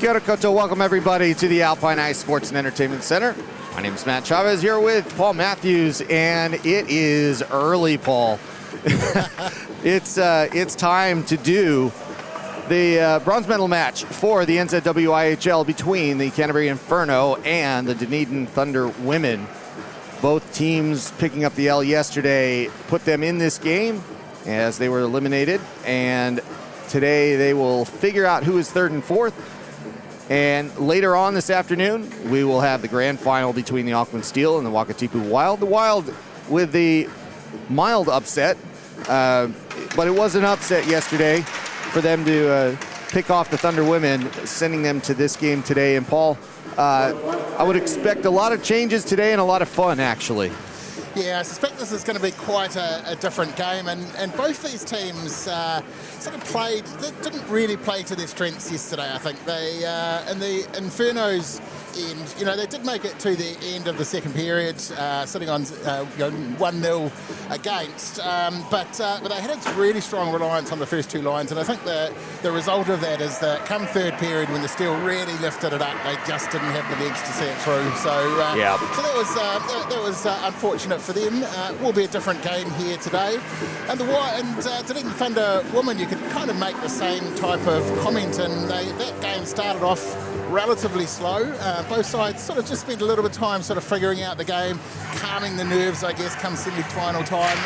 Kia ora koutou. Welcome everybody to the Alpine Ice Sports and Entertainment Center. My name is Matt Chavez here with Paul Matthews, and it is early, Paul. It's time to do the bronze medal match for the NZWIHL between the Canterbury Inferno and the Dunedin Thunder women. Both teams picking up the L yesterday put them in this game as they were eliminated, and today they will figure out who is third and fourth. And later on this afternoon, we will have the grand final between the Auckland Steel and the Wakatipu Wild. The Wild with the mild upset, but it was an upset yesterday for them to pick off the Thunder women, sending them to this game today. And Paul, I would expect a lot of changes today and a lot of fun, actually. Yeah, I suspect this is going to be quite a different game, and both these teams sort of they didn't really play to their strengths yesterday. I think they, in the Inferno's end, they did make it to the end of the second period, sitting on 1-0 against, but they had a really strong reliance on the first two lines, and I think the result of that is that come third period, when the Steel really lifted it up, they just didn't have the legs to see it through. So that was unfortunate for them. Will be a different game here today. And Dunedin Thunder women, you could kind of make the same type of comment, and that game started off relatively slow. Both sides sort of just spent a little bit of time sort of figuring out the game, calming the nerves, I guess, come semi-final time,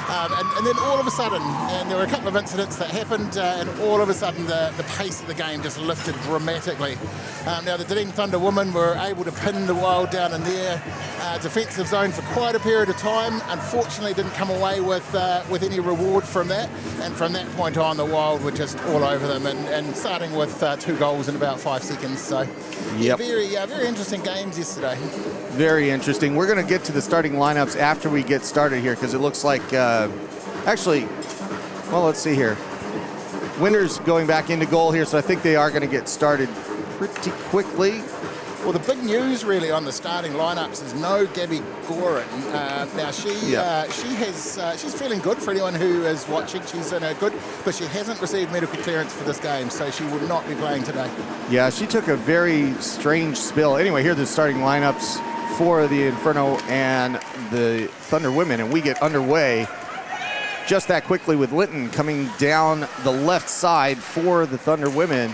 and then all of a sudden, and there were a couple of incidents that happened, and all of a sudden the pace of the game just lifted dramatically. Now the Dunedin Thunder women were able to pin the Wild down in their defensive zone for quite a period of time. Unfortunately, didn't come away with any reward from that, and from that point on, the Wild were just all over them, and starting with 2 goals in about 5 seconds. So, very interesting games yesterday. Very interesting. We're going to get to the starting lineups after we get started here, because it looks like, let's see here. Winter's going back into goal here, so I think they are going to get started pretty quickly. Well, the big news really on the starting lineups is no Gabby Gorin. Now she's feeling good. For anyone who is watching, she's in a good, but she hasn't received medical clearance for this game, so she will not be playing today. Yeah, she took a very strange spill. Anyway, here are the starting lineups for the Inferno and the Thunder women, and we get underway just that quickly with Linton coming down the left side for the Thunder women.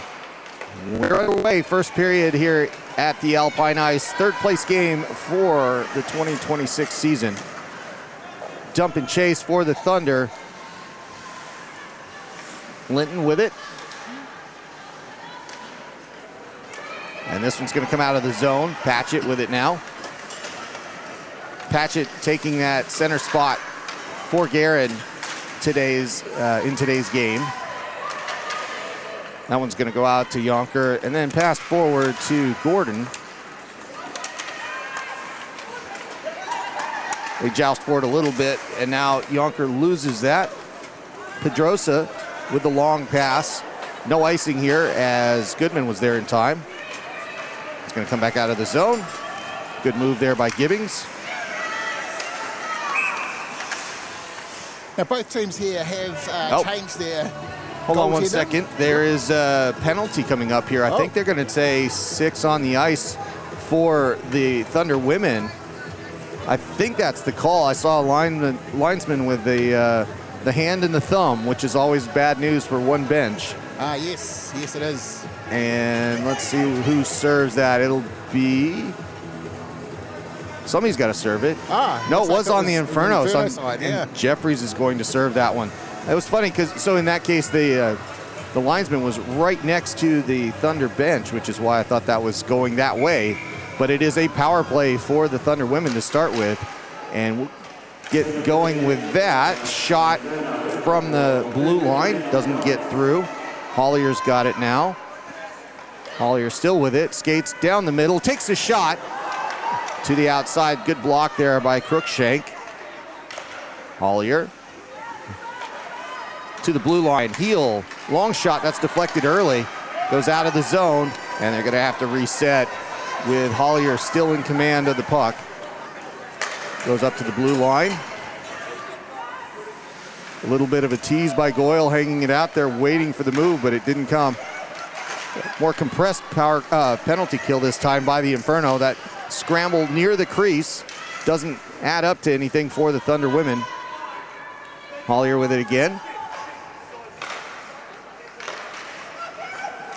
We're underway, first period here at the Alpine Ice, third place game for the 2026 season. Dump and chase for the Thunder. Linton with it. And this one's going to come out of the zone. Patchett with it now. Patchett taking that center spot for Guerin in today's game. That one's going to go out to Yonker, and then pass forward to Gordon. They joust for it a little bit, and now Yonker loses that. Pedrosa with the long pass. No icing here, as Goodman was there in time. It's going to come back out of the zone. Good move there by Gibbings. Now both teams here have changed their... Hold on one second. There is a penalty coming up here. I think they're going to say 6 on the ice for the Thunder women. I think that's the call. I saw a linesman with the hand and the thumb, which is always bad news for one bench. Yes it is. And let's see who serves that. It'll be... Somebody's got to serve it. No, it was on the Inferno. Side, and Jeffries is going to serve that one. It was funny because in that case the linesman was right next to the Thunder bench, which is why I thought that was going that way. But it is a power play for the Thunder women to start with, and we'll get going with that. Shot from the blue line, doesn't get through. Hollier's got it now. Hollier still with it, skates down the middle, takes a shot to the outside. Good block there by Crookshank. Hollier to the blue line. Heel, long shot, that's deflected early. Goes out of the zone, and they're going to have to reset with Hollier still in command of the puck. Goes up to the blue line. A little bit of a tease by Goyle, hanging it out there, waiting for the move, but it didn't come. more compressed power penalty kill this time by the Inferno. That scramble near the crease doesn't add up to anything for the Thunder women. Hollier with it again.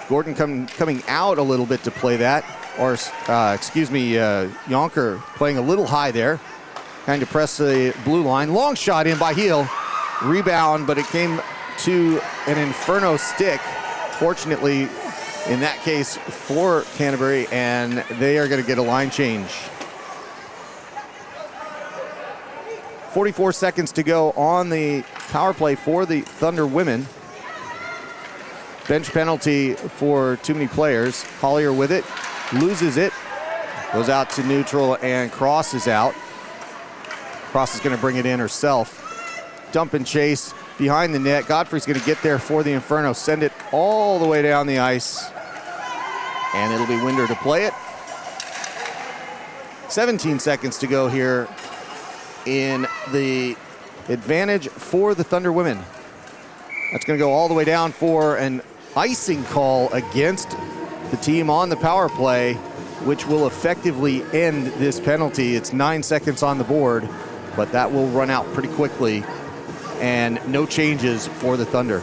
Gordon coming out a little bit to play that, or Yonker playing a little high there. Trying to press the blue line. Long shot in by Heel. Rebound, but it came to an Inferno stick. Fortunately, in that case, for Canterbury, and they are going to get a line change. 44 seconds to go on the power play for the Thunder women. Bench penalty for too many players. Hollier with it, loses it, goes out to neutral, and Cross is out. Cross is going to bring it in herself. Dump and chase behind the net. Godfrey's going to get there for the Inferno, send it all the way down the ice, and it'll be Winder to play it. 17 seconds to go here in the advantage for the Thunder women. That's going to go all the way down for an icing call against the team on the power play, which will effectively end this penalty. It's 9 seconds on the board, but that will run out pretty quickly, and no changes for the Thunder.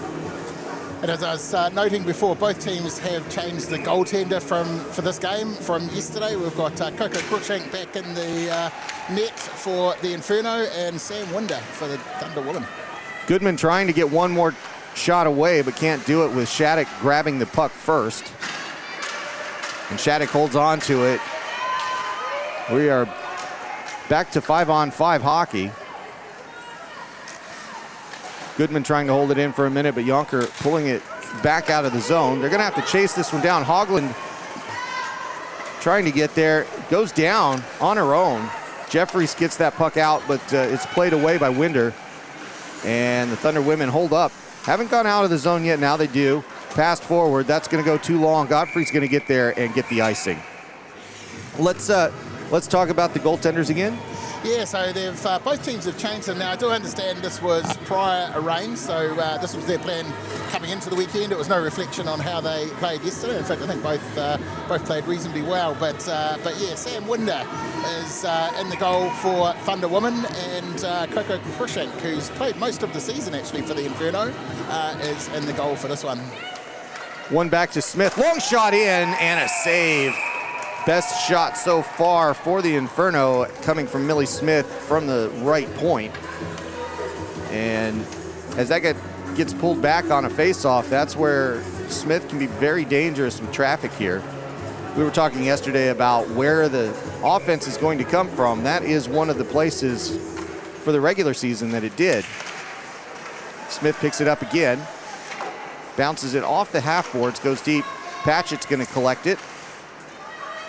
And as I was noting before, both teams have changed the goaltender for this game from yesterday. We've got Coco Cruikshank back in the net for the Inferno, and Sam Winder for the Thunder women. Goodman trying to get one more shot away, but can't do it with Shattuck grabbing the puck first. And Shattuck holds on to it. We are back to 5-on-5 hockey. Goodman trying to hold it in for a minute, but Yonker pulling it back out of the zone. They're going to have to chase this one down. Hogland trying to get there, goes down on her own. Jeffries gets that puck out, but it's played away by Winder. And the Thunder women hold up. Haven't gone out of the zone yet, now they do. Passed forward, that's going to go too long. Godfrey's going to get there and get the icing. Let's talk about the goaltenders again. Yeah, so they've both teams have changed them now. I do understand this was prior arranged, so this was their plan coming into the weekend. It was no reflection on how they played yesterday. In fact, I think both played reasonably well. But yeah, Sam Winder is in the goal for Thunder women, and Coco Cruikshank, who's played most of the season actually for the Inferno, is in the goal for this one. One back to Smith. Long shot in and a save. Best shot so far for the Inferno, coming from Millie Smith from the right point. And as that gets pulled back on a face-off, that's where Smith can be very dangerous with traffic here. We were talking yesterday about where the offense is going to come from. That is one of the places for the regular season that it did. Smith picks it up again, bounces it off the half boards, goes deep. Patchett's going to collect it.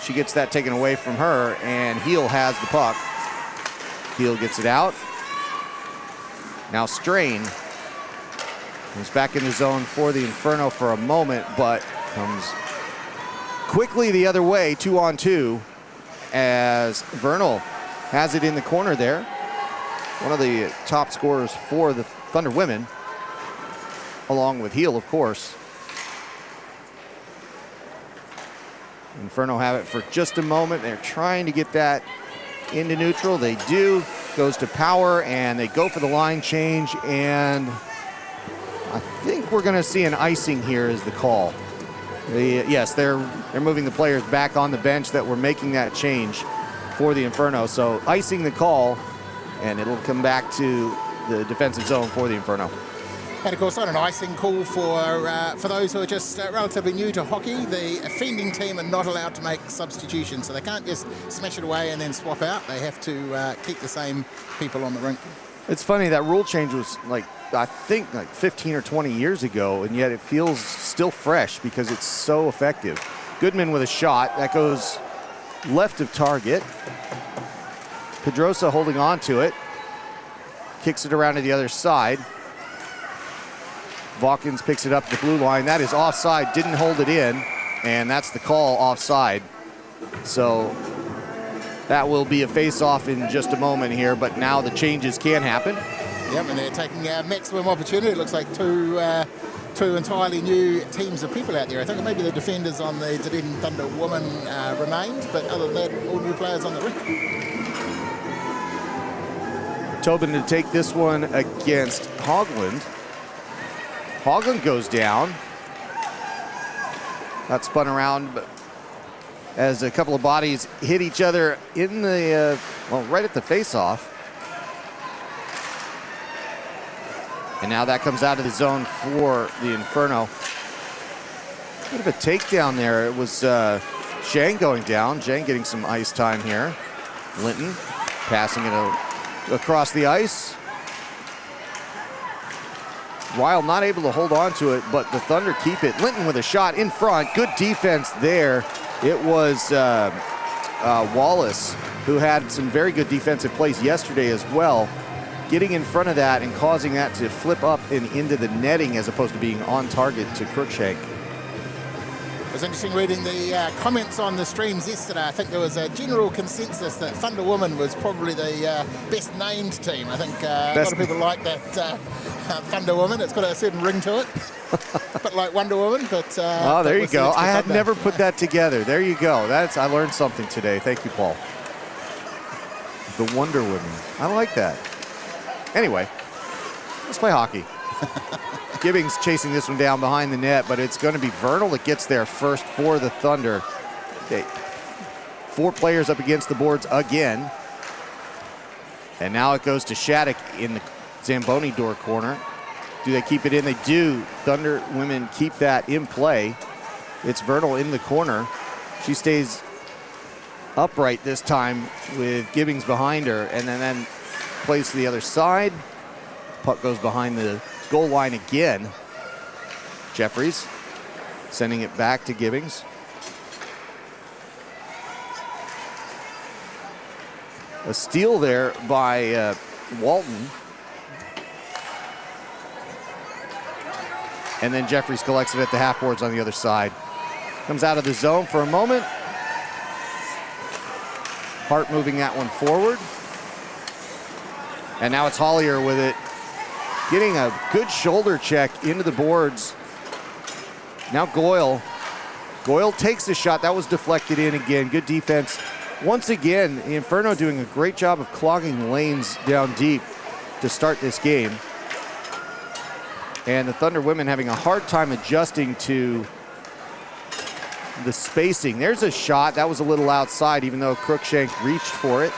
She gets that taken away from her, and Heel has the puck. Heel gets it out. Now Strain is back in the zone for the Inferno for a moment, but comes quickly the other way, 2-on-2, as Vernal has it in the corner there. One of the top scorers for the Thunder women, along with Heel, of course. Inferno have it for just a moment. They're trying to get that into neutral. They do. Goes to Power, and they go for the line change, and I think we're going to see an icing here is the call. Yes, they're moving the players back on the bench that were making that change for the Inferno. So icing the call, and it'll come back to the defensive zone for the Inferno. And of course, on an icing call for those who are just relatively new to hockey, the offending team are not allowed to make substitutions, so they can't just smash it away and then swap out. They have to keep the same people on the rink. It's funny, that rule change was I think 15 or 20 years ago, and yet it feels still fresh because it's so effective. Goodman with a shot that goes left of target. Pedrosa holding on to it, kicks it around to the other side. Vawkins picks it up the blue line. That is offside, didn't hold it in, and that's the call, offside. So that will be a face-off in just a moment here, but now the changes can happen. Yep, and they're taking maximum opportunity. It looks like two two entirely new teams of people out there. I think maybe the defenders on the Dunedin Thunder women remained, but other than that, all new players on the rink. Tobin to take this one against Hogland. Hogland goes down. Got spun around, but as a couple of bodies hit each other in the, well, right at the face-off. And now that comes out of the zone for the Inferno. Bit of a takedown there. It was Zhang going down. Zhang getting some ice time here. Linton passing it across the ice. Wild not able to hold on to it, but the Thunder keep it. Linton with a shot in front. Good defense there. It was Wallace, who had some very good defensive plays yesterday as well, getting in front of that and causing that to flip up and into the netting as opposed to being on target to Crookshank. It was interesting reading the comments on the streams yesterday. I think there was a general consensus that Thunder Women was probably the best named team. I think a lot of people like that Thunder Woman. It's got a certain ring to it. A bit like Wonder Woman, but... oh, there you go. I had never put that together. There you go. I learned something today. Thank you, Paul. The Wonder Woman. I like that. Anyway, let's play hockey. Gibbings chasing this one down behind the net, but it's going to be Vernal that gets there first for the Thunder. Okay. 4 players up against the boards again. And now it goes to Shattuck in the Zamboni door corner. Do they keep it in? They do. Thunder women keep that in play. It's Vernal in the corner. She stays upright this time with Gibbings behind her, and then plays to the other side. Puck goes behind the goal line again. Jeffries sending it back to Gibbings. A steal there by Walton. And then Jeffries collects it at the half boards on the other side. Comes out of the zone for a moment. Hart moving that one forward. And now it's Hollier with it. Getting a good shoulder check into the boards. Now Goyle. Goyle takes the shot. That was deflected in again. Good defense. Once again, the Inferno doing a great job of clogging lanes down deep to start this game. And the Thunder women having a hard time adjusting to the spacing. There's a shot. That was a little outside, even though Crookshank reached for it.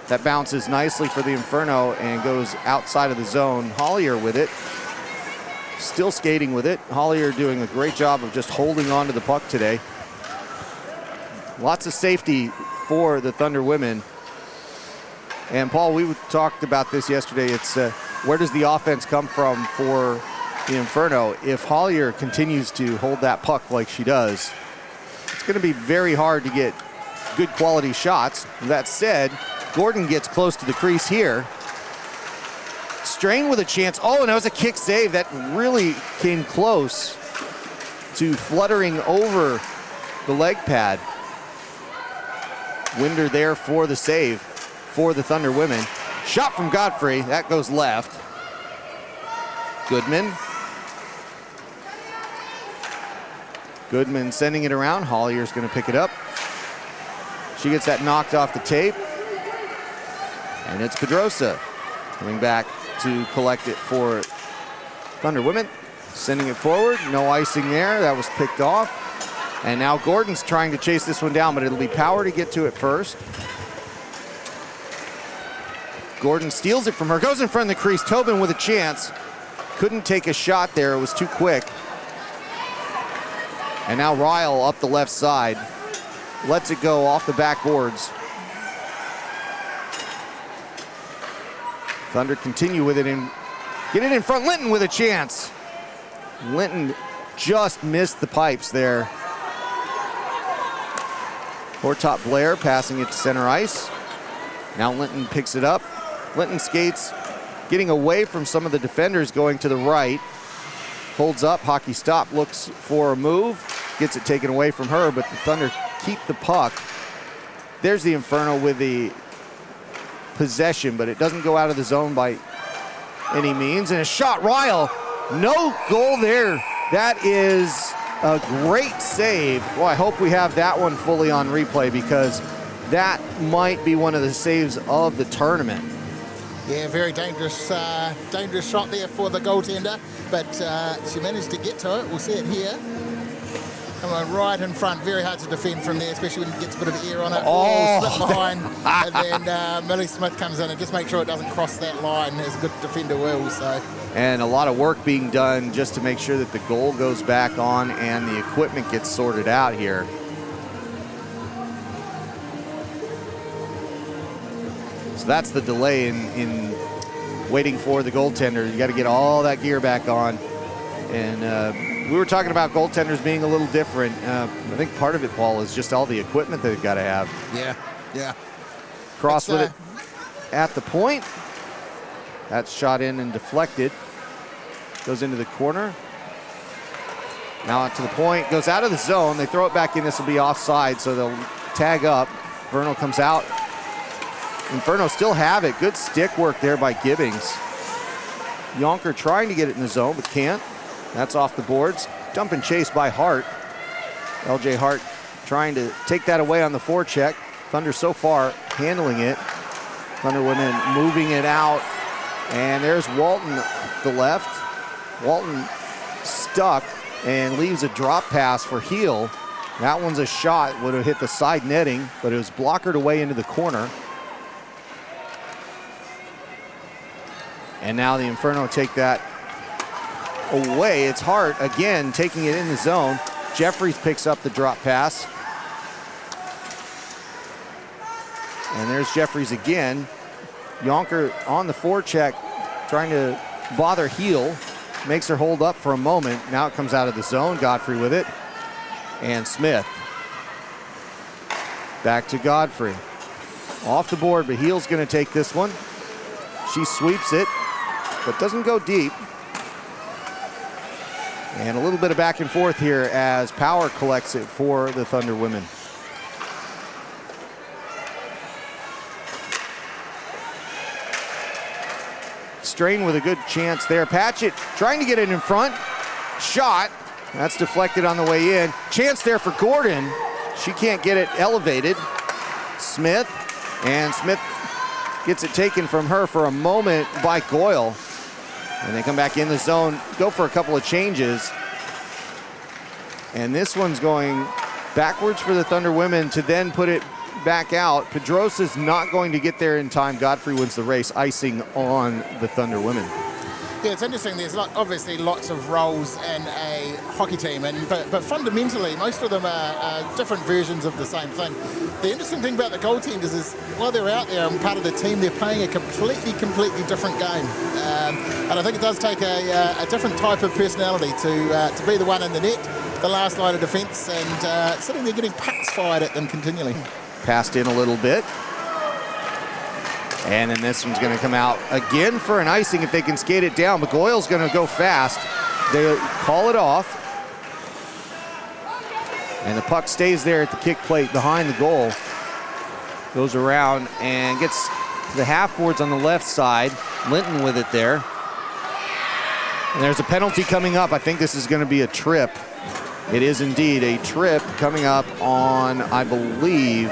That bounces nicely for the Inferno and goes outside of the zone. Hollier with it. Still skating with it. Hollier doing a great job of just holding on to the puck today. Lots of safety for the Thunder women. And Paul, we talked about this yesterday. It's where does the offense come from for the Inferno? If Hollier continues to hold that puck like she does, it's going to be very hard to get good quality shots. That said, Gordon gets close to the crease here. Strain with a chance. Oh, and that was a kick save. That really came close to fluttering over the leg pad. Winder there for the save for the Thunder women. Shot from Godfrey. That goes left. Goodman. Goodman sending it around. Hollier's going to pick it up. She gets that knocked off the tape. And it's Pedrosa coming back to collect it for Thunder women. Sending it forward. No icing there. That was picked off. And now Gordon's trying to chase this one down, but it'll be Power to get to it first. Gordon steals it from her. Goes in front of the crease. Tobin with a chance. Couldn't take a shot there. It was too quick. And now Ryle up the left side. Lets it go off the backboards. Thunder continue with it and get it in front. Linton with a chance. Linton just missed the pipes there. Hortop Blair passing it to center ice. Now Linton picks it up. Linton skates, getting away from some of the defenders, going to the right. Holds up, hockey stop, looks for a move. Gets it taken away from her, but the Thunder keep the puck. There's the Inferno with the possession, but it doesn't go out of the zone by any means. And a shot, Ryle No goal there. That is a great save. Well, I hope we have that one fully on replay because that might be one of the saves of the tournament. Yeah, very dangerous shot there for the goaltender, but she managed to get to it. We'll see it here. Come on, right in front. Very hard to defend from there, especially when it gets a bit of air on it. Slip behind, and then Millie Smith comes in and just make sure it doesn't cross that line, as a good defender will. So. And a lot of work being done just to make sure that the goal goes back on and the equipment gets sorted out here. So that's the delay in waiting for the goaltender. You got to get all that gear back on. And we were talking about goaltenders being a little different. I think part of it, Paul, is just all the equipment they've got to have. Yeah. Cross with it at the point. That's shot in and deflected. Goes into the corner. Now out to the point. Goes out of the zone. They throw it back in. This will be offside, so they'll tag up. Vernal comes out. Inferno still have it. Good stick work there by Gibbings. Yonker trying to get it in the zone, but can't. That's off the boards. Dump and chase by Hart. LJ Hart trying to take that away on the forecheck. Thunder so far handling it. Thunder women moving it out. And there's Walton, the left. Walton stuck and leaves a drop pass for Heel. That one's a shot, would have hit the side netting, but it was blockered away into the corner. And now the Inferno take that away. It's Hart again taking it in the zone. Jeffries picks up the drop pass. And there's Jeffries again. Yonker on the forecheck, trying to bother Heel. Makes her hold up for a moment. Now it comes out of the zone. Godfrey with it. And Smith. Back to Godfrey. Off the board, but Heel's going to take this one. She sweeps it, but doesn't go deep. And a little bit of back and forth here as Power collects it for the Thunder women. Strain with a good chance there. Patchett trying to get it in front. Shot. That's deflected on the way in. Chance there for Gordon. She can't get it elevated. Smith. And Smith gets it taken from her for a moment by Goyle. And they come back in the zone, go for a couple of changes. And this one's going backwards for the Thunder women to then put it back out. Pedrosa's not going to get there in time. Godfrey wins the race, icing on the Thunder women. Yeah, it's interesting. There's obviously lots of roles in a hockey team, but fundamentally, most of them are different versions of the same thing. The interesting thing about the goaltenders is while they're out there and part of the team, they're playing a completely different game. And I think it does take a different type of personality to be the one in the net, the last line of defence, and sitting there getting pucks fired at them continually. Passed in a little bit. And then this one's going to come out again for an icing if they can skate it down. But Goyle's going to go fast. They call it off. And the puck stays there at the kick plate behind the goal. Goes around and gets to the half boards on the left side. Linton with it there. And there's a penalty coming up. I think this is going to be a trip. It is indeed a trip coming up on, I believe,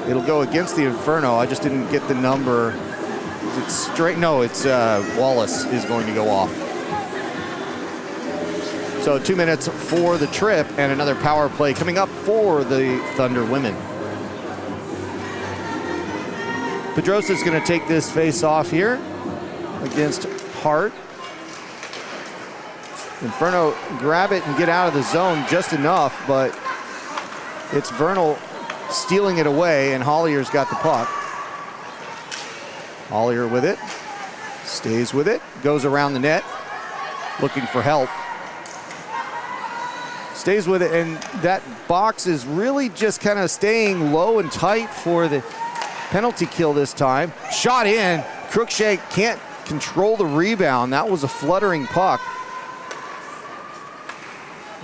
it'll go against the Inferno. I just didn't get the number. Is it straight? No, it's Wallace is going to go off. So 2 minutes for the trip and another power play coming up for the Thunder women. Pedrosa's going to take this face off here against Hart. Inferno grab it and get out of the zone just enough, but it's Vernal stealing it away, and Hollier's got the puck. Hollier with it, stays with it, goes around the net, looking for help. Stays with it, and that box is really just kind of staying low and tight for the penalty kill this time. Shot in, Cruikshank can't control the rebound. That was a fluttering puck.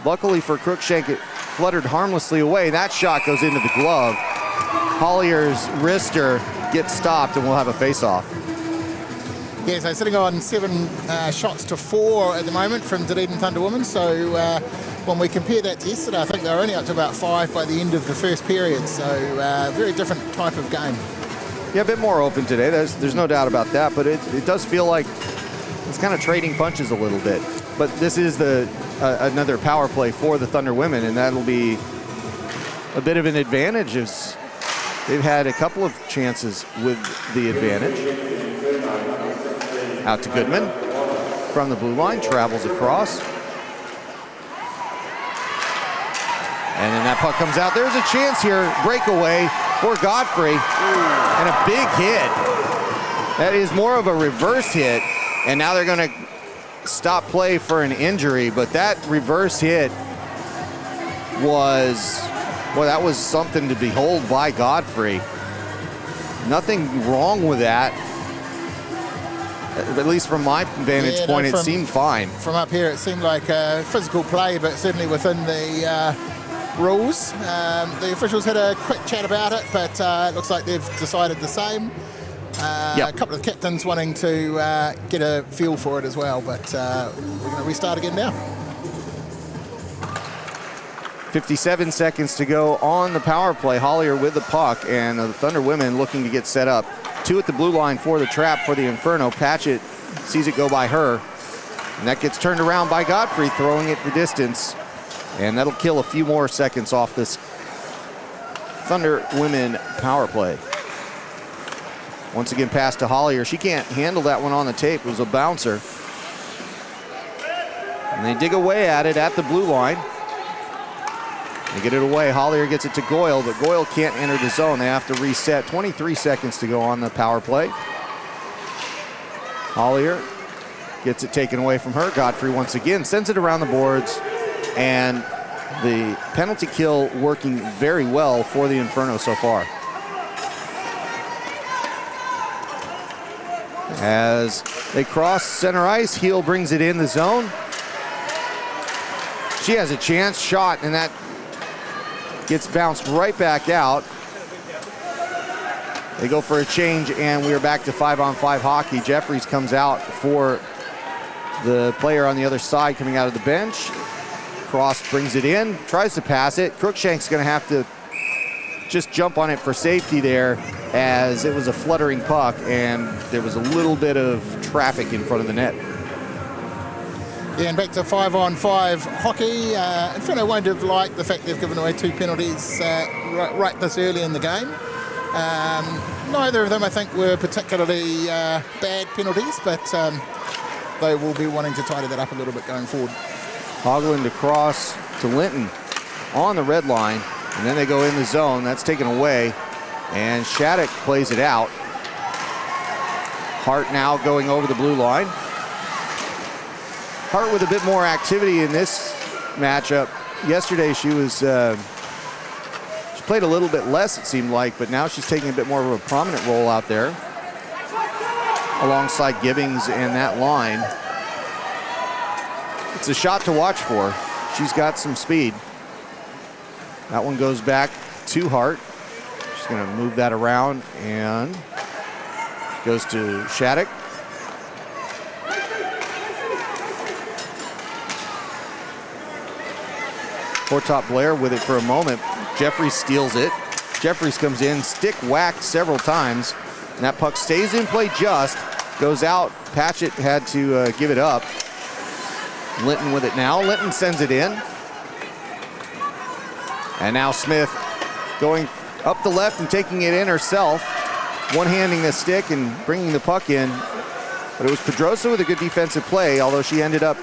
Luckily for Cruikshank, it fluttered harmlessly away. That shot goes into the glove. Hollier's wrister gets stopped, and we'll have a face-off. Yeah, so sitting on 7 shots to 4 at the moment from Dunedin Thunder Women. So when we compare that to yesterday, I think they were only up to about 5 by the end of the first period. So very different type of game. Yeah, a bit more open today. There's no doubt about that, but it does feel like it's kind of trading punches a little bit. But this is another power play for the Thunder Women, and that'll be a bit of an advantage as they've had a couple of chances with the advantage. Out to Goodman from the blue line, travels across. And then that puck comes out. There's a chance here, breakaway for Godfrey, and a big hit. That is more of a reverse hit, and now they're going to stop play for an injury, but that reverse hit was, well, that was something to behold by Godfrey. Nothing wrong with that. At least from my vantage point, it seemed fine. From up here, it seemed like physical play, but certainly within the rules. The officials had a quick chat about it, but it looks like they've decided the same. A couple of captains wanting to get a feel for it as well, but we're going to restart again now. 57 seconds to go on the power play. Hollier with the puck, and the Thunder Women looking to get set up. 2 at the blue line for the trap for the Inferno. Patchett sees it go by her, and that gets turned around by Godfrey, throwing it the distance, and that'll kill a few more seconds off this Thunder Women power play. Once again, pass to Hollier. She can't handle that one on the tape. It was a bouncer. And they dig away at it at the blue line. They get it away. Hollier gets it to Goyle, but Goyle can't enter the zone. They have to reset. 23 seconds to go on the power play. Hollier gets it taken away from her. Godfrey once again sends it around the boards, and the penalty kill working very well for the Inferno so far. As they cross center ice, Heel brings it in the zone. She has a chance, shot, and that gets bounced right back out. They go for a change, and we are back to 5-on-5 hockey. Jeffries comes out for the player on the other side coming out of the bench. Cross brings it in, tries to pass it. Crookshank's going to have to just jump on it for safety there, as it was a fluttering puck, and there was a little bit of traffic in front of the net. Yeah, and back to 5-on-5 hockey. Inferno won't have liked the fact they've given away 2 penalties right this early in the game. Neither of them, I think, were particularly bad penalties, but they will be wanting to tidy that up a little bit going forward. Hogland across to Linton on the red line, and then they go in the zone. That's taken away, and Shattuck plays it out. Hart now going over the blue line. Hart with a bit more activity in this matchup. Yesterday she was she played a little bit less, it seemed like, but now she's taking a bit more of a prominent role out there alongside Gibbings and that line. It's a shot to watch for. She's got some speed. That one goes back to Hart. She's going to move that around and goes to Shattuck. Top Blair with it for a moment. Jeffries steals it. Jeffries comes in, stick whacked several times, and that puck stays in play just, goes out. Patchett had to give it up. Linton with it now. Linton sends it in. And now Smith going up the left and taking it in herself, one-handing the stick and bringing the puck in. But it was Pedrosa with a good defensive play, although she ended up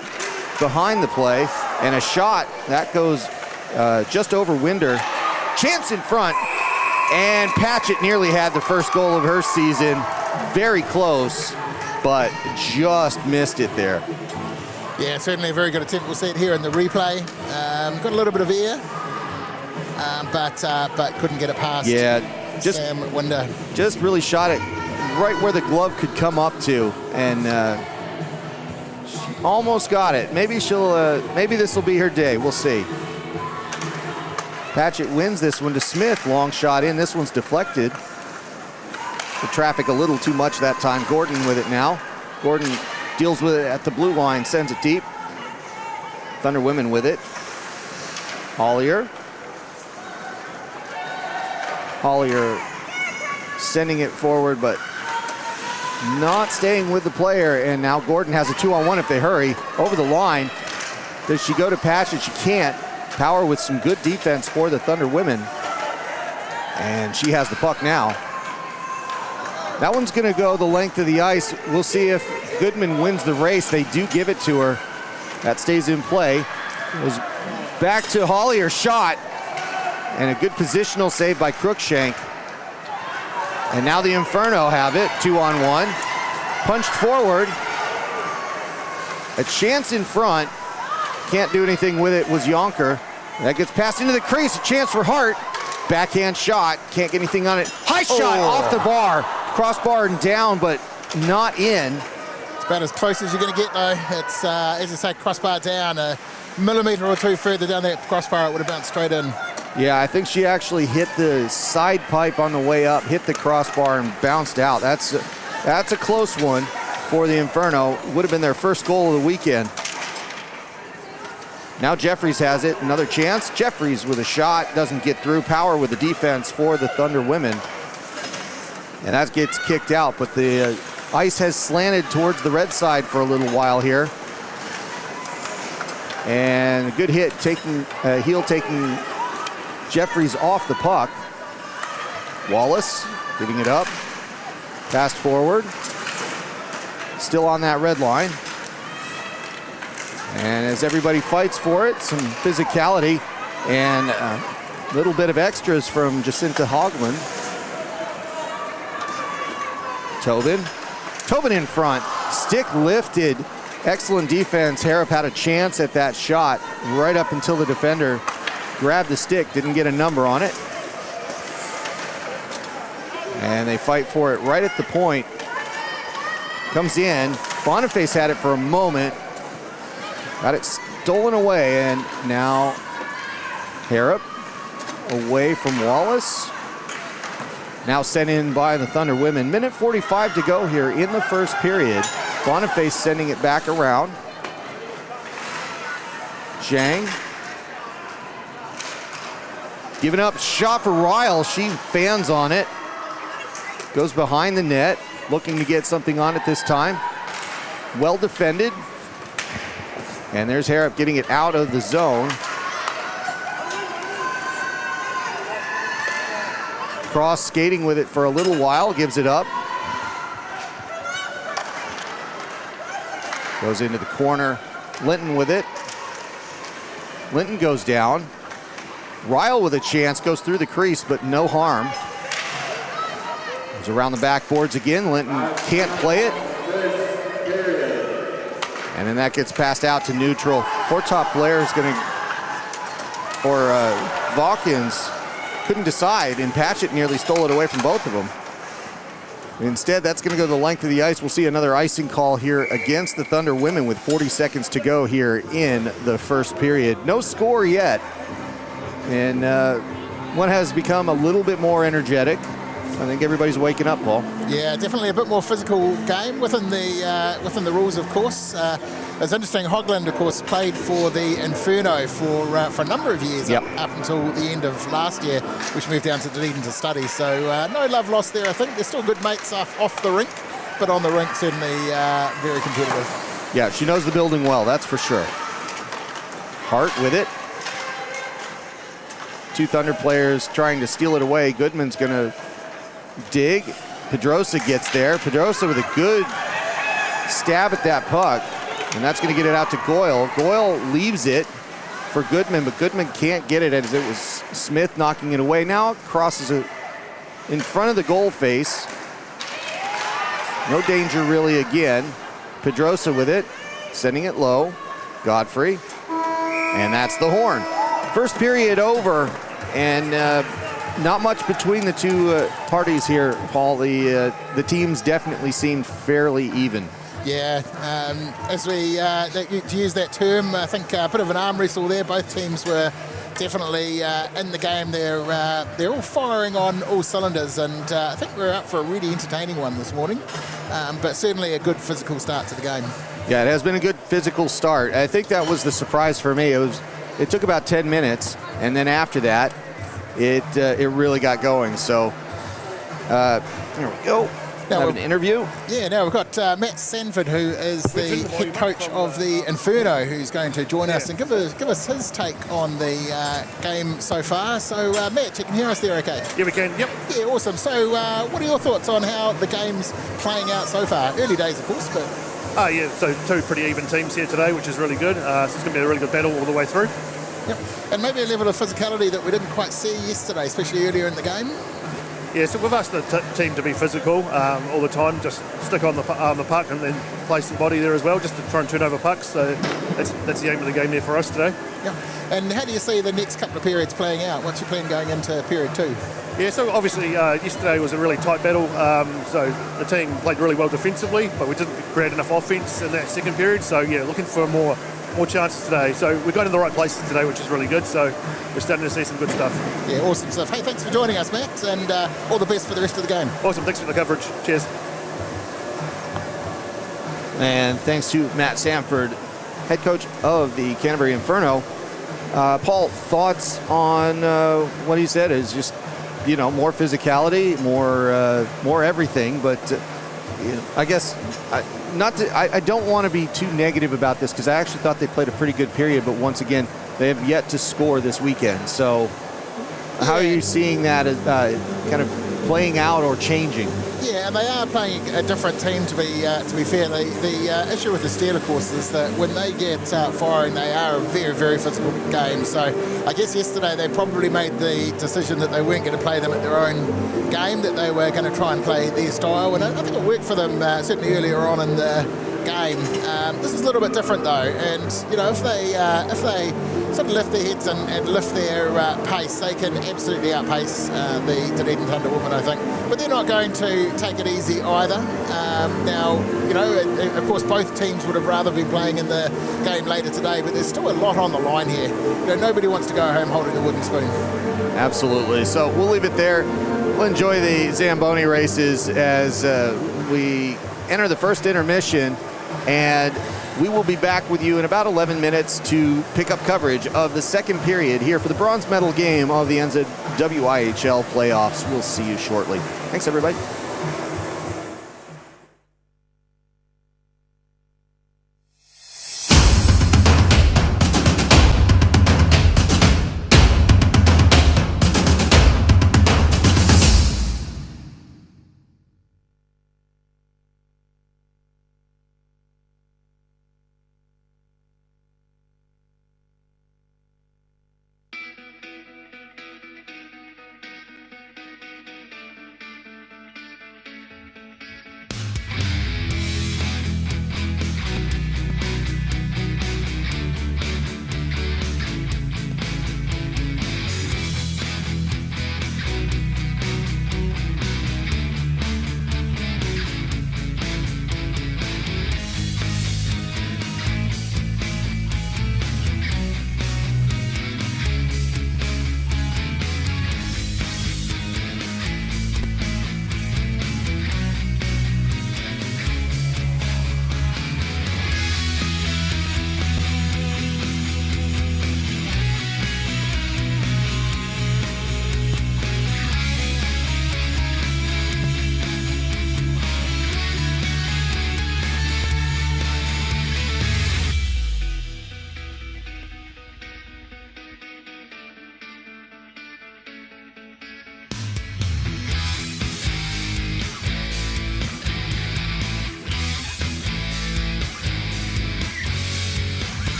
behind the play. And a shot, that goes just over Winder. Chance in front, and Patchett nearly had the first goal of her season. Very close, but just missed it there. Yeah, certainly a very good attempt. We'll see it here in the replay. Got a little bit of air, but couldn't get it past. Yeah, Sam Winder. Just really shot it right where the glove could come up to, and she almost got it. Maybe she'll. Maybe this will be her day. We'll see. Patchett wins this one to Smith. Long shot in. This one's deflected. The traffic a little too much that time. Gordon with it now. Gordon deals with it at the blue line, sends it deep. Thunder women with it. Hollier sending it forward, but not staying with the player. And now Gordon has a 2-on-1 if they hurry. Over the line. Does she go to Patchett? She can't. Power with some good defense for the Thunder women. And she has the puck now. That one's going to go the length of the ice. We'll see if Goodman wins the race. They do give it to her. That stays in play. Goes back to Hollier's shot. And a good positional save by Cruikshank. And now the Inferno have it, 2-on-1. Punched forward. A chance in front. Can't do anything with it was Yonker. That gets passed into the crease, a chance for Hart. Backhand shot, can't get anything on it. High shot off the bar. Crossbar and down, but not in. It's about as close as you're going to get, though. It's, as I say, crossbar down. A millimetre or two further down that crossbar, it would have bounced straight in. Yeah, I think she actually hit the side pipe on the way up, hit the crossbar, and bounced out. That's a close one for the Inferno. Would have been their first goal of the weekend. Now Jeffries has it, another chance. Jeffries with a shot, doesn't get through. Power with the defense for the Thunder women. And that gets kicked out, but the ice has slanted towards the red side for a little while here. And a good hit, heel taking Jeffries off the puck. Wallace giving it up. Fast forward. Still on that red line. And as everybody fights for it, some physicality and a little bit of extras from Jacinta Hogland. Tobin in front, stick lifted, excellent defense. Harrop had a chance at that shot right up until the defender grabbed the stick, didn't get a number on it. And they fight for it right at the point. Comes in, Boniface had it for a moment. Got it stolen away, and now Harrop away from Wallace. Now sent in by the Thunder women. Minute 45 to go here in the first period. Boniface sending it back around. Zhang. Giving up shot for Ryle. She fans on it. Goes behind the net, looking to get something on it this time. Well defended. And there's Harrop getting it out of the zone. Cross skating with it for a little while, gives it up. Goes into the corner. Linton with it. Linton goes down. Ryle with a chance, goes through the crease, but no harm. Goes around the backboards again. Linton can't play it. And then that gets passed out to neutral. Poor top player is going to, or Vawkins couldn't decide, and Patchett nearly stole it away from both of them. Instead, that's going to go the length of the ice. We'll see another icing call here against the Thunder women with 40 seconds to go here in the first period. No score yet. And one has become a little bit more energetic. I think everybody's waking up, Paul. Yeah, definitely a bit more physical game within the rules, of course. It's interesting, Hogland, of course, played for the Inferno for a number of years, up until the end of last year, which moved down to Dunedin to study. So no love lost there, I think. They're still good mates off the rink, but on the rink, certainly very competitive. Yeah, she knows the building well, that's for sure. Hart with it. Two Thunder players trying to steal it away. Goodman's going to dig. Pedrosa gets there. Pedrosa with a good stab at that puck, and that's going to get it out to Goyle. Goyle leaves it for Goodman, but Goodman can't get it as it was Smith knocking it away. Now it crosses it in front of the goal face. No danger really again. Pedrosa with it, sending it low. Godfrey, and that's the horn. First period over, and not much between the two parties here, Paul. The teams definitely seemed fairly even. Yeah, as we to use that term, I think a bit of an arm wrestle there. Both teams were definitely in the game. They're all firing on all cylinders, and I think we're up for a really entertaining one this morning. but certainly a good physical start to the game. Yeah, it has been a good physical start. I think that was the surprise for me. It took about 10 minutes, and then after that, it really got going. So there we go. Now Have an interview. Yeah, now we've got Matt Sanford, who is the head coach of the Inferno, who's going to join us and give us his take on the game so far. So, Matt, you can hear us there okay? Yeah, we can, yep. Yeah, awesome. So, what are your thoughts on how the game's playing out so far? Early days, of course, but... Yeah, so two pretty even teams here today, which is really good. So it's going to be a really good battle all the way through. Yep. And maybe a level of physicality that we didn't quite see yesterday, especially earlier in the game. Yeah, so we've asked the team to be physical all the time, just stick on the puck and then place some body there as well, just to try and turn over pucks. So that's the aim of the game there for us today. Yeah. And how do you see the next couple of periods playing out? What's your plan going into period 2? Yeah, so obviously yesterday was a really tight battle. So the team played really well defensively, but we didn't create enough offence in that second period. So yeah, looking for more chances today. So we're going to the right places today, which is really good. So we're starting to see some good stuff. Yeah, awesome stuff. Hey, thanks for joining us, Matt, and all the best for the rest of the game. Awesome, thanks for the coverage. Cheers. And thanks to Matt Sanford, head coach of the Canterbury Inferno. Paul, thoughts on what he said is just, more physicality, more everything, but I guess I don't want to be too negative about this because I actually thought they played a pretty good period, but once again, they have yet to score this weekend. So how are you seeing that as kind of playing out or changing? Yeah, and they are playing a different team, to be fair. The issue with the Steel, of course, is that when they get firing, they are a very, very physical game. So I guess yesterday they probably made the decision that they weren't going to play them at their own game, that they were going to try and play their style. And I think it worked for them certainly earlier on in the game. This is a little bit different, though. And, if they sort of lift their heads and lift their pace, they can absolutely outpace the Dunedin Thunder women, I think. But they're not going to take it easy either. Now, of course, both teams would have rather been playing in the game later today, but there's still a lot on the line here. Nobody wants to go home holding a wooden spoon. Absolutely. So we'll leave it there. We'll enjoy the Zamboni races as we enter the first intermission, and we will be back with you in about 11 minutes to pick up coverage of the second period here for the bronze medal game of the NZWIHL playoffs. We'll see you shortly. Thanks, everybody.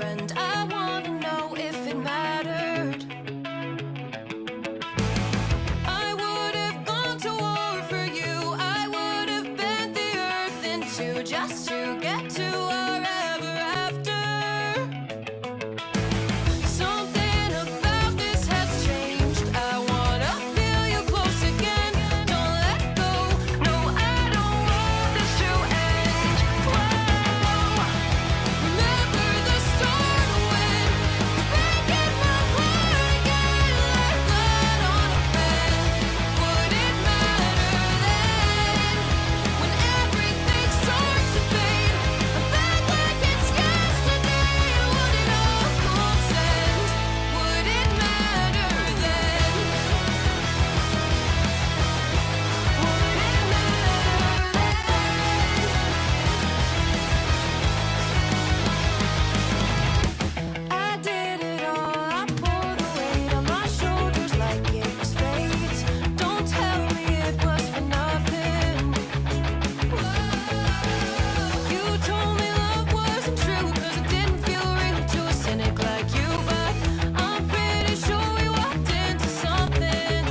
friend. I wanna know if it mattered. I would have gone to war for you. I would have bent the earth in two just to get to our ever after. Something about this has changed. I wanna feel you close again. Don't let go. No, I don't want this to end. Whoa. Remember the start when you're breaking my heart again like blood on a pen. Would it matter then when everything starts to fade? I'm back like it's yesterday. Would it almost end? Would it matter then? Would it matter then? I did it all. I pulled the weight on my shoulders like it was fate. Don't tell me it was for nothing. You told me love wasn't true 'cause it didn't feel real to a cynic like you. But I'm pretty sure we walked into something.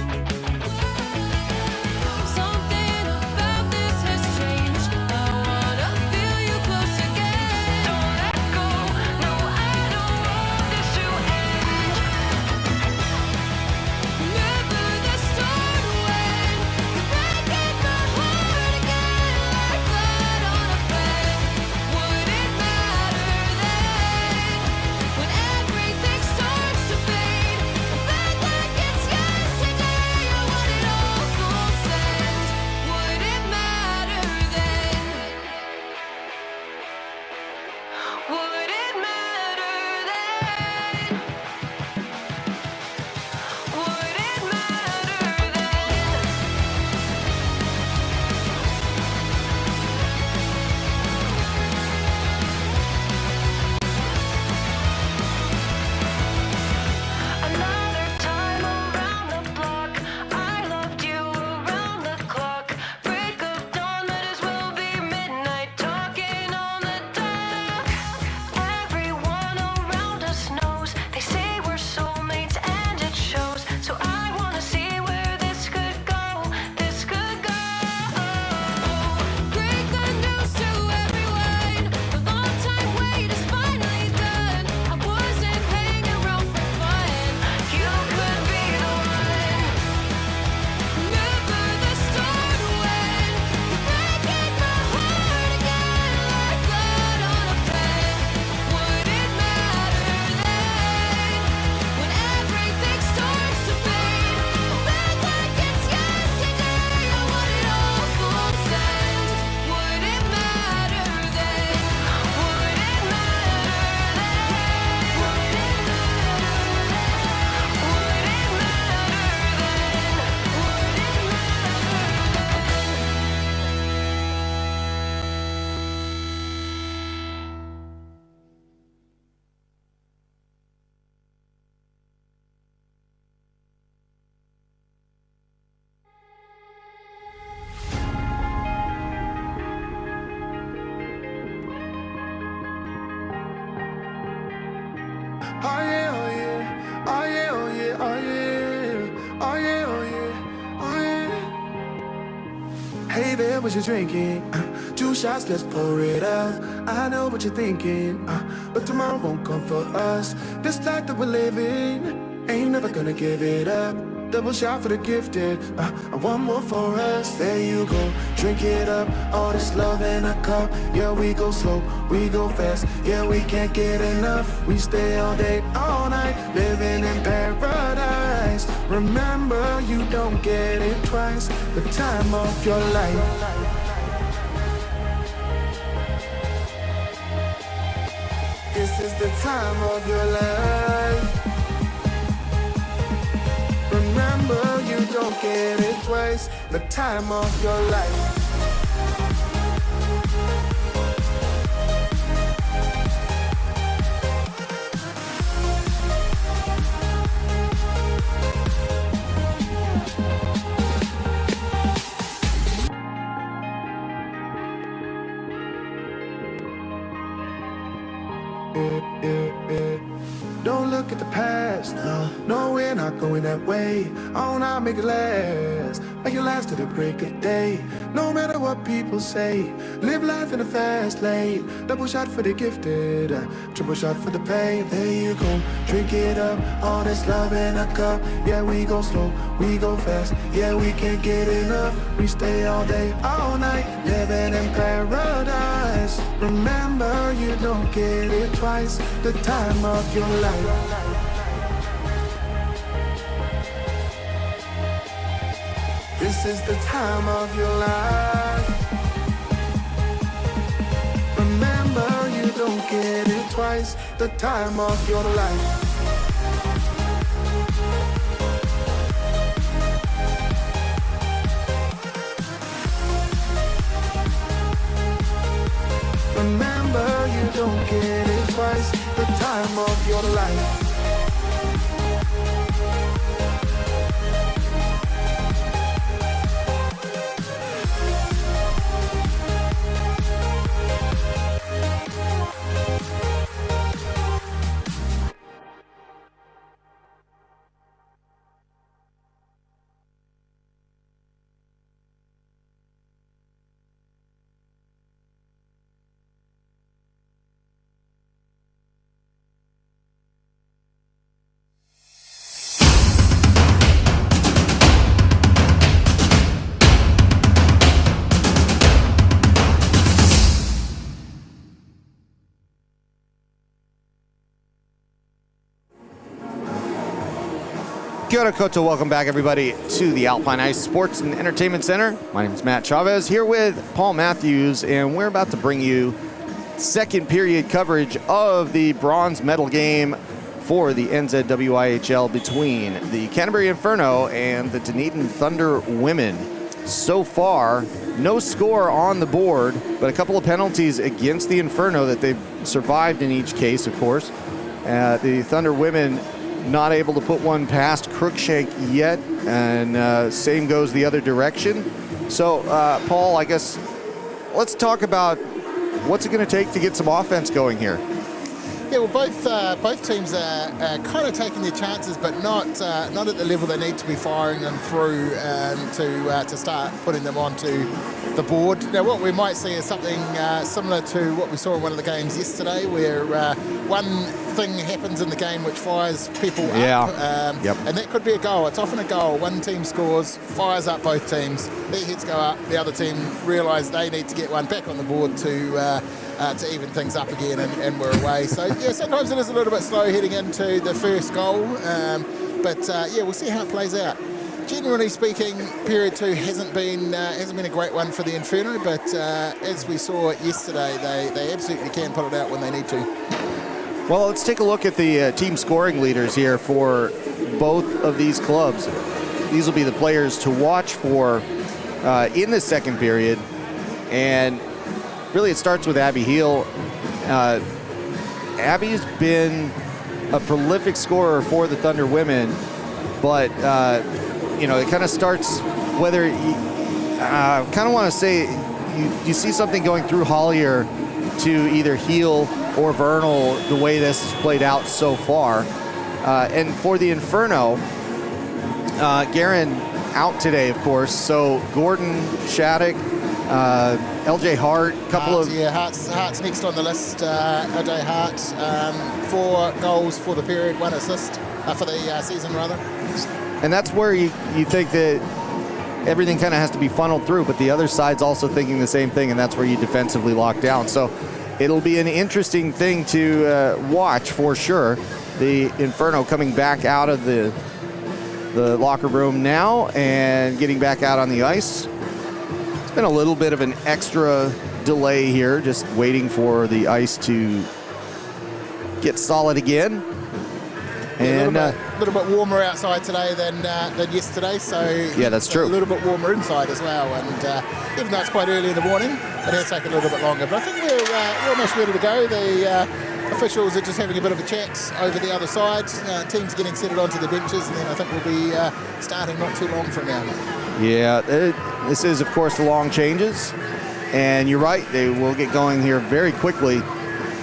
Something about this has changed. I wanna feel you close again. Don't let go. No, I don't want this to end. Remember the start when you're breaking my heart again like blood on a pen. Would it matter then when everything starts to fade? I'm back like it's yesterday. I want it almost end. Would it matter then? Would it matter then? Would it matter then? Another time around the block. I loved you around the clock. Break of dawn, might as well be midnight. Talking on the dock. Everyone around us knows. They say we're soulmates and it shows. So I wanna see where this could go. This could go. Break the news to everyone. The long time wait is finally done. I wasn't hanging around for fun. You could be the one. Remember the start when you're breaking my heart again like blood on a pen. Would it matter then when everything starts to fade? I'm back like it's yesterday. I want it almost end. Would it matter then? Would it matter then? Would it matter then? Would it Oh yeah, oh yeah, oh yeah, oh yeah, oh yeah, oh yeah, oh yeah, oh yeah. Hey there, what you drinking? 2 shots, let's pour it out. I know what you're thinking, but tomorrow won't come for us. This life that we're living, ain't never gonna give it up. Double shot for the gifted, and one more for us. There you go, drink it up. All this love in a cup. Yeah, we go slow, we go fast. Yeah, we can't get enough. We stay all day, all night, living in paradise. Remember, you don't get it twice. The time of your life. This is the time of your life. Remember, you don't get it twice. The time of your life. Yeah. Don't look at the past, no, we're not going that way. Oh, now make it last, make it last to the break of day. No matter what people say, live life in a fast lane. Double shot for the gifted, triple shot for the pain. There you go, drink it up, all this love in a cup. Yeah, we go slow, we go fast. Yeah, we can't get enough. We stay all day, all night, living in paradise. Remember, you don't get it twice. The time of your life. This is the time of your life. Remember, you don't get it twice. The time of your life. Remember, you don't get it twice. The time of your life. Kia ora koutou, welcome back everybody to the Alpine Ice Sports and Entertainment Center. My name is Matt Chavez here with Paul Matthews, and we're about to bring you second period coverage of the bronze medal game for the NZWIHL between the Canterbury Inferno and the Dunedin Thunder women. So far, no score on the board, but a couple of penalties against the Inferno that they've survived in each case, of course. The Thunder women not able to put one past Crookshank yet, and same goes the other direction. So, Paul, I guess let's talk about what's it going to take to get some offense going here. Yeah, well, both teams are kind of taking their chances, but not at the level they need to be firing them through to start putting them onto the board. Now, what we might see is something similar to what we saw in one of the games yesterday, where one thing happens in the game which fires people up, and that could be a goal. It's often a goal. One team scores, fires up both teams, their heads go up, the other team realise they need to get one back on the board to even things up again, and we're away. So, yeah, sometimes it is a little bit slow heading into the first goal, but we'll see how it plays out. Generally speaking, period two hasn't been a great one for the Inferno, but as we saw yesterday, they absolutely can put it out when they need to. Well, let's take a look at the team scoring leaders here for both of these clubs. These will be the players to watch for in the second period, and really it starts with Abby Heel. Abby's been a prolific scorer for the Thunder women, but it kind of starts whether you kind of want to say you see something going through Hollier to either Heel or Vernal the way this has played out so far. And for the Inferno, Guerin out today, of course, so Gordon, Shattuck, LJ Hart, Hart's next on the list. LJ Hart, 4 goals for the period, 1 assist for the season rather. And that's where you think that everything kind of has to be funneled through, but the other side's also thinking the same thing, and that's where you defensively lock down. So it'll be an interesting thing to watch for sure. The Inferno coming back out of the locker room now and getting back out on the ice. It's been a little bit of an extra delay here, just waiting for the ice to get solid again. And a little bit warmer outside today than yesterday, so yeah, that's true. A little bit warmer inside as well, and even though it's quite early in the morning, it'll take a little bit longer. But I think we're almost ready to go. The officials are just having a bit of a chat over the other side. Teams getting settled onto the benches, and then I think we'll be starting not too long from now. Yeah, this is, of course, the long changes, and you're right, they will get going here very quickly.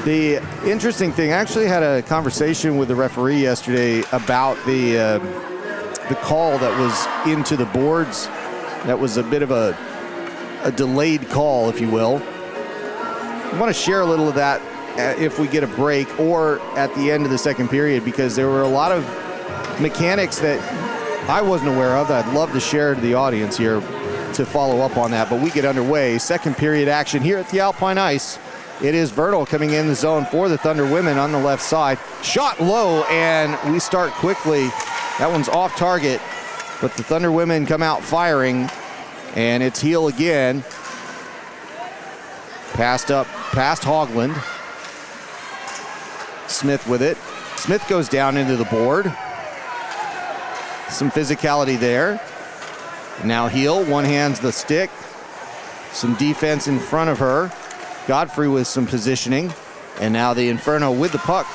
The interesting thing, I actually had a conversation with the referee yesterday about the call that was into the boards. That was a bit of a delayed call, if you will. I want to share a little of that if we get a break or at the end of the second period, because there were a lot of mechanics that I wasn't aware of that I'd love to share to the audience here to follow up on that. But we get underway. Second period action here at the Alpine Ice. It is Vernal coming in the zone for the Thunder women on the left side. Shot low, and we start quickly. That one's off target, but the Thunder women come out firing, and it's heel again. Passed up past Hogland. Smith with it. Smith goes down into the board. Some physicality there. Now heel, one hands the stick. Some defense in front of her. Godfrey with some positioning. And now the Inferno with the puck.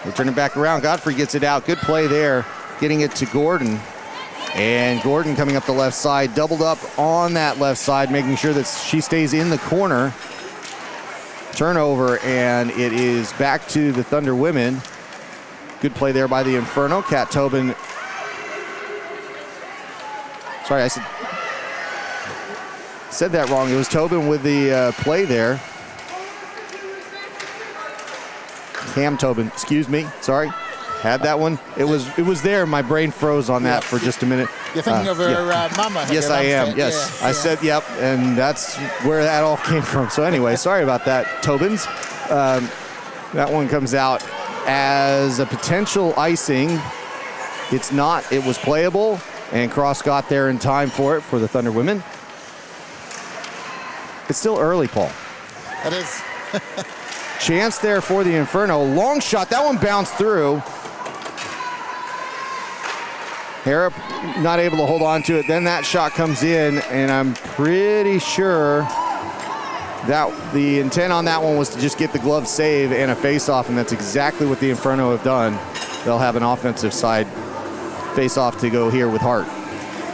We'll turn it back around. Godfrey gets it out. Good play there. Getting it to Gordon. And Gordon coming up the left side. Doubled up on that left side, making sure that she stays in the corner. Turnover, and it is back to the Thunder women. Good play there by the Inferno. Kat Tobin. Sorry, I said that wrong. It was Tobin with the play there. Cam Tobin, excuse me. Sorry, had that one. It was there. My brain froze on that for just a minute. You're thinking of her mama. Yes, I am. Yes, I said yep, and that's where that all came from. So anyway, sorry about that, Tobins. That one comes out as a potential icing. It's not. It was playable, and Cross got there in time for it for the Thunder women. It's still early, Paul. It is. Chance there for the Inferno. Long shot. That one bounced through. Harrop not able to hold on to it. Then that shot comes in, and I'm pretty sure that the intent on that one was to just get the glove save and a face-off, and that's exactly what the Inferno have done. They'll have an offensive side face-off to go here with Hart.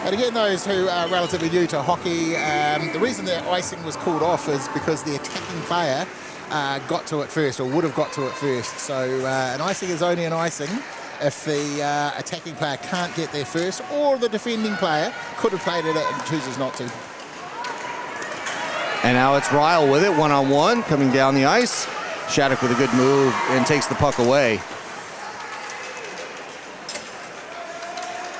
And again, those who are relatively new to hockey, the reason the icing was called off is because the attacking player got to it first, or would have got to it first. So an icing is only an icing if the attacking player can't get there first, or the defending player could have played it and chooses not to. And now it's Ryle with it, one-on-one, coming down the ice. Shattuck with a good move and takes the puck away.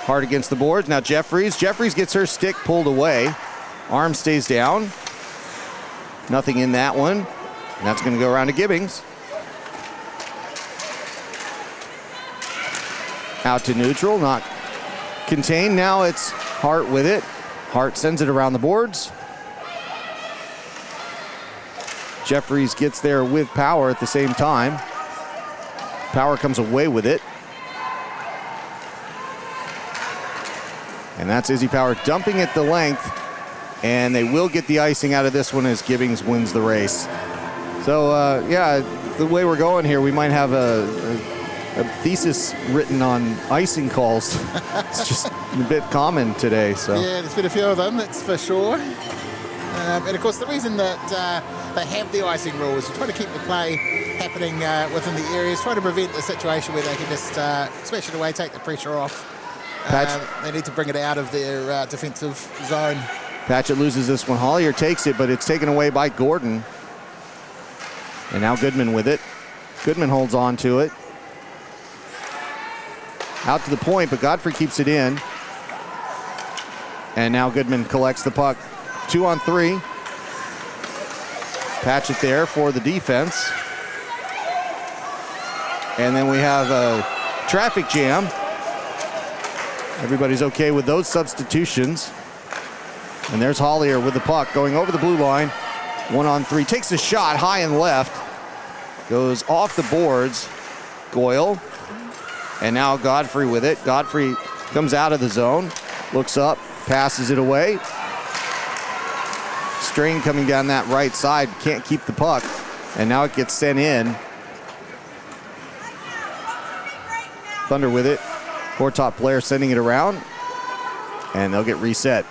Hart against the boards. Now Jeffries gets her stick pulled away. Arm stays down. Nothing in that one. And that's going to go around to Gibbings. Out to neutral, not contained. Now it's Hart with it. Hart sends it around the boards. Jeffries gets there with Power at the same time. Power comes away with it. And that's Izzy Power dumping it the length. And they will get the icing out of this one as Gibbings wins the race. So, yeah, the way we're going here, we might have a thesis written on icing calls. It's just a bit common today. So yeah, there's been a few of them, that's for sure. And of course, the reason that they have the icing rule is to try to keep the play happening within the areas, try to prevent the situation where they can just smash it away, take the pressure off. They need to bring it out of their defensive zone. Patchett loses this one. Hollier takes it, but it's taken away by Gordon. And now Goodman with it. Goodman holds on to it. Out to the point, but Godfrey keeps it in. And now Goodman collects the puck. 2-on-3. Patchett there for the defense. And then we have a traffic jam. Everybody's okay with those substitutions. And there's Hollier with the puck going over the blue line. 1-on-3. Takes a shot high and left. Goes off the boards. Goyle. And now Godfrey with it. Godfrey comes out of the zone. Looks up. Passes it away. Strain coming down that right side. Can't keep the puck. And now it gets sent in. Thunder with it. Hortop Blair sending it around. And they'll get reset.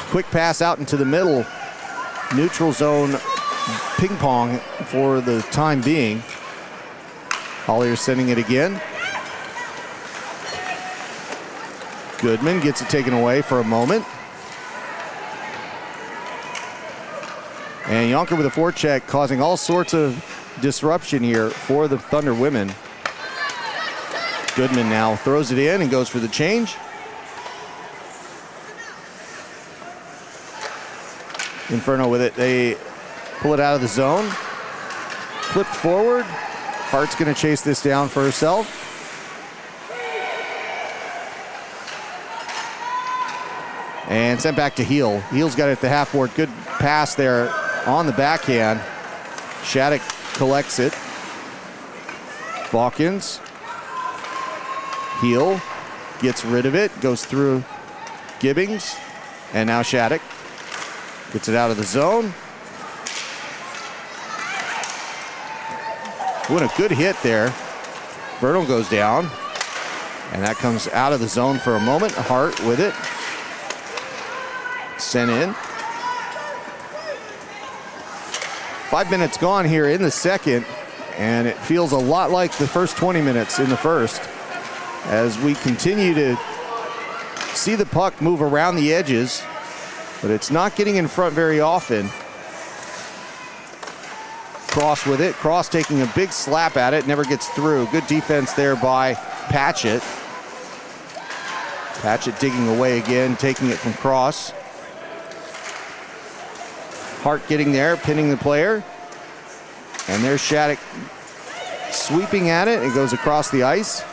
Quick pass out into the middle. Neutral zone ping pong for the time being. Hollier sending it again. Goodman gets it taken away for a moment. And Yonker with a forecheck, causing all sorts of disruption here for the Thunder women. Goodman now throws it in and goes for the change. Inferno with it. They pull it out of the zone. Flipped forward. Hart's going to chase this down for herself. And sent back to Heel. Heel's got it at the half board. Good pass there on the backhand. Shattuck collects it. Hawkins. Heel gets rid of it. Goes through Gibbings. And now Shattuck gets it out of the zone. What a good hit there. Vernal goes down. And that comes out of the zone for a moment. Hart with it. Sent in. 5 minutes gone here in the second, and it feels a lot like the first 20 minutes in the first as we continue to see the puck move around the edges, but it's not getting in front very often. Cross with it. Cross taking a big slap at it, never gets through. Good defense there by Patchett. Patchett digging away again, taking it from Cross. Hart getting there, pinning the player. And there's Shattuck sweeping at it. It goes across the ice.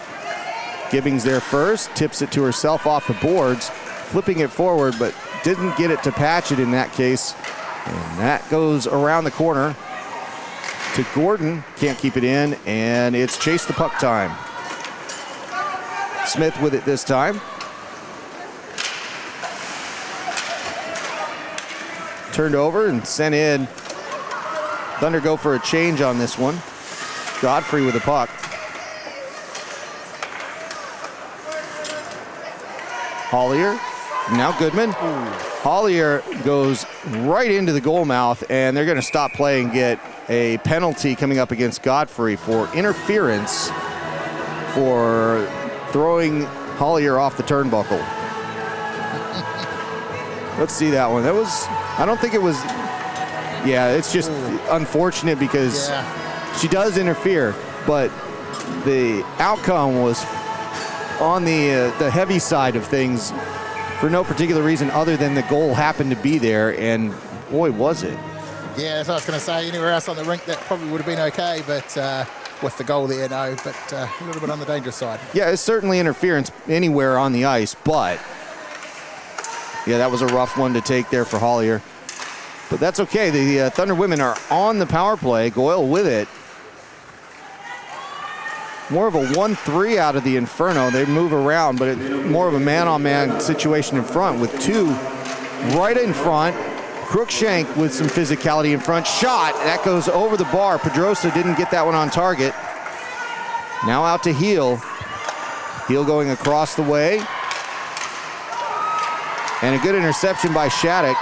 Gibbings there first, tips it to herself off the boards, flipping it forward, but didn't get it to Patchett in that case. And that goes around the corner to Gordon. Can't keep it in, and it's chase the puck time. Smith with it this time. Turned over and sent in. Thunder go for a change on this one. Godfrey with the puck. Hollier, now Goodman. Hollier goes right into the goal mouth, and they're going to stop play and get a penalty coming up against Godfrey for interference for throwing Hollier off the turnbuckle. Let's see that one. That was, I don't think it was, yeah, it's just unfortunate because she does interfere, but the outcome was on the heavy side of things for no particular reason other than the goal happened to be there, and boy, was it. Yeah, that's what I was going to say. Anywhere else on the rink, that probably would have been okay, but with the goal there, no, but a little bit on the dangerous side. Yeah, it's certainly interference anywhere on the ice, but yeah, that was a rough one to take there for Hollier. But that's okay. The Thunder women are on the power play. Goyle with it. More of a 1-3 out of the Inferno. They move around, but more of a man-on-man situation in front with two right in front. Crookshank with some physicality in front. Shot. That goes over the bar. Pedrosa didn't get that one on target. Now out to Heel. Heel going across the way. And a good interception by Shattuck.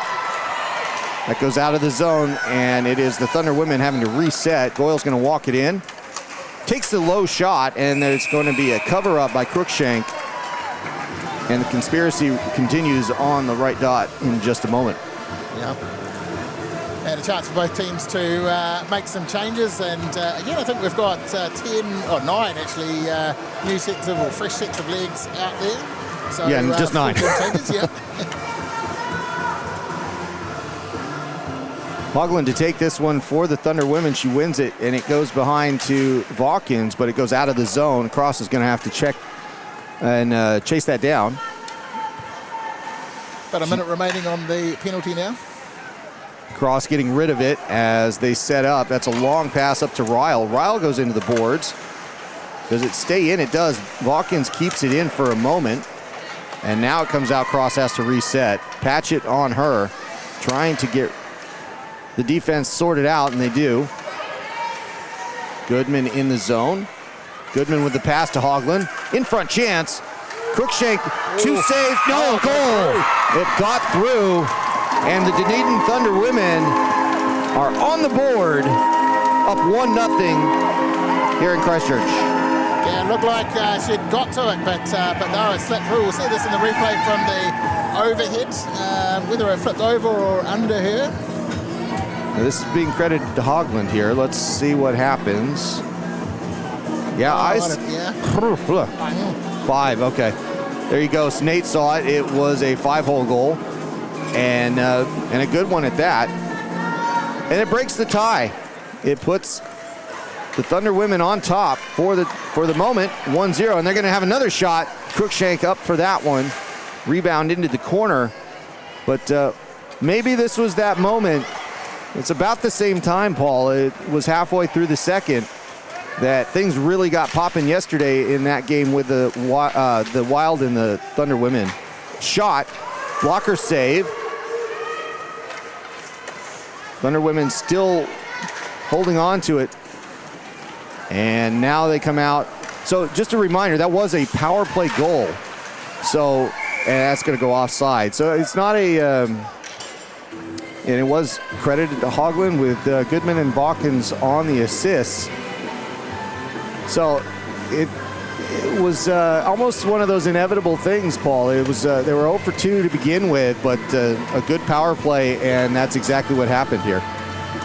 That goes out of the zone, and it is the Thunder women having to reset. Goyle's going to walk it in. Takes the low shot, and there's going to be a cover-up by Crookshank. And the conspiracy continues on the right dot in just a moment. Yeah. And a chance for both teams to make some changes. And again, I think we've got 9 actually new sets of, or fresh sets of legs out there. So, yeah, and just 9. Changes, yeah. Hogland to take this one for the Thunder women. She wins it, and it goes behind to Hawkins, but it goes out of the zone. Cross is going to have to check and chase that down. About a minute remaining on the penalty now. Cross getting rid of it as they set up. That's a long pass up to Ryle. Ryle goes into the boards. Does it stay in? It does. Hawkins keeps it in for a moment, and now it comes out. Cross has to reset. Patchett on her, trying to get the defense sorted out, and they do. Goodman in the zone. Goodman with the pass to Hogland. In front chance. Crookshank, 2 saves, no, goal. It got through, and the Dunedin Thunder women are on the board, up 1-0 here in Christchurch. Yeah, it looked like she'd got to it, but no, it slipped through. We'll see this in the replay from the overhead, whether it flipped over or under her. Now, this is being credited to Hogland here. Let's see what happens. Yeah, Yeah. 5, okay. There you go. So Nate saw it. It was a 5-hole goal, and a good one at that. And it breaks the tie. It puts the Thunder women on top for the moment, 1-0, and they're going to have another shot. Crookshank up for that one. Rebound into the corner, but maybe this was that moment. It's about the same time, Paul. It was halfway through the second that things really got popping yesterday in that game with the Wild and the Thunder women. Shot, blocker save. Thunder women still holding on to it. And now they come out. So just a reminder, that was a power play goal. So, and that's going to go offside. So it's not a, and it was credited to Hogland with Goodman and Balkans on the assists. So it was almost one of those inevitable things, Paul. It was they were 0 for 2 to begin with, but a good power play, and that's exactly what happened here.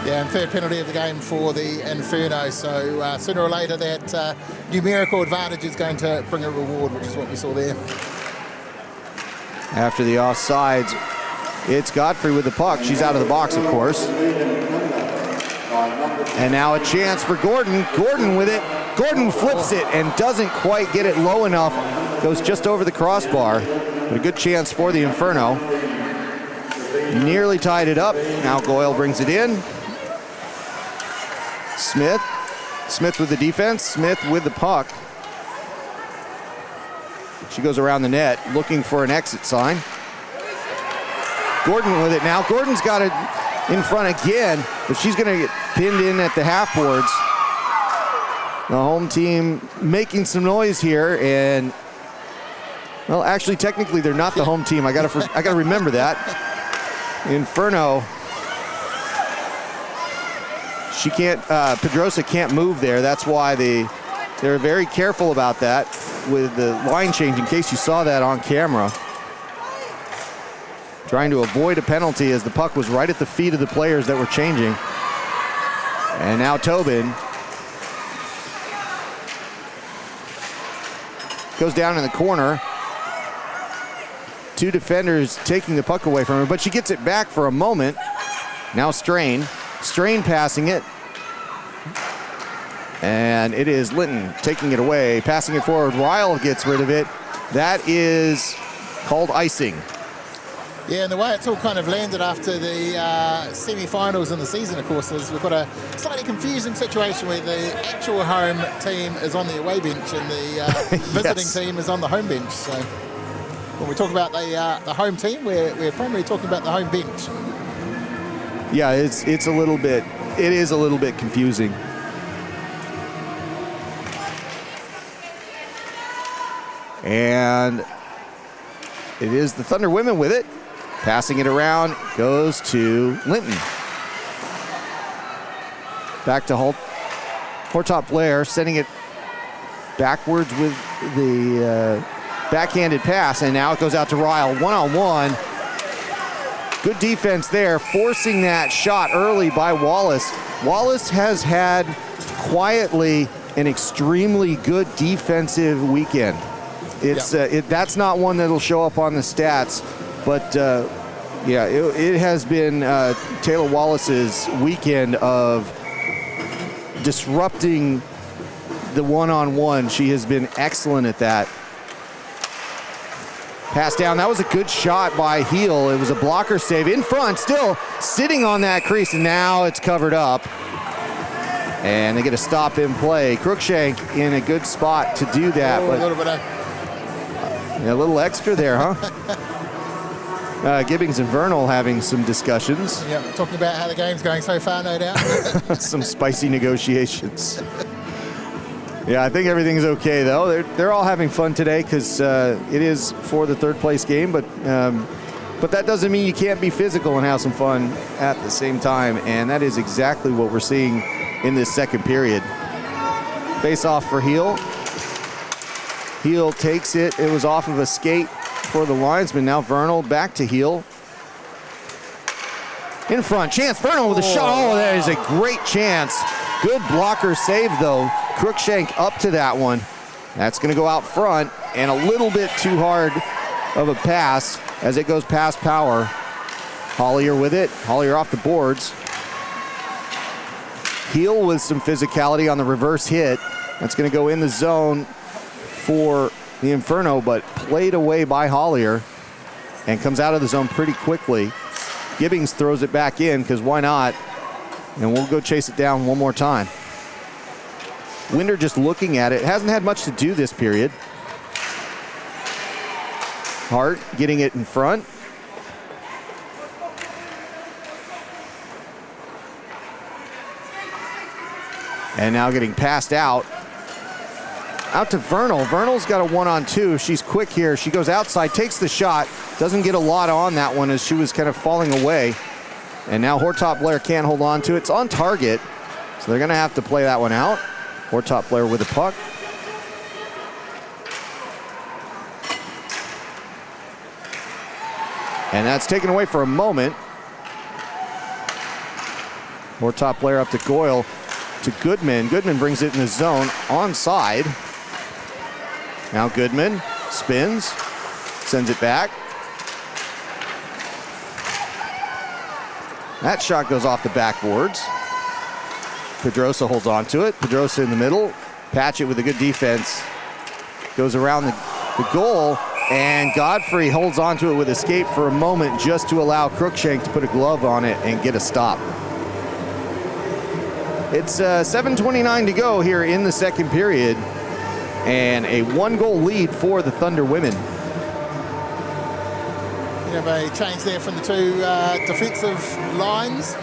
Yeah, and third penalty of the game for the Inferno. So sooner or later, that numerical advantage is going to bring a reward, which is what we saw there. After the offsides, it's Godfrey with the puck. She's out of the box, of course. And now a chance for Gordon. Gordon with it. Gordon flips it and doesn't quite get it low enough. Goes just over the crossbar. But a good chance for the Inferno. Nearly tied it up. Now Goyle brings it in. Smith. Smith with the defense. Smith with the puck. She goes around the net looking for an exit sign. Gordon with it now. Gordon's got it in front again, but she's going to get pinned in at the half boards. The home team making some noise here, and well, actually, technically, they're not the home team. I gotta remember that. Inferno. She can't. Pedrosa can't move there. That's why they're very careful about that with the line change. In case you saw that on camera. Trying to avoid a penalty as the puck was right at the feet of the players that were changing. And now Tobin goes down in the corner. Two defenders taking the puck away from her, but she gets it back for a moment. Now Strain passing it. And it is Linton taking it away, passing it forward. Ryle gets rid of it. That is called icing. Yeah, and the way it's all kind of landed after the semi-finals in the season, of course, is we've got a slightly confusing situation where the actual home team is on the away bench and the visiting team is on the home bench. So when we talk about the home team, we're primarily talking about the home bench. Yeah, it is a little bit confusing. And it is the Thunder women with it. Passing it around goes to Linton. Back to Hortop Blair, sending it backwards with the backhanded pass, and now it goes out to Ryle. One-on-one. Good defense there, forcing that shot early by Wallace. Wallace has had quietly an extremely good defensive weekend. That's not one that'll show up on the stats. But, it has been Taylor Wallace's weekend of disrupting the one-on-one. She has been excellent at that. Pass down. That was a good shot by Heel. It was a blocker save in front, still sitting on that crease, and now it's covered up. And they get a stop in play. Crookshank in a good spot to do that. A little bit a little extra there, huh? Gibbings and Vernal having some discussions. Yeah, talking about how the game's going so far, no doubt. Some spicy negotiations. Yeah, I think everything's okay, though. They're all having fun today because it is for the third place game, but But that doesn't mean you can't be physical and have some fun at the same time, and that is exactly what we're seeing in this second period. Face off for Heel. Heel takes it. It was off of a skate for the linesman. Now Vernal back to Heel. In front, chance, Vernal with a shot. Oh, that is a great chance. Good blocker save though. Crookshank up to that one. That's gonna go out front, and a little bit too hard of a pass as it goes past Power. Hollier with it, Hollier off the boards. Heel with some physicality on the reverse hit. That's gonna go in the zone for the Inferno, but played away by Hollier and comes out of the zone pretty quickly. Gibbings throws it back in, because why not? And we'll go chase it down one more time. Winder just looking at it. Hasn't had much to do this period. Hart getting it in front. And now getting passed out. Out to Vernal. Vernal's got a 1-on-2. She's quick here. She goes outside, takes the shot. Doesn't get a lot on that one as she was kind of falling away. And now Hortop Blair can't hold on to it. It's on target, so they're going to have to play that one out. Hortop Blair with the puck. And that's taken away for a moment. Hortop Blair up to Goyle, to Goodman. Goodman brings it in the zone, onside. Now Goodman spins, sends it back. That shot goes off the backboards. Pedrosa holds on to it. Pedrosa in the middle. Patchett with a good defense. Goes around the goal, and Godfrey holds on to it with escape for a moment just to allow Crookshank to put a glove on it and get a stop. It's 7:29 to go here in the second period, and a 1-goal lead for the Thunder women. You have a change there from the two defensive lines.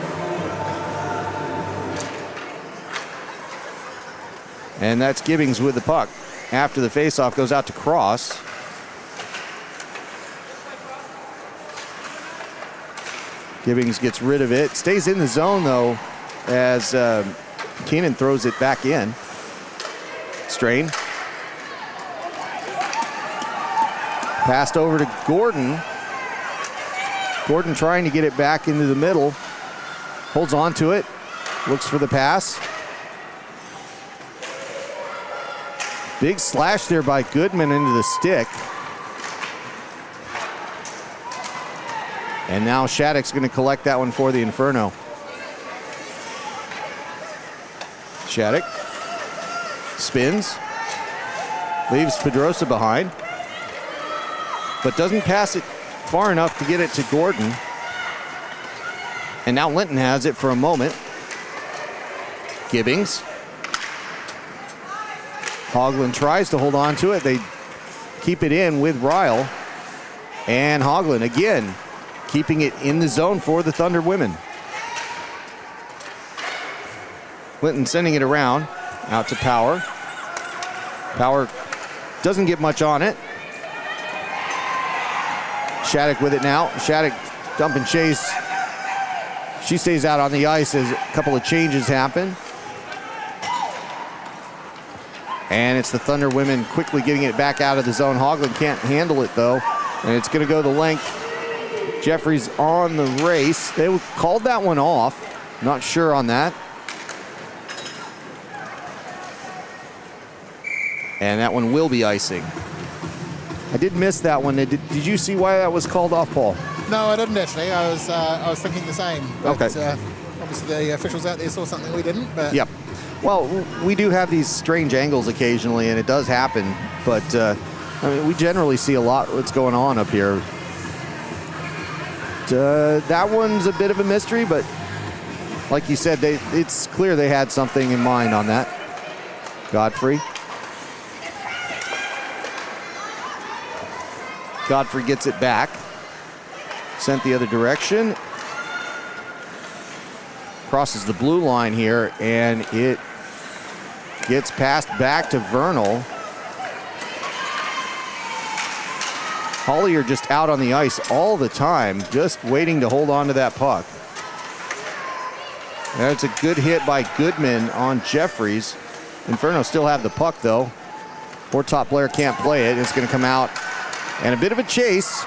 And that's Gibbings with the puck. After the faceoff goes out to Cross. Gibbings gets rid of it. Stays in the zone though as Keenan throws it back in. Strain. Passed over to Gordon. Gordon trying to get it back into the middle. Holds on to it. Looks for the pass. Big slash there by Goodman into the stick. And now Shattuck's going to collect that one for the Inferno. Shattuck spins. Leaves Pedrosa behind. But doesn't pass it far enough to get it to Gordon. And now Linton has it for a moment. Gibbings. Hoagland tries to hold on to it. They keep it in with Ryle. And Hoagland again keeping it in the zone for the Thunder women. Linton sending it around out to Power. Power doesn't get much on it. Shattuck with it now. Shattuck dump and chase. She stays out on the ice as a couple of changes happen. And it's the Thunder women quickly getting it back out of the zone. Hoagland can't handle it though. And it's gonna go the length. Jeffries on the race. They called that one off. Not sure on that. And that one will be icing. I did miss that one. Did you see why that was called off, Paul? No, I didn't actually. I was thinking the same. But, okay. Obviously the officials out there saw something we didn't. But Yep. Well, we do have these strange angles occasionally, and it does happen. But I mean, we generally see a lot what's going on up here. That one's a bit of a mystery, but like you said, it's clear they had something in mind on that. Godfrey. Godfrey gets it back. Sent the other direction. Crosses the blue line here, and it gets passed back to Vernal. Hollier just out on the ice all the time, just waiting to hold on to that puck. That's a good hit by Goodman on Jeffries. Inferno still have the puck though. Poor top player can't play it. It's going to come out. And a bit of a chase.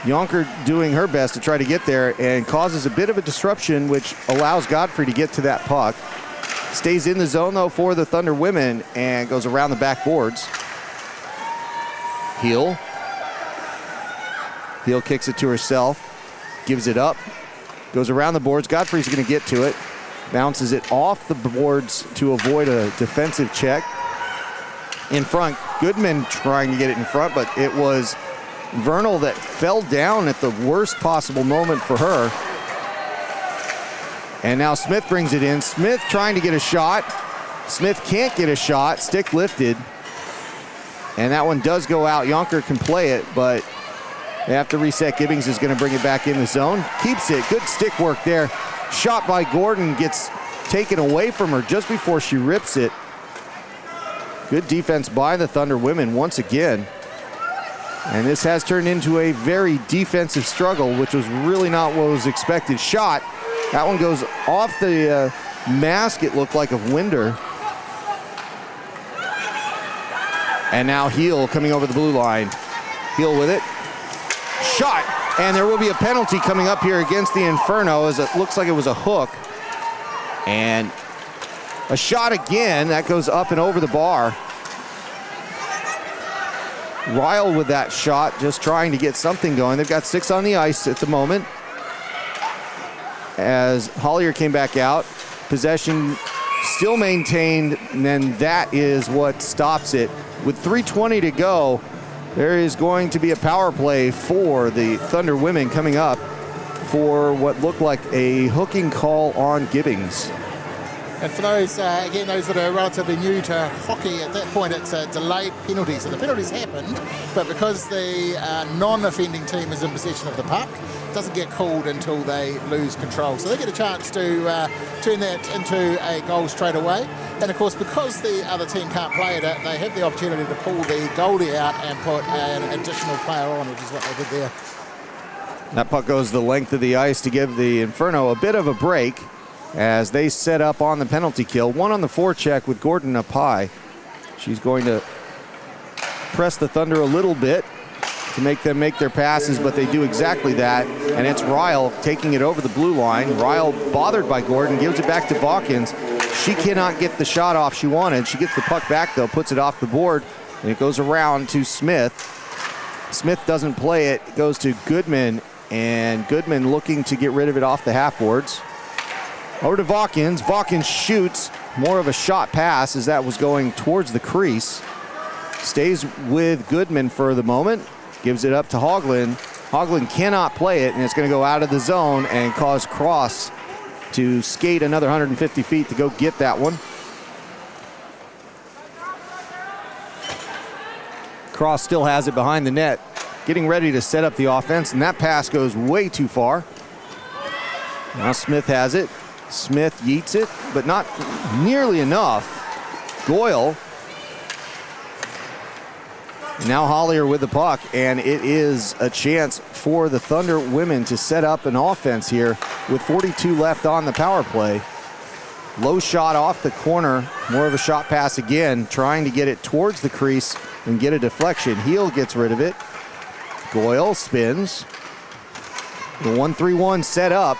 Yonker doing her best to try to get there and causes a bit of a disruption, which allows Godfrey to get to that puck. Stays in the zone though for the Thunder women and goes around the backboards. Heel kicks it to herself, gives it up, goes around the boards. Godfrey's going to get to it, bounces it off the boards to avoid a defensive check. In front, Goodman trying to get it in front, but it was Vernal that fell down at the worst possible moment for her. And now Smith brings it in. Smith trying to get a shot. Smith can't get a shot, stick lifted. And that one does go out. Yonker can play it, but they have to reset. Gibbings is going to bring it back in the zone. Keeps it. Good stick work there. Shot by Gordon gets taken away from her just before she rips it. Good defense by the Thunder women once again. And this has turned into a very defensive struggle, which was really not what was expected. Shot. That one goes off the mask, it looked like, of Winder. And now Heel coming over the blue line. Heel with it. Shot. And there will be a penalty coming up here against the Inferno, as it looks like it was a hook. And a shot again. That goes up and over the bar. Ryle with that shot, just trying to get something going. They've got 6 on the ice at the moment. As Hollier came back out, possession still maintained, and then that is what stops it. With 3:20 to go, there is going to be a power play for the Thunder women coming up for what looked like a hooking call on Gibbings. And for those, again, those that are relatively new to hockey, at that point it's a delayed penalty. So the penalty's happened, but because the non-offending team is in possession of the puck, it doesn't get called until they lose control. So they get a chance to turn that into a goal straight away. And of course, because the other team can't play it, they have the opportunity to pull the goalie out and put an additional player on, which is what they did there. That puck goes the length of the ice to give the Inferno a bit of a break as they set up on the penalty kill. One on the forecheck with Gordon up high. She's going to press the Thunder a little bit to make them make their passes, but they do exactly that. And it's Ryle taking it over the blue line. Ryle, bothered by Gordon, gives it back to Vawkins. She cannot get the shot off she wanted. She gets the puck back though, puts it off the board, and it goes around to Smith. Smith doesn't play it. It goes to Goodman, and Goodman looking to get rid of it off the half boards. Over to Vawkins. Vawkins shoots. More of a shot pass as that was going towards the crease. Stays with Goodman for the moment. Gives it up to Hoagland. Hoagland cannot play it, and it's going to go out of the zone and cause Cross to skate another 150 feet to go get that one. Cross still has it behind the net, getting ready to set up the offense, and that pass goes way too far. Now Smith has it. Smith yeets it, but not nearly enough. Goyle. Now Hollier with the puck, and it is a chance for the Thunder women to set up an offense here with 42 left on the power play. Low shot off the corner, more of a shot pass again, trying to get it towards the crease and get a deflection. Heel gets rid of it. Goyle spins. The 1-3-1 set up.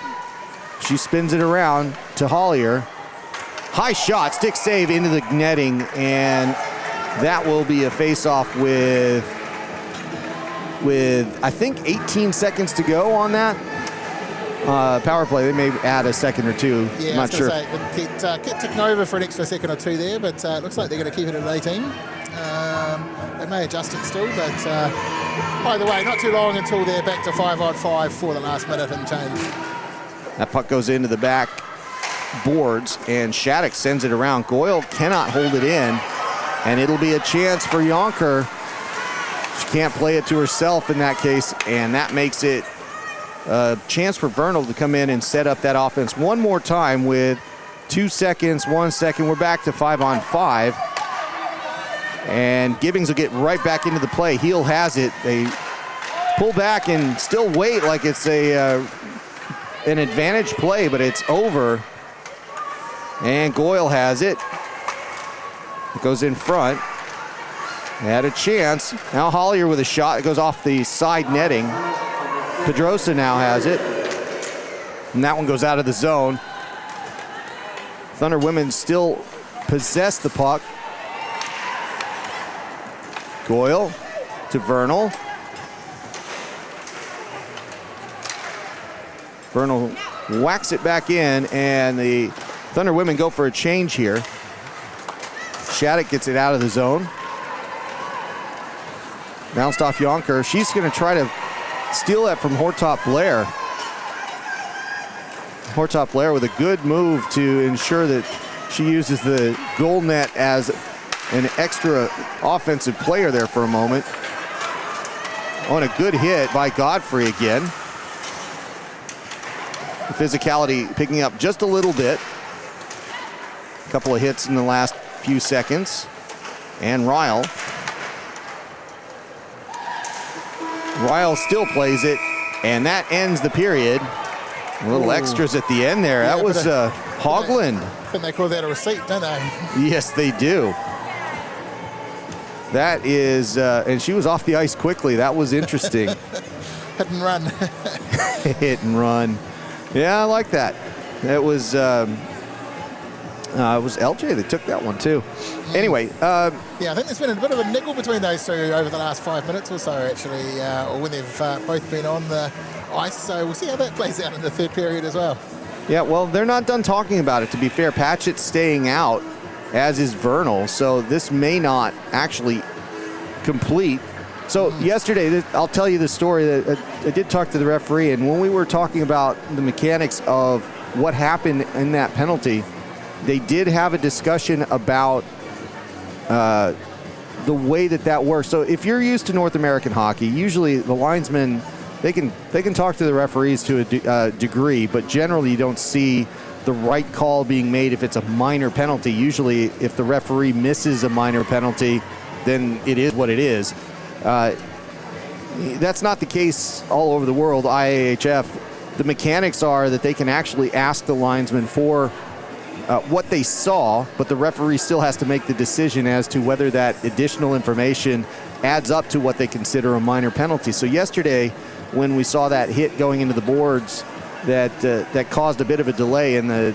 She spins it around to Hollier. High shot, stick save into the netting, and that will be a face-off with I think 18 seconds to go on that power play. They may add a second or two. Yeah, I'm not sure. Get taken over for an extra second or two there, but it looks like they're going to keep it at 18. They may adjust it still, but either way, not too long until they're back to 5-on-5 for the last minute and change. That puck goes into the back boards, and Shattuck sends it around. Goyle cannot hold it in, and it'll be a chance for Yonker. She can't play it to herself in that case, and that makes it a chance for Vernal to come in and set up that offense one more time with 2 seconds, 1 second. We're back to 5-on-5. And Gibbings will get right back into the play. Heel has it. They pull back and still wait like it's an advantage play, but it's over. And Goyle has it. It goes in front. Had a chance. Now Hollier with a shot. It goes off the side netting. Pedrosa now has it. And that one goes out of the zone. Thunder women still possess the puck. Goyle to Vernal. Vernal whacks it back in, and the Thunder women go for a change here. Shattuck gets it out of the zone. Bounced off Yonker. She's going to try to steal that from Hortop Blair. Hortop Blair with a good move to ensure that she uses the goal net as an extra offensive player there for a moment. On a good hit by Godfrey again. The physicality picking up just a little bit. A couple of hits in the last few seconds. And Ryle still plays it, and that ends the period. A little extras at the end there. Yeah, that was Hogland. I think they call that a receipt, don't they? Yes, they do. That is, and she was off the ice quickly. That was interesting. Hit and run. Hit and run. Yeah, I like that. It was LJ that took that one too. Anyway. Yeah, I think there's been a bit of a niggle between those two over the last 5 minutes or so, actually, or when they've both been on the ice. So we'll see how that plays out in the third period as well. Yeah, well, they're not done talking about it, to be fair. Patchett's staying out, as is Vernal, so this may not actually complete. So yesterday, I'll tell you the story that I did talk to the referee, and when we were talking about the mechanics of what happened in that penalty, they did have a discussion about the way that works. So if you're used to North American hockey, usually the linesmen, they can talk to the referees to a degree, but generally you don't see the right call being made if it's a minor penalty. Usually if the referee misses a minor penalty, then it is what it is. That's not the case all over the world, IAHF. The mechanics are that they can actually ask the linesman for what they saw, but the referee still has to make the decision as to whether that additional information adds up to what they consider a minor penalty. So yesterday, when we saw that hit going into the boards, that caused a bit of a delay, and the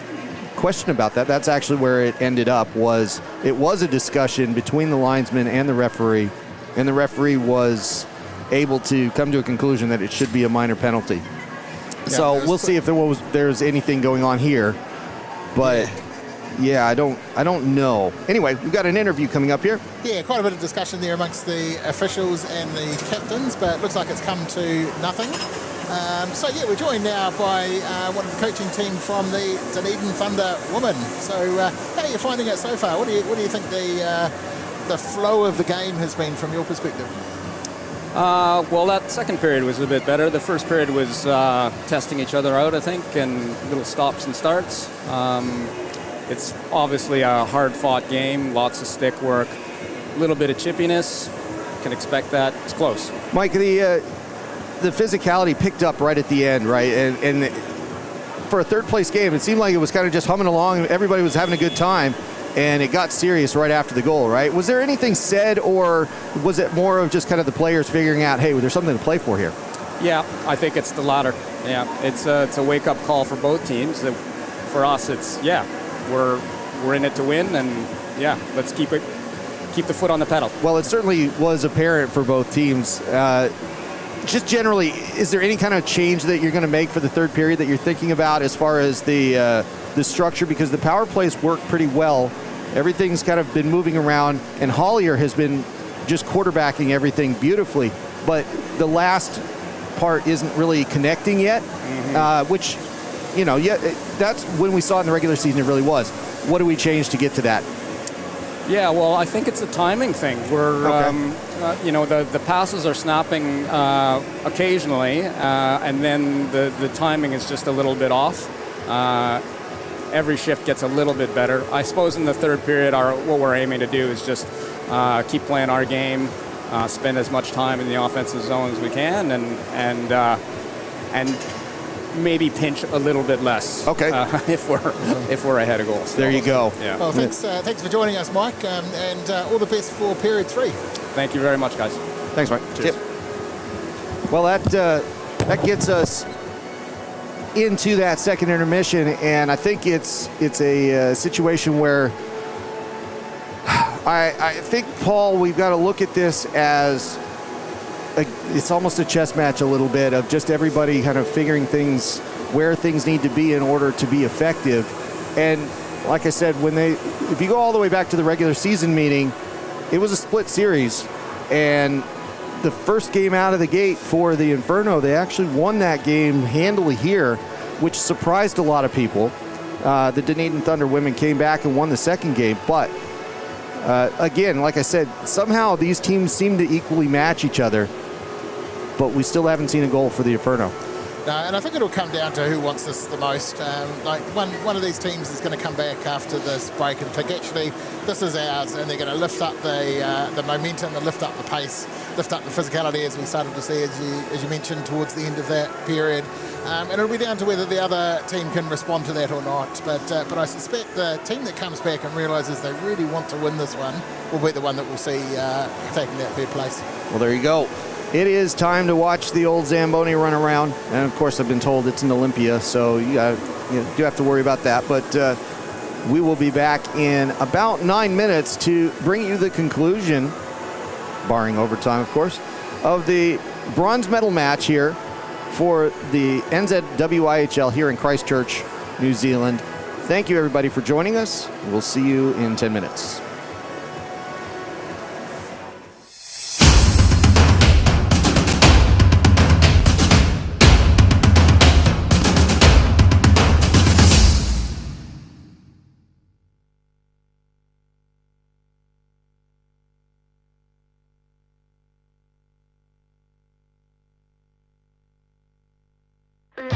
question about that's actually where it ended up. It was a discussion between the linesman and the referee was able to come to a conclusion that it should be a minor penalty. Yeah, so we'll see if there's anything going on here, but yeah, I don't know. Anyway, we've got an interview coming up here. Yeah, quite a bit of discussion there amongst the officials and the captains, but it looks like it's come to nothing. So yeah, we're joined now by one of the coaching team from the Dunedin Thunder women. So how are you finding it so far? What do you think the flow of the game has been from your perspective? Well, that second period was a bit better. The first period was testing each other out, I think, and little stops and starts. It's obviously a hard-fought game, lots of stick work, a little bit of chippiness. Can expect that. It's close. Mike, the physicality picked up right at the end, right? And for a third-place game, it seemed like it was kind of just humming along. Everybody was having a good time, and it got serious right after the goal, right? Was there anything said, or was it more of just kind of the players figuring out, hey, there's something to play for here? Yeah, I think it's the latter. Yeah, it's a wake-up call for both teams. For us, it's, we're in it to win, and yeah, let's keep the foot on the pedal. Well, it certainly was apparent for both teams. Just generally, is there any kind of change that you're going to make for the third period that you're thinking about as far as the structure? Because the power plays work pretty well. Everything's kind of been moving around, and Hollier has been just quarterbacking everything beautifully. But the last part isn't really connecting yet, which, that's when we saw it in the regular season, it really was. What do we change to get to that? Yeah, well, I think it's a timing thing. We're, the passes are snapping occasionally, and then the timing is just a little bit off. Every shift gets a little bit better. I suppose in the third period, what we're aiming to do is just keep playing our game, spend as much time in the offensive zone as we can, and maybe pinch a little bit less. Okay. If we're ahead of goals. There you go. Yeah. Well, thanks for joining us, Mike, and all the best for period 3. Thank you very much, guys. Thanks, Mike. Cheers. Yep. Well, that gets us into that second intermission, and I think it's a situation where I think, Paul, we've got to look at this as it's almost a chess match a little bit of just everybody kind of figuring things where things need to be in order to be effective. And like I said, if you go all the way back to the regular season meeting, it was a split series, and the first game out of the gate for the Inferno, they actually won that game handily here, which surprised a lot of people. The Dunedin Thunder women came back and won the second game, but again, like I said, somehow these teams seem to equally match each other, but we still haven't seen a goal for the Inferno. No, and I think it'll come down to who wants this the most. Like one of these teams is going to come back after this break and think, actually, this is ours, and they're going to lift up the momentum, and lift up the pace, lift up the physicality, as we started to see, as you mentioned, towards the end of that period. And it'll be down to whether the other team can respond to that or not. But I suspect the team that comes back and realises they really want to win this one will be the one that we'll see taking that third place. Well, there you go. It is time to watch the old Zamboni run around. And, of course, I've been told it's in Olympia, so you do have to worry about that. But we will be back in about 9 minutes to bring you the conclusion, barring overtime, of course, of the bronze medal match here for the NZWIHL here in Christchurch, New Zealand. Thank you, everybody, for joining us. We'll see you in 10 minutes. You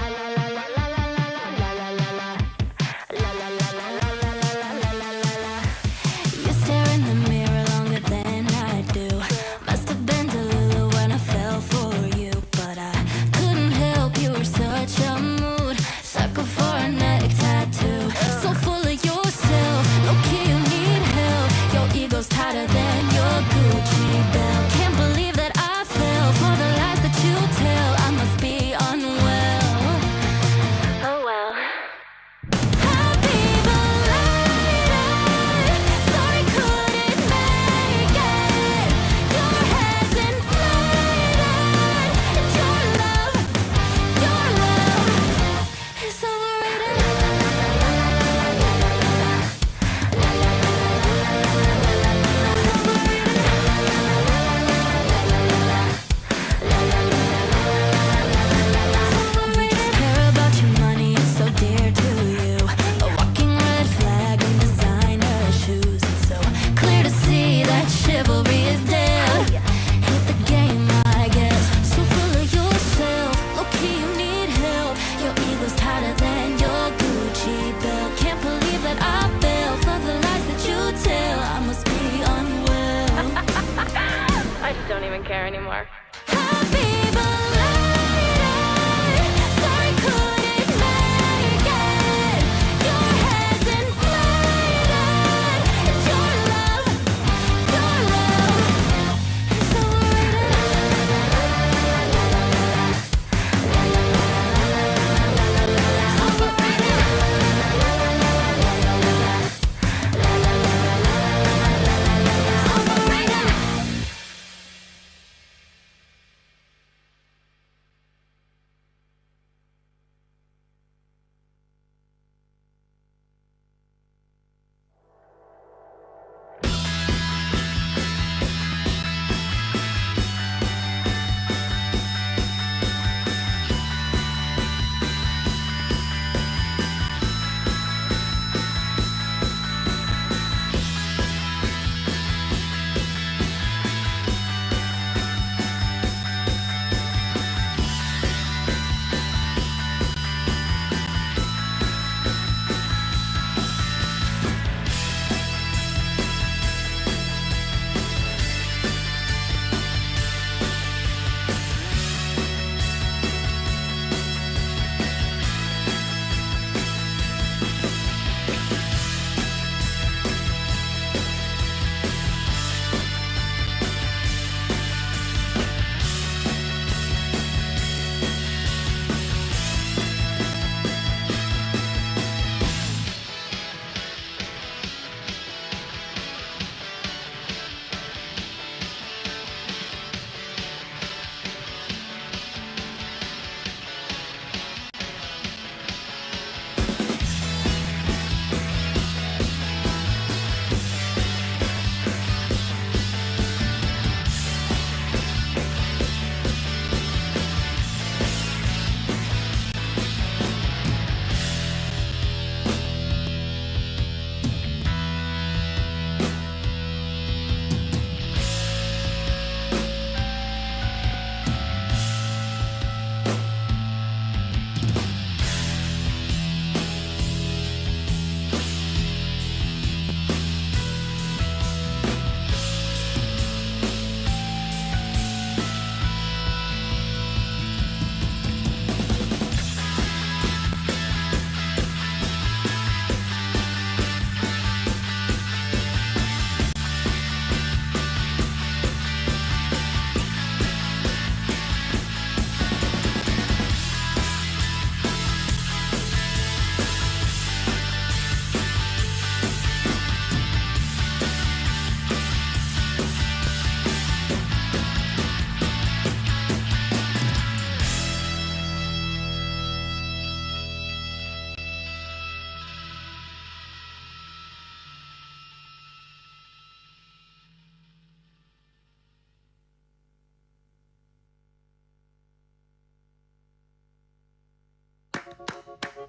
One,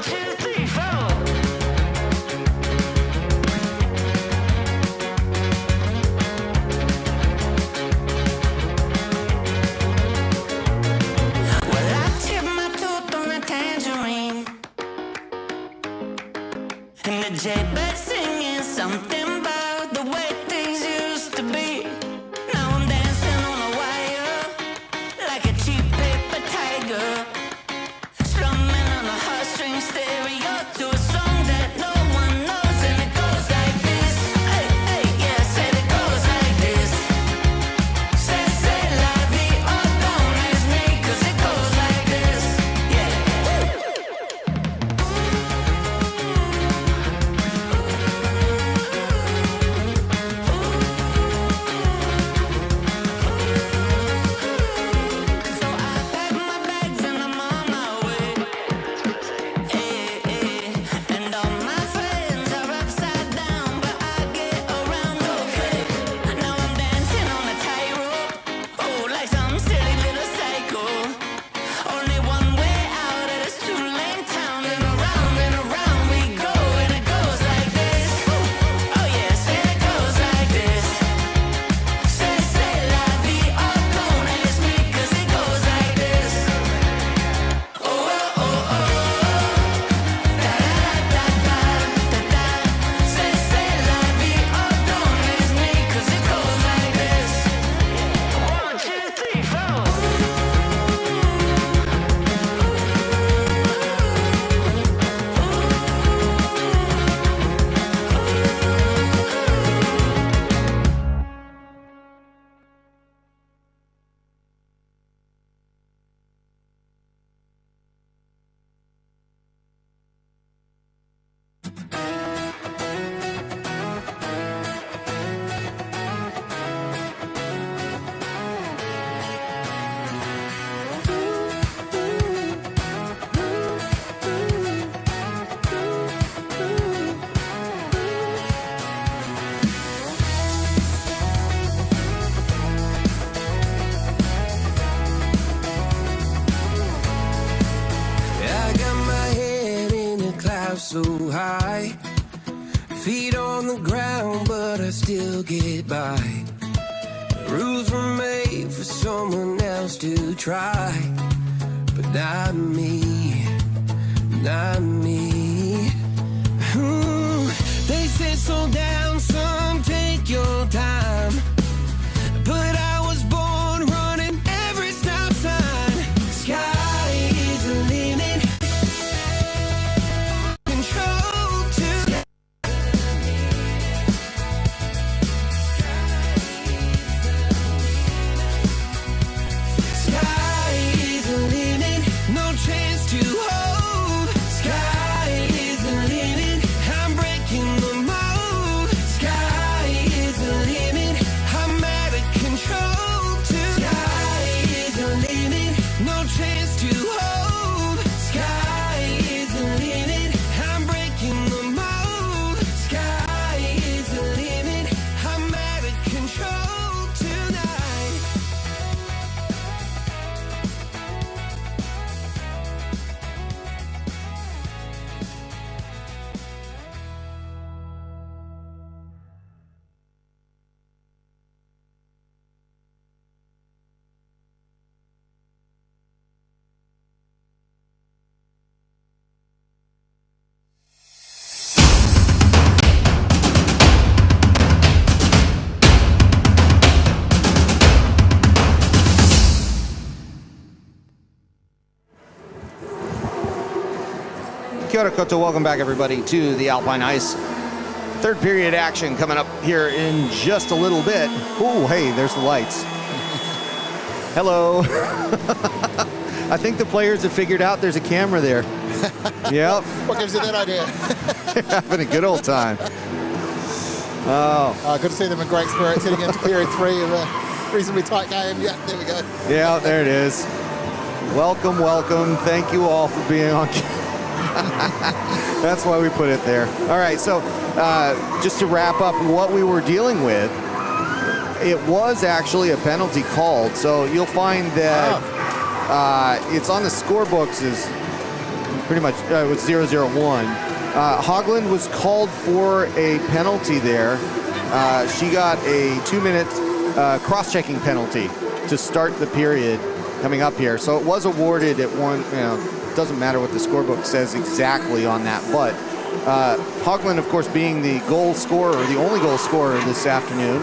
two, three, four. Well, I tipped my tooth on a tangerine, and the jaybird singing something about the way things used to be. Now I'm dancing on a wire like a cheap paper tiger, strumming on a heartstring stereo to a song that no one knows, and it goes like this. Hey, hey, yeah, said it goes like this. Say la vie, oh, don't ask me, 'cause it goes like this. Yeah. So I pack my bags and I'm on my way. And all my friends are upside down, but I get around okay. Now I'm dancing on a tightrope, oh, like some silly little psycho. Only one way out of this two-lane town, and around we go, and it goes like this. Oh yeah, say it goes like this. Say la vie, oh, don't ask me, 'cause it goes like this. Oh, oh, oh, oh. Da da da da da da. Say la vie, oh, don't ask me, 'cause it goes like this. 1, 2, 3, 4. I got my head in the clouds so high, feet on the ground, but I still get by. Rules were made for someone else to try, but not me, not me. Ooh, they said slow down, some take your time, but I was born running every stop sign. Sky is the limit, control to sky is the limit, no chance to hold. Sky is the limit, I'm breaking the mold. Sky is the limit, I'm out of control too. Sky is the limit, no chance to hold. Sky is the limit, I'm breaking the mold. Sky is the limit, I'm out of control tonight. Kia ora koutou, welcome back everybody to the Alpine Ice. Third period action coming up here in just a little bit. Oh, hey, there's the lights. Hello. I think the players have figured out there's a camera there. Yep, What gives you that idea? having a good old time. Oh, Good to see them in great spirits heading into period 3 of a reasonably tight game. Yeah, there we go. yeah, there it is. Welcome, welcome. Thank you all for being on. That's why we put it there. All right, so just to wrap up what we were dealing with, it was actually a penalty called. So you'll find that It's on the scorebooks as pretty much it was 0-0-1. Hogland was called for a penalty there. She got a 2-minute cross-checking penalty to start the period coming up here. So it was awarded at one, it doesn't matter what the scorebook says exactly on that, but Hogland, of course, being the goal scorer, the only goal scorer this afternoon,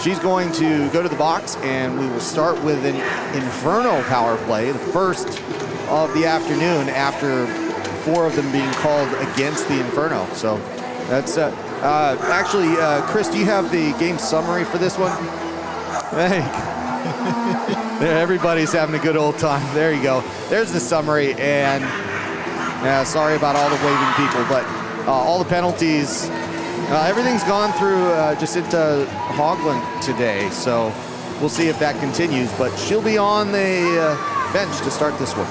she's going to go to the box, and we will start with an Inferno power play, the first of the afternoon after 4 of them being called against the Inferno. So that's actually, Chris, do you have the game summary for this one? Hey. Everybody's having a good old time. There you go. There's the summary, and sorry about all the waving people, but all the penalties, everything's gone through Jacinta Hogland today, so we'll see if that continues, but she'll be on the bench to start this one.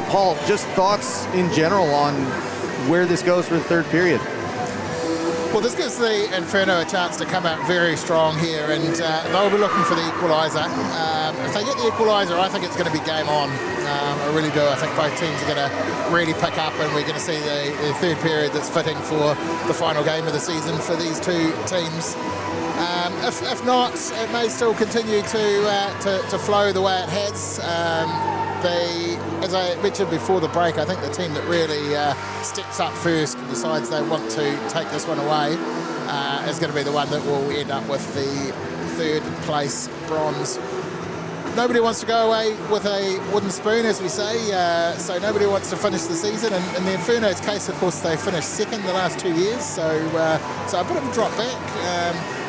Paul, just thoughts in general on where this goes for the third period? Well, this gives the Inferno a chance to come out very strong here, and they'll be looking for the equaliser. If they get the equaliser, I think it's going to be game on. I really do. I think both teams are going to really pick up, and we're going to see the third period that's fitting for the final game of the season for these two teams. If not, it may still continue to flow the way it has. As I mentioned before the break, I think the team that really steps up first and decides they want to take this one away is going to be the one that will end up with the third place bronze. Nobody wants to go away with a wooden spoon, as we say, so nobody wants to finish the season. And in the Inferno's case, of course, they finished second the last 2 years, so a bit of a drop back.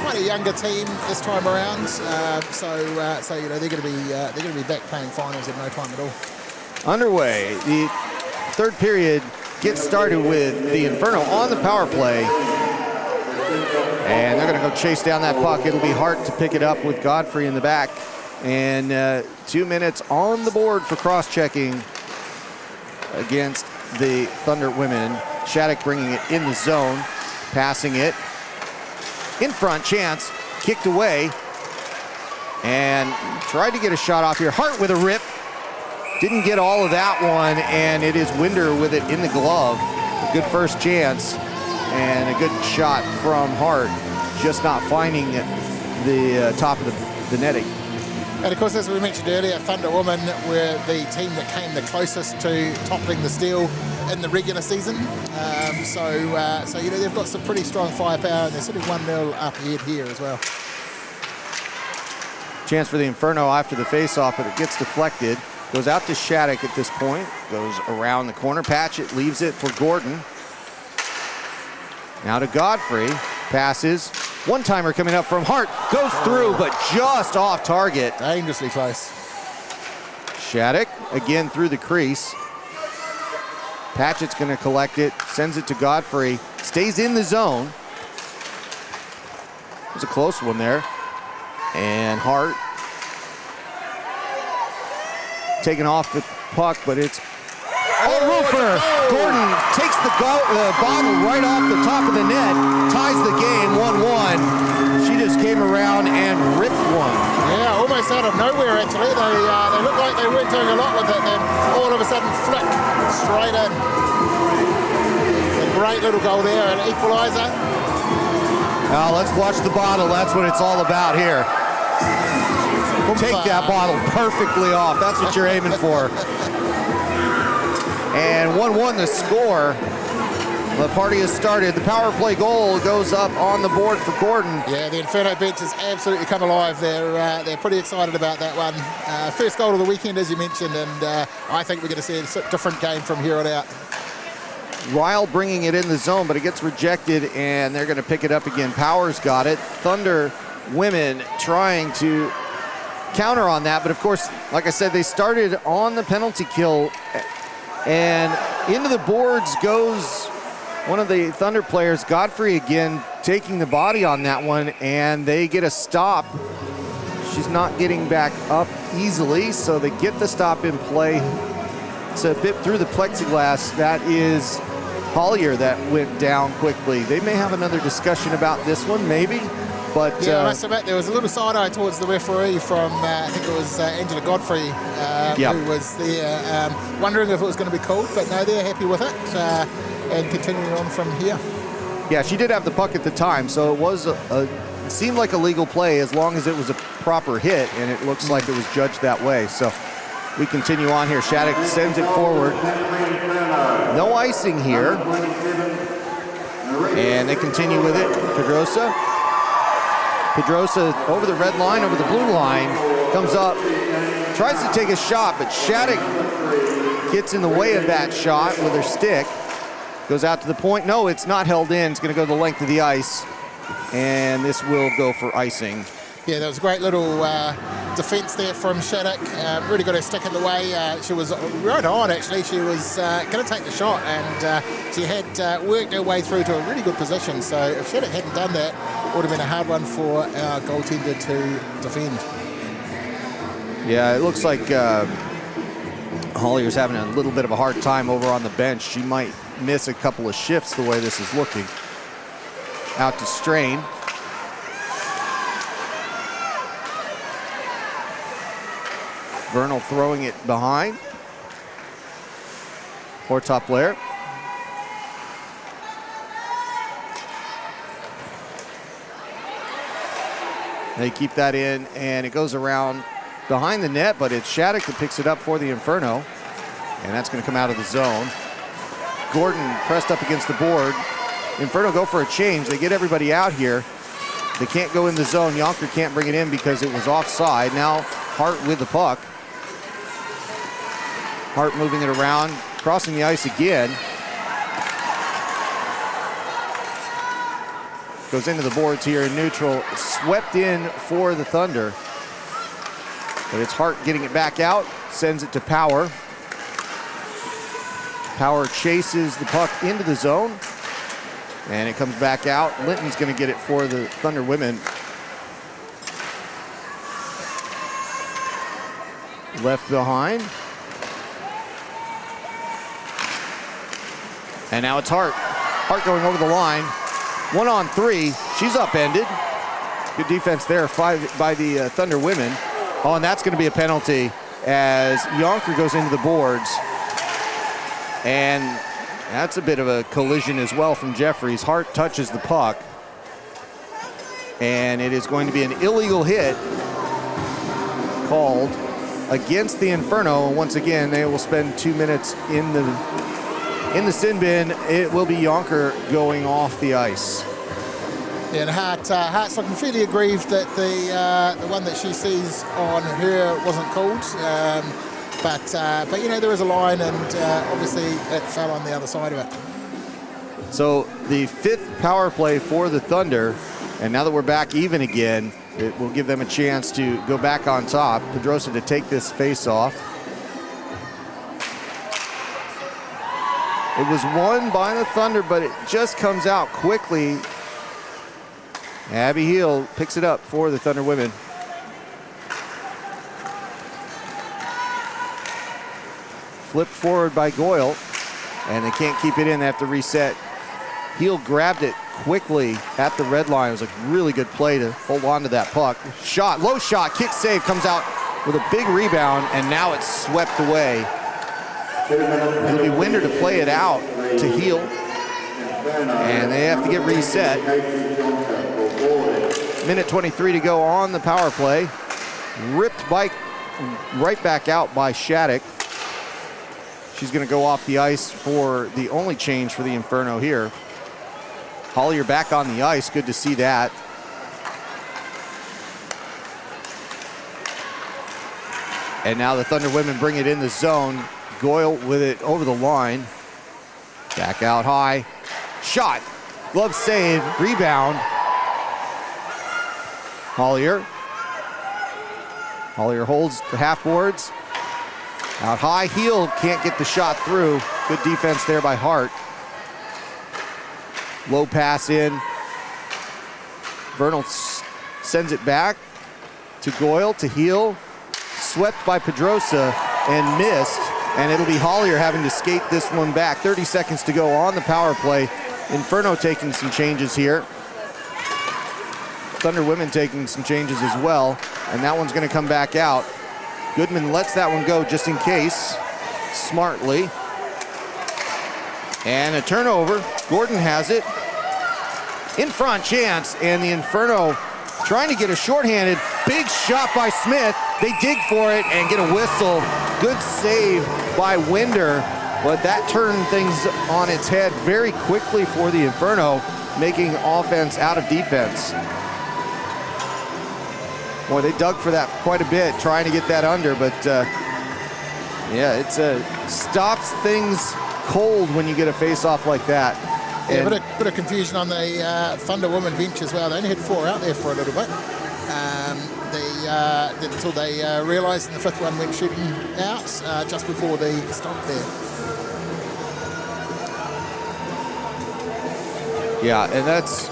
Quite a younger team this time around, so they're going to be back playing finals in no time at all. Underway, the third period gets started with the Inferno on the power play, and they're going to go chase down that puck. It'll be hard to pick it up with Godfrey in the back, and 2 minutes on the board for cross-checking against the Thunder women. Shattuck bringing it in the zone, passing it in front, chance, kicked away, and tried to get a shot off here. Hart with a rip, didn't get all of that one, and it is Winder with it in the glove. A good first chance, and a good shot from Hart, just not finding the top of the netting. And of course, as we mentioned earlier, Thunder Women were the team that came the closest to toppling the Steel in the regular season. So they've got some pretty strong firepower, and they're sort of 1-0 up ahead here as well. Chance for the Inferno after the face-off, but it gets deflected. Goes out to Shattuck at this point. Goes around the corner. Patchett leaves it for Gordon. Now to Godfrey. Passes. One-timer coming up from Hart. Goes through, but just off target. Dangerously close. Shattuck again through the crease. Patchett's going to collect it. Sends it to Godfrey. Stays in the zone. It was a close one there. And Hart taking off the puck, but it's Roofer. Gordon takes the bottle right off the top of the net, ties the game 1-1. She just came around and ripped one. Yeah, almost out of nowhere actually. They looked like they weren't doing a lot with it, and all of a sudden flick straight in. A great little goal there, an equaliser. Now let's watch the bottle. That's what it's all about here. Take that bottle perfectly off. That's what you're aiming for. And 1-1 the score. The party has started. The power play goal goes up on the board for Gordon. Yeah, the Inferno bench has absolutely come alive. They're pretty excited about that one. First goal of the weekend, as you mentioned, and I think we're going to see a different game from here on out. Ryle bringing it in the zone, but it gets rejected, and they're going to pick it up again. Powers got it. Thunder women trying to counter on that, but of course, like I said, they started on the penalty kill, and into the boards goes one of the Thunder players, Godfrey again, taking the body on that one, and they get a stop. She's not getting back up easily, so they get the stop in play. It's a bit through the plexiglass. That is Hollier that went down quickly. They may have another discussion about this one, maybe. But Yeah, I must admit, there was a little side eye towards the referee from, I think it was Angela Godfrey, Yep. who was there, wondering if it was going to be called, but no, they're happy with it, and continuing on from here. yeah, she did have the puck at the time, so it was it seemed like a legal play as long as it was a proper hit, and it looks like it was judged that way. So we continue on here. Shattuck sends it forward. No icing here. And they continue with it. Pedrosa over the red line, over the blue line, comes up, tries to take a shot, but Shattuck gets in the way of that shot with her stick. Goes out to the point. No, it's not held in. It's going to go the length of the ice, and this will go for icing. Yeah, that was a great little defence there from Shattuck. Really got her stick in the way. She was right on, actually. She was going to take the shot, and she had worked her way through to a really good position. So if Shattuck hadn't done that, it would have been a hard one for our goaltender to defend. Yeah, it looks like Hollier's having a little bit of a hard time over on the bench. She might miss a couple of shifts the way this is looking. Out to Strain. Vernal throwing it behind. Poor top player. They keep that in, and it goes around behind the net, but it's Shattuck that picks it up for the Inferno, and that's going to come out of the zone. Gordon pressed up against the board. Inferno go for a change. They get everybody out here. They can't go in the zone. Yonker can't bring it in because it was offside. Now Hart with the puck. Hart moving it around, crossing the ice again. Goes into the boards here in neutral. Swept in for the Thunder. But it's Hart getting it back out. Sends it to Power. Power chases the puck into the zone. And it comes back out. Linton's going to get it for the Thunder women. Left behind. And now it's Hart. Hart going over the line. 1-on-3. She's upended. Good defense there by the Thunder women. Oh, and that's going to be a penalty as Yonker goes into the boards. And that's a bit of a collision as well from Jeffries. Hart touches the puck. And it is going to be an illegal hit called against the Inferno. And once again, they will spend 2 minutes in the sin bin. It will be Yonker going off the ice. Yeah, and Hart's looking fairly aggrieved that the one that she sees on her wasn't called. But you know, there is a line, and obviously it fell on the other side of it. So the 5th power play for the Thunder, and now that we're back even again, it will give them a chance to go back on top. Pedrosa to take this face off. It was won by the Thunder, but it just comes out quickly. Abby Heel picks it up for the Thunder women. Flipped forward by Goyle, and they can't keep it in. They have to reset. Heel grabbed it quickly at the red line. It was a really good play to hold on to that puck. Shot, low shot, kick save, comes out with a big rebound, and now it's swept away. It'll be Winder to play it out to Heel, and they have to get reset. Minute 23 to go on the power play. Ripped right back out by Shattuck. She's going to go off the ice for the only change for the Inferno here. Hollier back on the ice. Good to see that. And now the Thunder women bring it in the zone. Goyle with it over the line. Back out high. Shot. Glove save. Rebound. Hollier. Hollier holds the half boards. Out high. Heel can't get the shot through. Good defense there by Hart. Low pass in. Vernal sends it back to Goyle, to Heel. Swept by Pedrosa and missed. And it'll be Hollier having to skate this one back. 30 seconds to go on the power play. Inferno taking some changes here. Thunder women taking some changes as well, and that one's going to come back out. Goodman lets that one go just in case, smartly. And a turnover. Gordon has it. In front, chance, and the Inferno trying to get a shorthanded. Big shot by Smith. They dig for it and get a whistle. Good save by Winder, but that turned things on its head very quickly for the Inferno, making offense out of defense. Boy, they dug for that quite a bit, trying to get that under, but yeah, it stops things cold when you get a face-off like that. Yeah, a bit of confusion on the Thunder women bench as well. They only had 4 out there for a little bit. Until they realised, and the 5th one went shooting out just before the stop there. Yeah, and that's...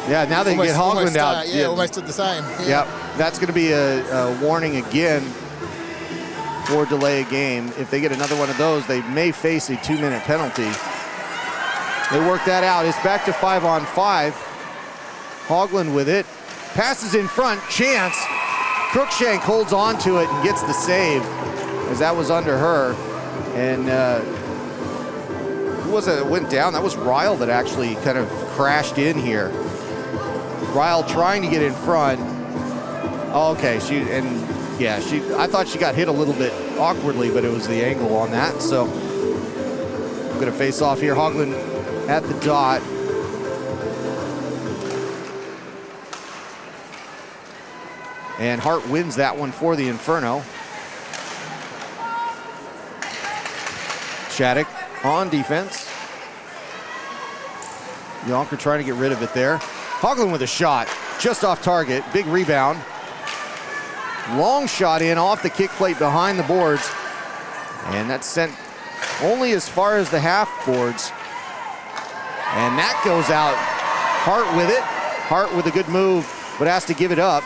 Yeah, now they can get Hogland out. Almost did the same. Yep, that's going to be a warning again for delay a game. If they get another one of those, they may face a 2-minute penalty. They work that out. It's back to 5-on-5. Hogland with it. Passes in front. Chance. Crookshank holds on to it and gets the save, as that was under her. And who was it that went down? That was Ryle that actually kind of crashed in here. Ryle trying to get in front. Oh, okay, I thought she got hit a little bit awkwardly, but it was the angle on that. So I'm going to face off here. Hogland at the dot. And Hart wins that one for the Inferno. Shattuck on defense. Yonker trying to get rid of it there. Hogland with a shot, just off target. Big rebound. Long shot in off the kick plate behind the boards. And that's sent only as far as the half boards. And that goes out. Hart with it. Hart with a good move, but has to give it up.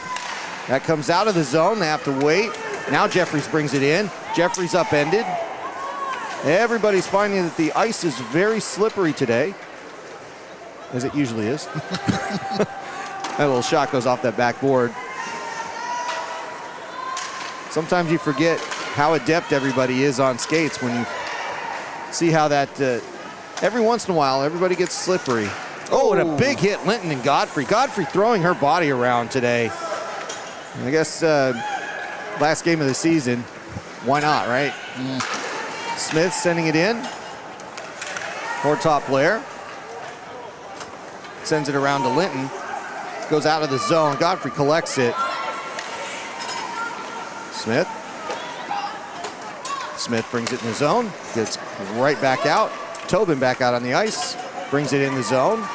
That comes out of the zone. They have to wait. Now Jeffries brings it in. Jeffries upended. Everybody's finding that the ice is very slippery today, as it usually is. That little shot goes off that backboard. Sometimes you forget how adept everybody is on skates when you see how that, every once in a while, everybody gets slippery. Oh, and a big hit, Linton and Godfrey. Godfrey throwing her body around today. I guess last game of the season, why not, right? Yeah. Smith sending it in. For top player. Sends it around to Linton. Goes out of the zone. Godfrey collects it. Smith. Smith brings it in the zone. Gets right back out. Tobin back out on the ice. Brings it in the zone.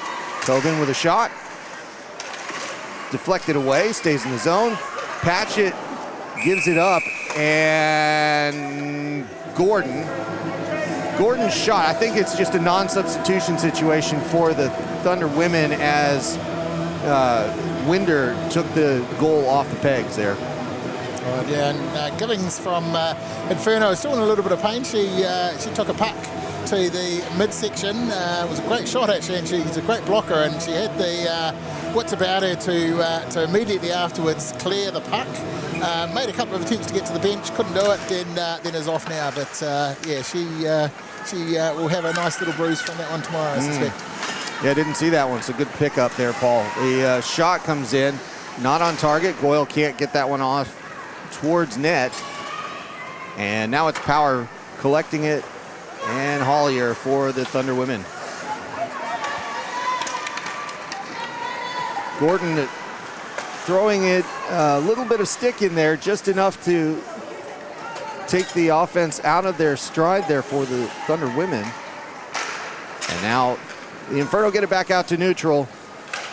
Tobin with a shot. Deflected away. Stays in the zone. Patchett gives it up. And Gordon's shot. I think it's just a non-substitution situation for the Thunder women as Winder took the goal off the pegs there. Right, yeah, and Givings from Inferno is still in a little bit of pain. She took a puck to the midsection. It was a great shot actually, and she's a great blocker, and she had the wits about her to immediately afterwards clear the puck. Made a couple of attempts to get to the bench, couldn't do it. Then is off now. But yeah, she will have a nice little bruise from that one tomorrow, I suspect. Yeah, I didn't see that one. So good pickup there, Paul. The shot comes in, not on target. Goyle can't get that one off towards net. And now it's Power collecting it, and Hollier for the Thunder women. Gordon throwing it, a little bit of stick in there, just enough to take the offense out of their stride there for the Thunder women. And now the Inferno get it back out to neutral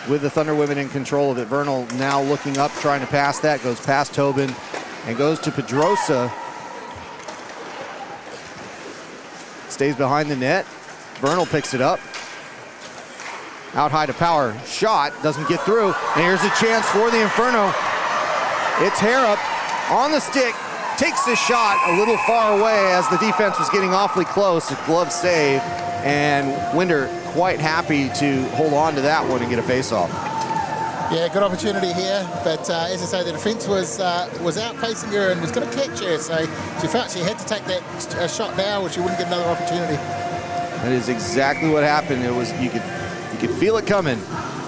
with the Thunder women in control of it. Vernal now looking up, trying to pass that, goes past Tobin and goes to Pedrosa. Stays behind the net. Vernal picks it up. Out high to Power. Shot doesn't get through. And here's a chance for the Inferno. It's Harrop on the stick. Takes the shot a little far away as the defense was getting awfully close. A glove save. and Winder quite happy to hold on to that one and get a face-off. Yeah, good opportunity here, but as I say, the defence was outpacing her and was going to catch her, so she felt she had to take that shot now, or she wouldn't get another opportunity. That is exactly what happened. It was you could feel it coming,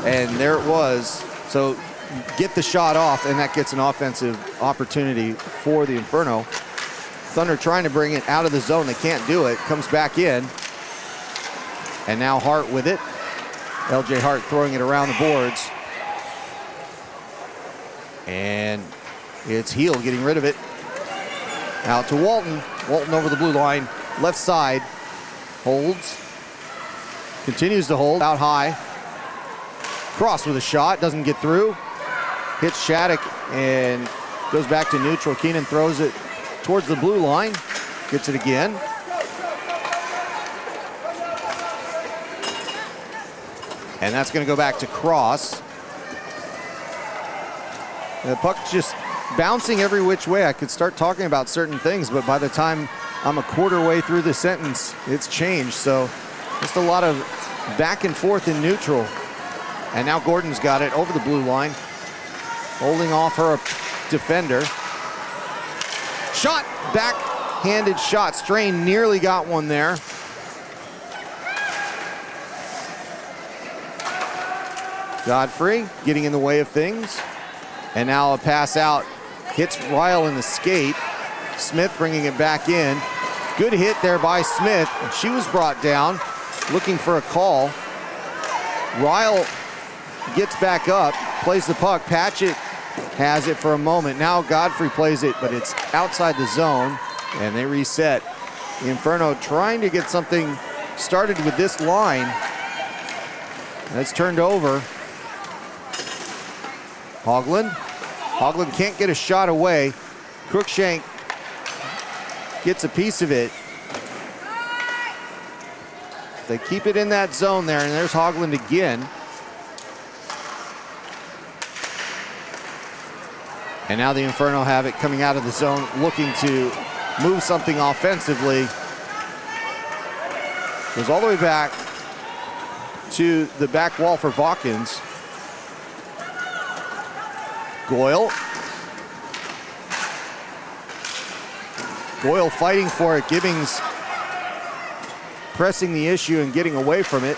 and there it was. So get the shot off, and that gets an offensive opportunity for the Inferno. Thunder trying to bring it out of the zone. They can't do it. Comes back in, and now Hart with it. LJ Hart throwing it around the boards. And it's Heel getting rid of it. Out to Walton. Walton over the blue line, left side. Holds. Continues to hold out high. Cross with a shot, doesn't get through. Hits Shattuck and goes back to neutral. Keenan throws it towards the blue line. Gets it again. And that's going to go back to Cross. The puck's just bouncing every which way. I could start talking about certain things, but by the time I'm a quarter way through the sentence, it's changed. So just a lot of back and forth in neutral. And now Gordon's got it over the blue line, holding off her defender. Shot, backhanded shot. Strain nearly got one there. Godfrey getting in the way of things. And now a pass out, hits Ryle in the skate. Smith bringing it back in. Good hit there by Smith. She was brought down, looking for a call. Ryle gets back up, plays the puck. Patchett has it for a moment. Now Godfrey plays it, but it's outside the zone, and they reset. The Inferno trying to get something started with this line. That's turned over. Hoagland can't get a shot away. Cruikshank gets a piece of it. They keep it in that zone there, and there's Hoagland again. And now the Inferno have it coming out of the zone, looking to move something offensively. Goes all the way back to the back wall for Vawkins. Goyle fighting for it. Gibbings pressing the issue and getting away from it.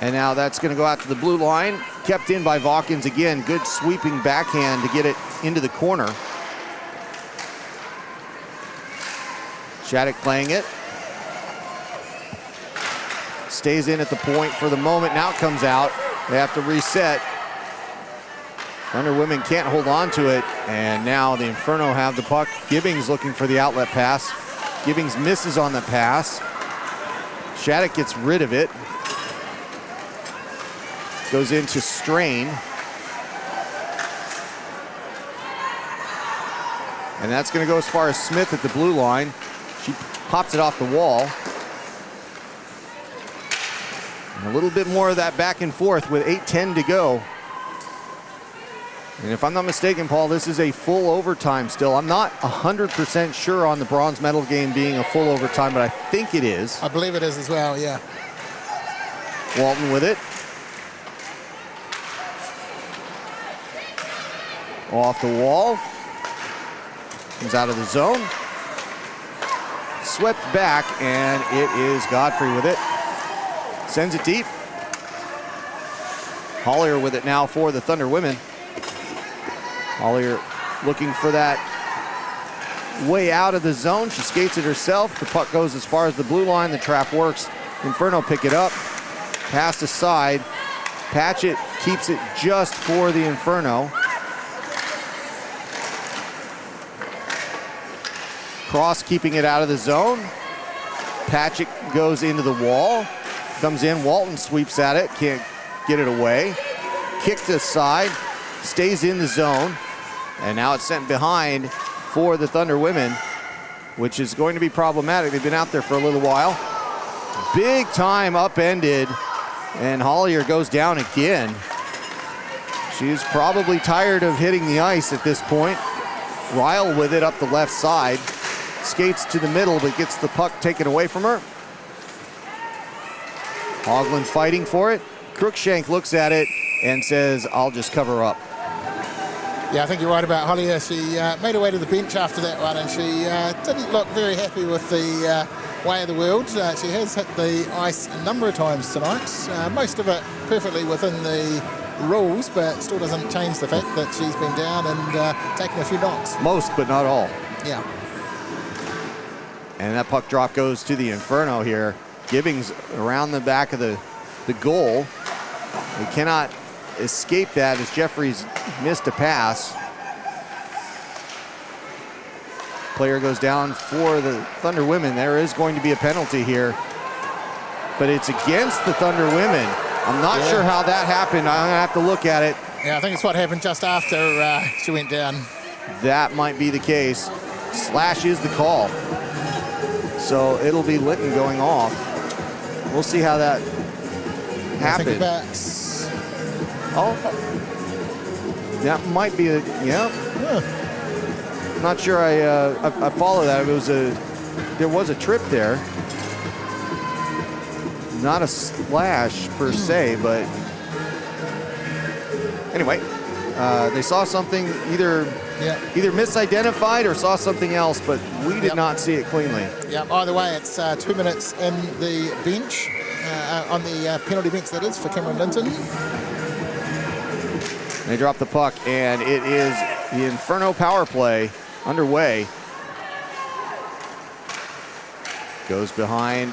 And now that's going to go out to the blue line. Kept in by Vawkins again. Good sweeping backhand to get it into the corner. Shattuck playing it. Stays in at the point for the moment. Now it comes out. They have to reset. Thunder women can't hold on to it. And now the Inferno have the puck. Gibbings looking for the outlet pass. Gibbings misses on the pass. Shattuck gets rid of it. Goes into Strain. And that's going to go as far as Smith at the blue line. She pops it off the wall. And a little bit more of that back and forth with 8:10 to go. And if I'm not mistaken, Paul, this is a full overtime still. I'm not 100% sure on the bronze medal game being a full overtime, but I think it is. I believe it is as well, yeah. Walton with it. Off the wall. Comes out of the zone. Swept back, and it is Godfrey with it. Sends it deep. Hollier with it now for the Thunder women. Hollier looking for that way out of the zone. She skates it herself. The puck goes as far as the blue line. The trap works. Inferno pick it up. Passed aside. Patchett keeps it just for the Inferno. Cross keeping it out of the zone. Patchett goes into the wall. Comes in, Walton sweeps at it, can't get it away. Kicked aside, stays in the zone. And now it's sent behind for the Thunder women, which is going to be problematic. They've been out there for a little while. Big time upended, and Hollier goes down again. She's probably tired of hitting the ice at this point. Ryle with it up the left side. Skates to the middle, but gets the puck taken away from her. Hoagland fighting for it. Cruikshank looks at it and says, I'll just cover up. Yeah, I think you're right about Hollier. She made her way to the bench after that one, and she didn't look very happy with the way of the world. She has hit the ice a number of times tonight, most of it perfectly within the rules, but still doesn't change the fact that she's been down and taken a few knocks. Most, but not all. Yeah. And that puck drop goes to the Inferno here. Gibbings around the back of the goal. We cannot escape that as Jeffries missed a pass. Player goes down for the Thunder women. There is going to be a penalty here, but it's against the Thunder women. I'm not sure how that happened. I'm gonna have to look at it. Yeah, I think it's what happened just after she went down. That might be the case. Slash is the call. So it'll be Litton going off. We'll see how that happened. Oh, that might be a, yeah. Not sure I follow that. It was there was a trip there. Not a slash per se, but anyway, they saw something either misidentified or saw something else, but we did not see it cleanly. Yeah, either way, it's 2 minutes in the bench, on the penalty bench that is, for Cameron Linton. They drop the puck, and it is the Inferno power play underway. Goes behind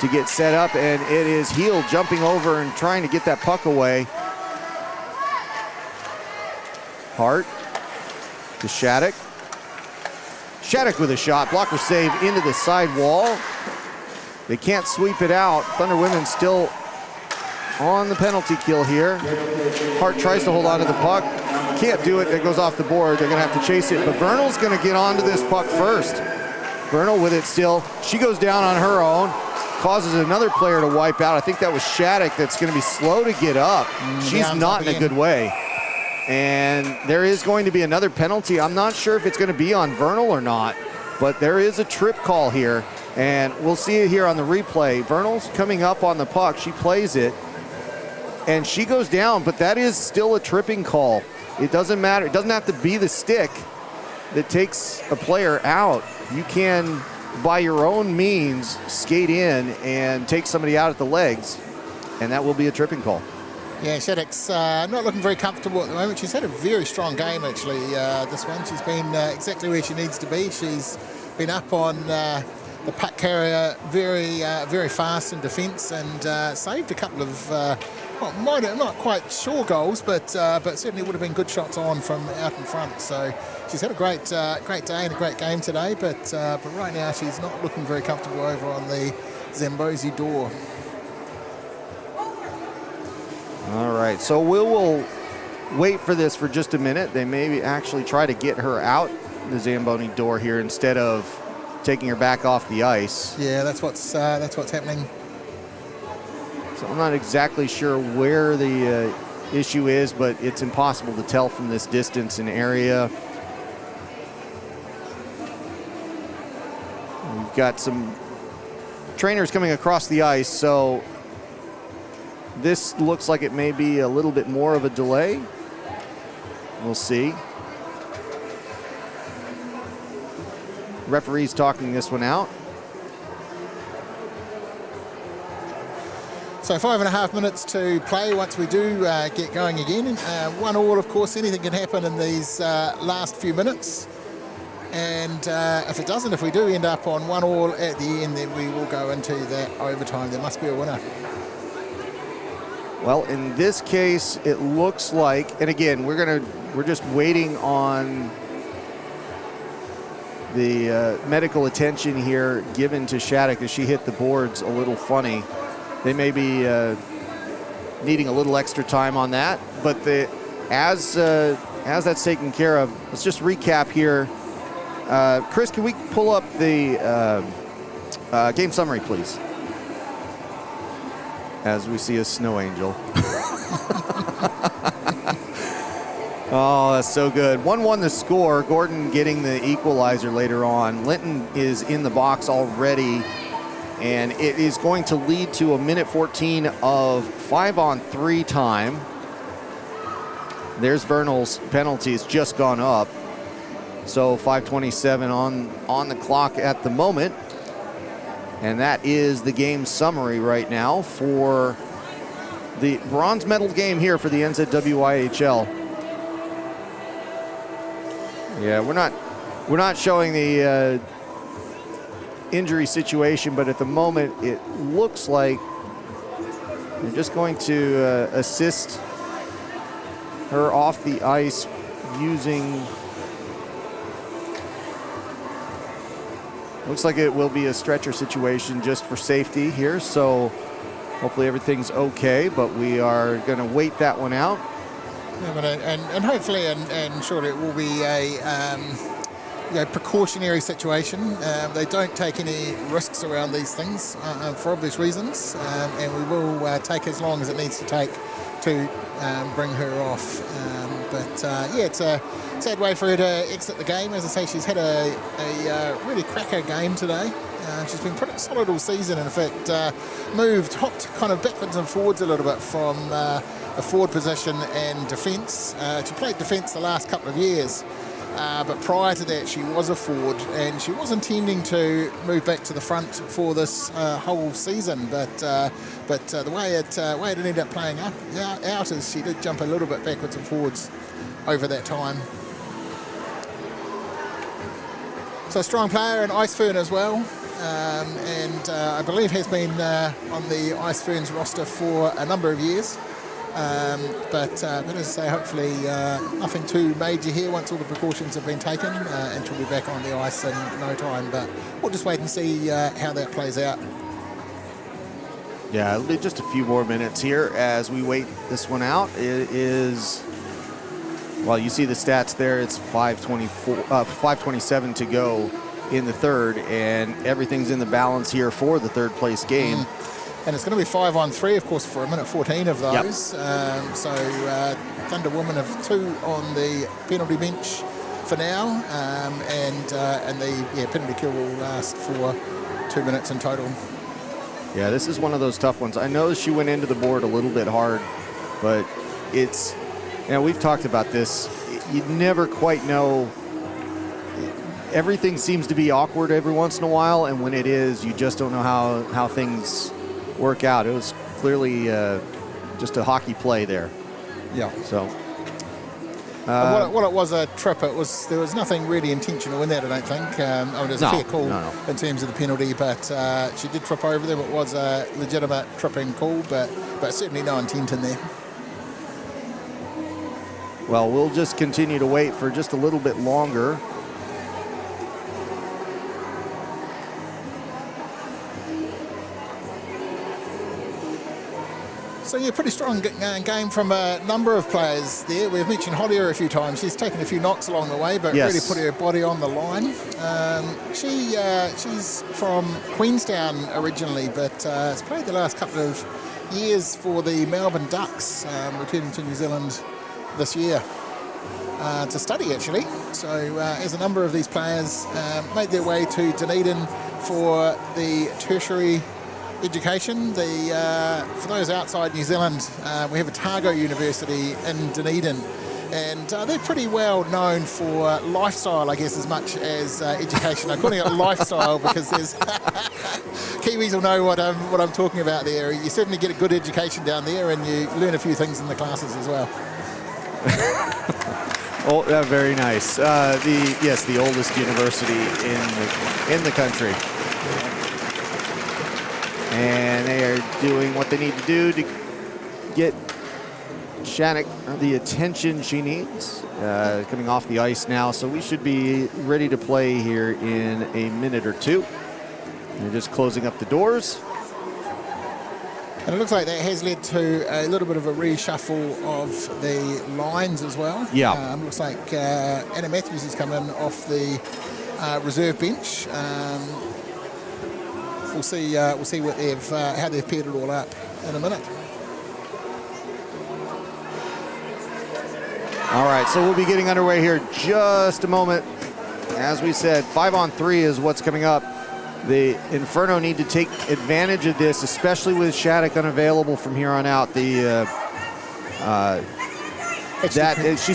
to get set up, and it is Heel jumping over and trying to get that puck away. Hart to Shattuck. Shattuck with a shot, blocker save into the side wall. They can't sweep it out. Thunder women still on the penalty kill here. Hart tries to hold on to the puck. Can't do it, it goes off the board. They're gonna have to chase it, but Vernal's gonna get onto this puck first. Vernal with it still. She goes down on her own, causes another player to wipe out. I think that was Shattuck that's gonna be slow to get up. She's not in a good way. And there is going to be another penalty. I'm not sure if it's gonna be on Vernal or not, but there is a trip call here. And we'll see it here on the replay. Vernal's coming up on the puck, she plays it, and she goes down, but that is still a tripping call. It doesn't matter, it doesn't have to be the stick that takes a player out. You can, by your own means, skate in and take somebody out at the legs, and that will be a tripping call. Yeah, Shattuck's not looking very comfortable at the moment. She's had a very strong game, actually, this one. She's been exactly where she needs to be. She's been up on the puck carrier very fast in defence, and saved a couple of, not quite sure goals, but certainly would have been good shots on from out in front. So she's had a great day and a great game today, but right now she's not looking very comfortable over on the Zambezi door. All right, so we'll wait for this for just a minute. They may actually try to get her out the Zamboni door here instead of taking her back off the ice. Yeah, that's what's happening. So I'm not exactly sure where the issue is, but it's impossible to tell from this distance and area. We've got some trainers coming across the ice, so this looks like it may be a little bit more of a delay. We'll see. Referee's talking this one out. So 5.5 minutes to play once we do get going again. 1-1, of course, anything can happen in these last few minutes. And if it doesn't, if we do end up on 1-1 at the end, then we will go into that overtime. There must be a winner. Well, in this case, it looks like, and again, we're just waiting on the medical attention here given to Shattuck as she hit the boards a little funny. They may be needing a little extra time on that, but as that's taken care of, let's just recap here. Chris, can we pull up the game summary, please? As we see a snow angel. Oh, that's so good. 1-1 the score. Gordon getting the equalizer later on. Linton is in the box already, and it is going to lead to a minute 14 of 5-on-3 time. There's Vernal's penalty. It's just gone up. So 5:27 on the clock at the moment. And that is the game summary right now for the bronze medal game here for the NZWIHL. Yeah, we're not showing the injury situation, but at the moment it looks like they're just going to assist her off the ice using. Looks like it will be a stretcher situation just for safety here, so hopefully everything's okay, but we are going to wait that one out. Yeah, but, and hopefully and surely it will be a precautionary situation. They don't take any risks around these things for obvious reasons, and we will take as long as it needs to take to bring her off. Yeah, it's a sad way for her to exit the game. As I say, she's had a really cracker game today. She's been pretty solid all season. In fact, hopped kind of backwards and forwards a little bit from a forward position and defence. She played defence the last couple of years, but prior to that she was a forward, and she was intending to move back to the front for this whole season. But the way it ended up playing out is she did jump a little bit backwards and forwards over that time. So a strong player, an Ice Fern as well, and I believe has been on the Ice Ferns roster for a number of years. But as I say, hopefully nothing too major here once all the precautions have been taken, and she'll be back on the ice in no time. But we'll just wait and see how that plays out. Yeah, it'll be just a few more minutes here as we wait this one out. It is, well, you see the stats there. It's 5:27 to go in the third, and everything's in the balance here for the third place game. And it's going to be 5-on-3, of course, for a minute 14 of those. Yep. So Thunder Women have 2 on the penalty bench for now, and the penalty kill will last for 2 minutes in total. Yeah, this is one of those tough ones. I know she went into the board a little bit hard, but it's, we've talked about this. You never quite know. Everything seems to be awkward every once in a while, and when it is, you just don't know how things work out. It was clearly just a hockey play there. Yeah. So. Well, it was a trip. There was nothing really intentional in that, I don't think. It was a fair call in terms of the penalty, but she did trip over them. It was a legitimate tripping call, but certainly no intent in there. Well, we'll just continue to wait for just a little bit longer. So yeah, pretty strong game from a number of players there. We've mentioned Hollier a few times. She's taken a few knocks along the way, but really put her body on the line. She's from Queenstown originally, but has played the last couple of years for the Melbourne Ducks, returning to New Zealand this year to study, actually. So as a number of these players made their way to Dunedin for the tertiary education. For those outside New Zealand, we have Otago University in Dunedin, and they're pretty well known for lifestyle, I guess, as much as education. I'm calling it lifestyle because there's Kiwis will know what I'm talking about there. You certainly get a good education down there, and you learn a few things in the classes as well. Oh, very nice. The oldest university in the country. And they are doing what they need to do to get Shannock the attention she needs. Coming off the ice now, so we should be ready to play here in a minute or two. They're just closing up the doors. And it looks like that has led to a little bit of a reshuffle of the lines as well. Yeah. Looks like Anna Matthews has come in off the reserve bench. We'll see what how they've paired it all up in a minute. All right, so we'll be getting underway here just a moment. As we said, 5-on-3 is what's coming up. The Inferno need to take advantage of this, especially with Shattuck unavailable from here on out. She's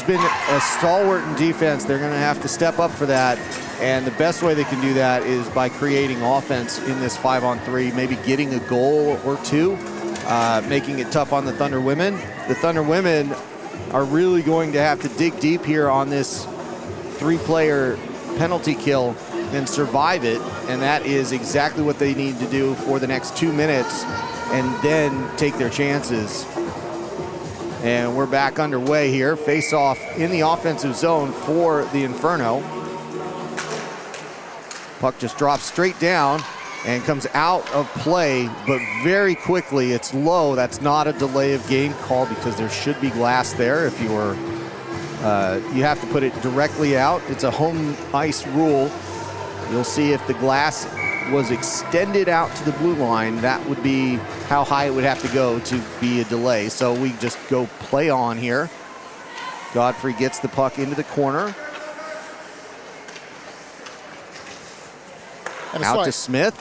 been a stalwart in defense. They're going to have to step up for that. And the best way they can do that is by creating offense in this 5-on-3, maybe getting a goal or two, making it tough on the Thunder women. The Thunder women are really going to have to dig deep here on this 3-player penalty kill and survive it, and that is exactly what they need to do for the next 2 minutes and then take their chances. And we're back underway here. Face off in the offensive zone for the Inferno. Puck just drops straight down and comes out of play, but very quickly. It's low. That's not a delay of game call because there should be glass there. If you were, you have to put it directly out. It's a home ice rule. You'll see if the glass was extended out to the blue line, that would be how high it would have to go to be a delay. So we just go play on here. Godfrey gets the puck into the corner. Out to Smith.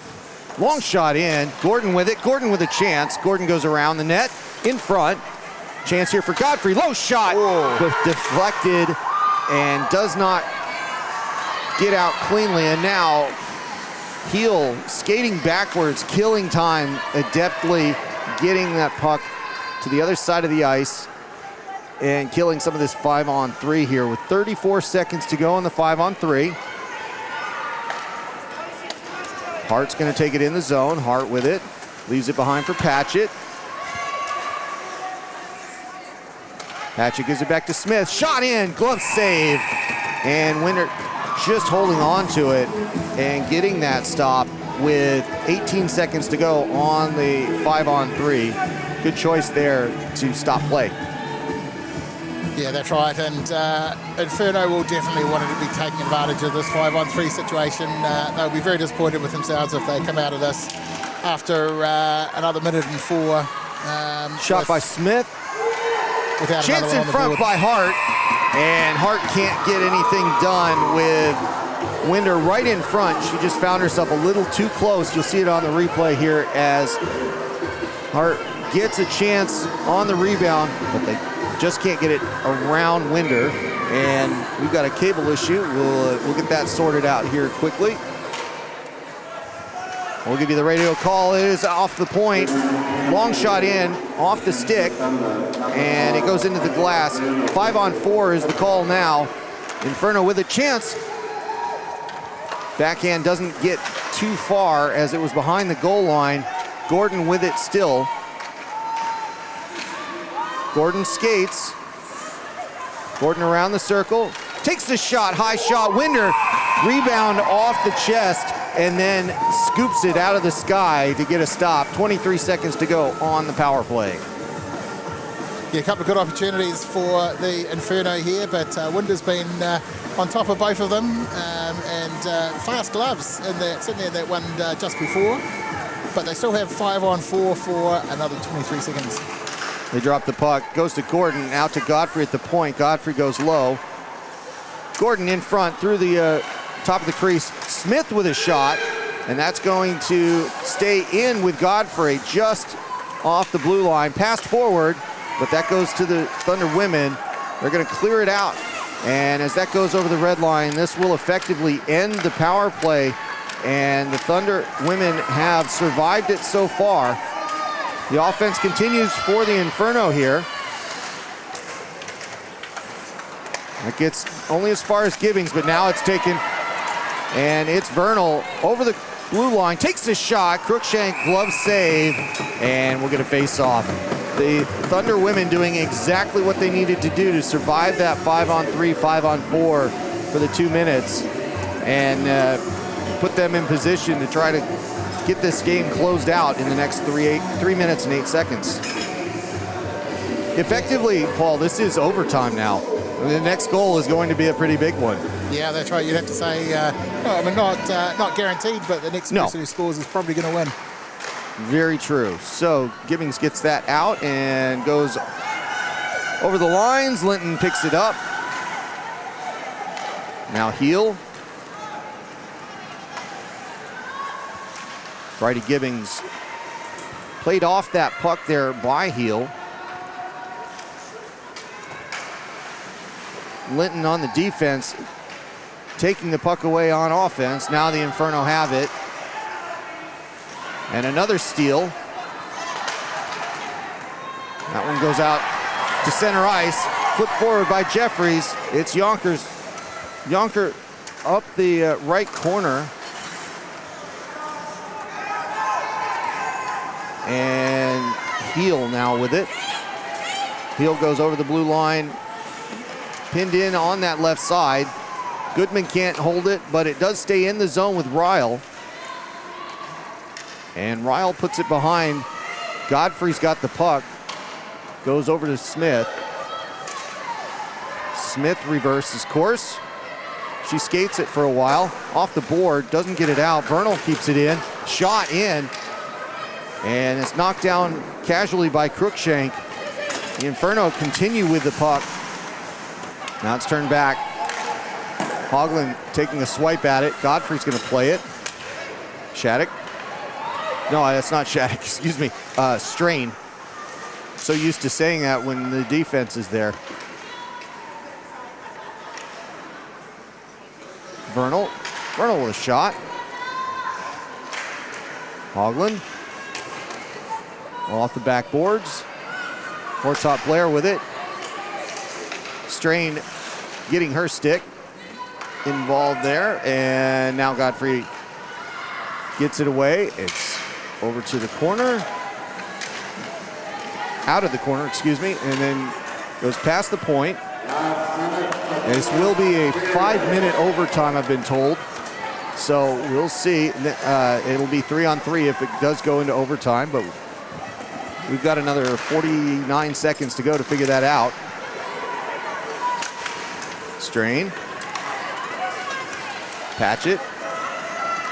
Long shot in. Gordon with it. Gordon with a chance. Gordon goes around the net. In front. Chance here for Godfrey. Low shot. Deflected and does not get out cleanly. And now Heel skating backwards, killing time, adeptly getting that puck to the other side of the ice and killing some of this 5-on-3 here with 34 seconds to go on the 5-on-3. Hart's going to take it in the zone. Hart with it. Leaves it behind for Patchett. Patchett gives it back to Smith. Shot in. Glove save. And Winter just holding on to it and getting that stop with 18 seconds to go on the 5-on-3. Good choice there to stop play. Yeah, that's right. And Inferno will definitely want to be taking advantage of this 5-on-3 situation. They'll be very disappointed with themselves if they come out of this after another minute and 4. Shot by Smith. Without chance in front by Hart, and Hart can't get anything done with Winder right in front. She just found herself a little too close. You'll see it on the replay here as Hart gets a chance on the rebound, but they just can't get it around Winder. And we've got a cable issue. We'll get that sorted out here quickly. We'll give you the radio call. It is off the point. Long shot in, off the stick, and it goes into the glass. 5-on-4 is the call now. Inferno with a chance. Backhand doesn't get too far as it was behind the goal line. Gordon with it still. Gordon skates. Gordon around the circle. Takes the shot, high shot. Winder, rebound off the chest, and then scoops it out of the sky to get a stop. 23 seconds to go on the power play. Yeah, a couple of good opportunities for the Inferno here, but Winder's been on top of both of them, and fast gloves in there, sitting there that one just before, but they still have 5-on-4 for another 23 seconds. They drop the puck, goes to Gordon, out to Godfrey at the point. Godfrey goes low. Gordon in front through the top of the crease. Smith with a shot, and that's going to stay in with Godfrey just off the blue line. Passed forward, but that goes to the Thunder women. They're going to clear it out, and as that goes over the red line, this will effectively end the power play, and the Thunder women have survived it so far. The offense continues for the Inferno here. It gets only as far as Gibbings, but now it's taken, and it's Vernal over the blue line, takes the shot, Crookshank glove save, and we'll get a face-off. The Thunder women doing exactly what they needed to do to survive that 5-on-3, 5-on-4 for the 2 minutes, and put them in position to try to get this game closed out in the next 3 minutes and 8 seconds. Effectively, Paul, this is overtime now. The next goal is going to be a pretty big one. Yeah, that's right. You'd have to say, not guaranteed, but the next person who scores is probably going to win. Very true. So Gibbings gets that out and goes Over the lines, Linton picks it up. Now Heel. Bridie Gibbings played off that puck there by Heel. Linton on the defense, taking the puck away on offense. Now the Inferno have it. And another steal. That one goes out to center ice. Flipped forward by Jeffries. It's Yonkers. Yonker up the right corner. And Heel now with it. Heel goes over the blue line. Pinned in on that left side. Goodman can't hold it, but it does stay in the zone with Ryle. And Ryle puts it behind. Godfrey's got the puck. Goes over to Smith. Smith reverses course. She skates it for a while. Off the board, doesn't get it out. Vernal keeps it in. Shot in. And it's knocked down casually by Crookshank. The Inferno continue with the puck. Now it's turned back. Hoagland taking a swipe at it. Godfrey's going to play it. Shattuck. No, that's not Shattuck, excuse me. Strain. So used to saying that when the defense is there. Vernal. Vernal with a shot. Hoagland. Off the backboards. Hortop Blair with it. Strain getting her stick involved there, and now Godfrey gets it away. It's over to the corner, out of the corner, excuse me, and then goes past the point. This will be a 5-minute overtime, I've been told. So we'll see. It'll be 3-on-3 if it does go into overtime, but we've got another 49 seconds to go to figure that out. Strain. Patchett.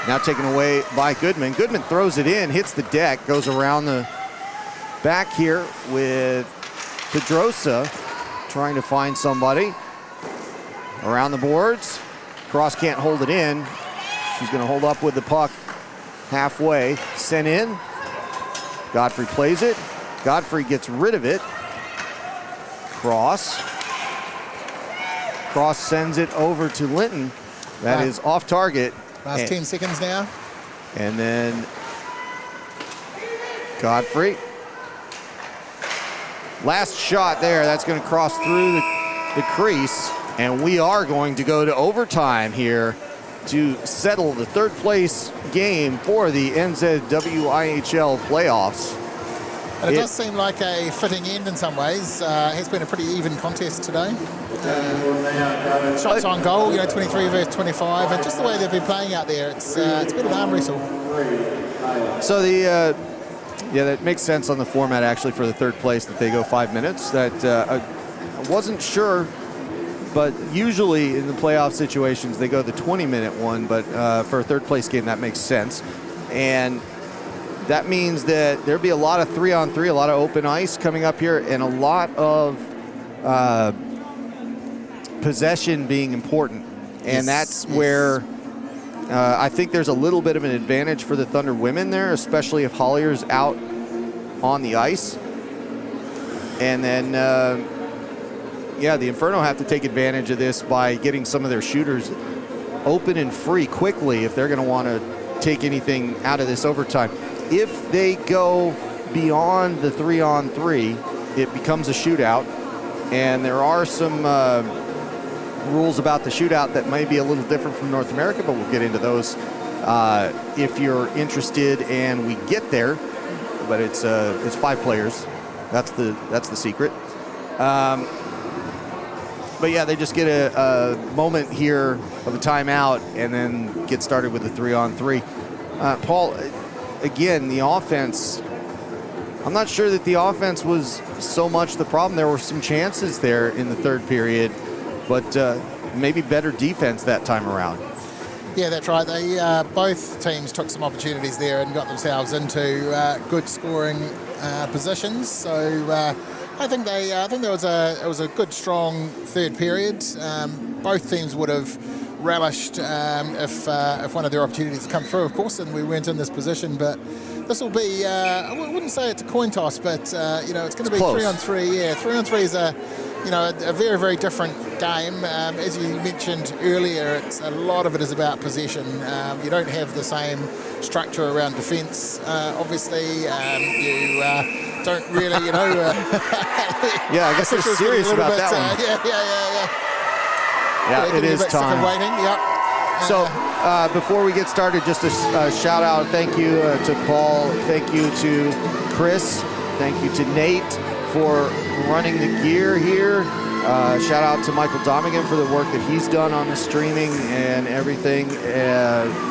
Now taken away by Goodman. Goodman throws it in, hits the deck, goes around the back here with Pedrosa trying to find somebody. Around the boards. Cross can't hold it in. She's going to hold up with the puck halfway. Sent in. Godfrey plays it. Godfrey gets rid of it. Cross. Cross sends it over to Linton. That is off target. Last 10 seconds now. And then Godfrey. Last shot there. That's going to cross through the crease. And we are going to go to overtime here to settle the third place game for the NZWIHL playoffs. And it does seem like a fitting end in some ways. It has been a pretty even contest today. Shots on goal, 23 versus 25, and just the way they've been playing out there, it's been an arm wrestle. So that makes sense on the format actually for the third place that they go 5 minutes. That I wasn't sure, but usually in the playoff situations they go the 20-minute one, but for a third place game that makes sense. And that means that there'll be a lot of 3-on-3, a lot of open ice coming up here, and a lot of possession being important. And that's where I think there's a little bit of an advantage for the Thunder women there, especially if Hollier's out on the ice. And then, the Inferno have to take advantage of this by getting some of their shooters open and free quickly if they're going to want to take anything out of this overtime. If they go beyond the 3-on-3, it becomes a shootout. And there are some rules about the shootout that may be a little different from North America, but we'll get into those if you're interested and we get there. But it's 5 players. That's the secret. But yeah, they just get a moment here of a timeout and then get started with the 3-on-3. Paul, again, the offense, I'm not sure that the offense was so much the problem. There were some chances there in the third period, but maybe better defense that time around. Yeah, that's right. They both teams took some opportunities there and got themselves into good scoring positions. So I think there was a good, strong third period. Both teams would have relished if one of their opportunities come through, of course, and we weren't in this position. But this will be, I wouldn't say it's a coin toss, but it's going to be close. 3-on-3. Yeah, 3-on-3 is a very, very different game. As you mentioned earlier, a lot of it is about possession. You don't have the same structure around defence. Obviously, you don't really, Yeah, I guess they're serious about that one. Yeah, it is time. Waiting. Yep. So before we get started, just a shout out, thank you to Paul, thank you to Chris, thank you to Nate for running the gear here. Shout out to Michael Domigan for the work that he's done on the streaming and everything.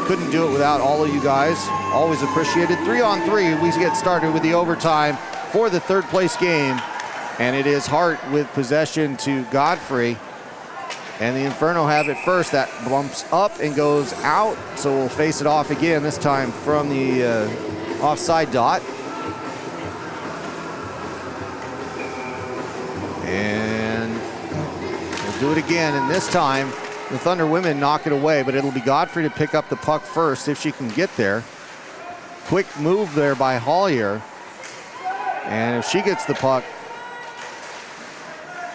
Couldn't do it without all of you guys. Always appreciated. 3-on-3, we get started with the overtime for the third place game. And it is Hart with possession to Godfrey. And the Inferno have it first. That bumps up and goes out. So we'll face it off again, this time from the offside dot. And we'll do it again. And this time, the Thunder women knock it away, but it'll be Godfrey to pick up the puck first if she can get there. Quick move there by Hollier. And if she gets the puck,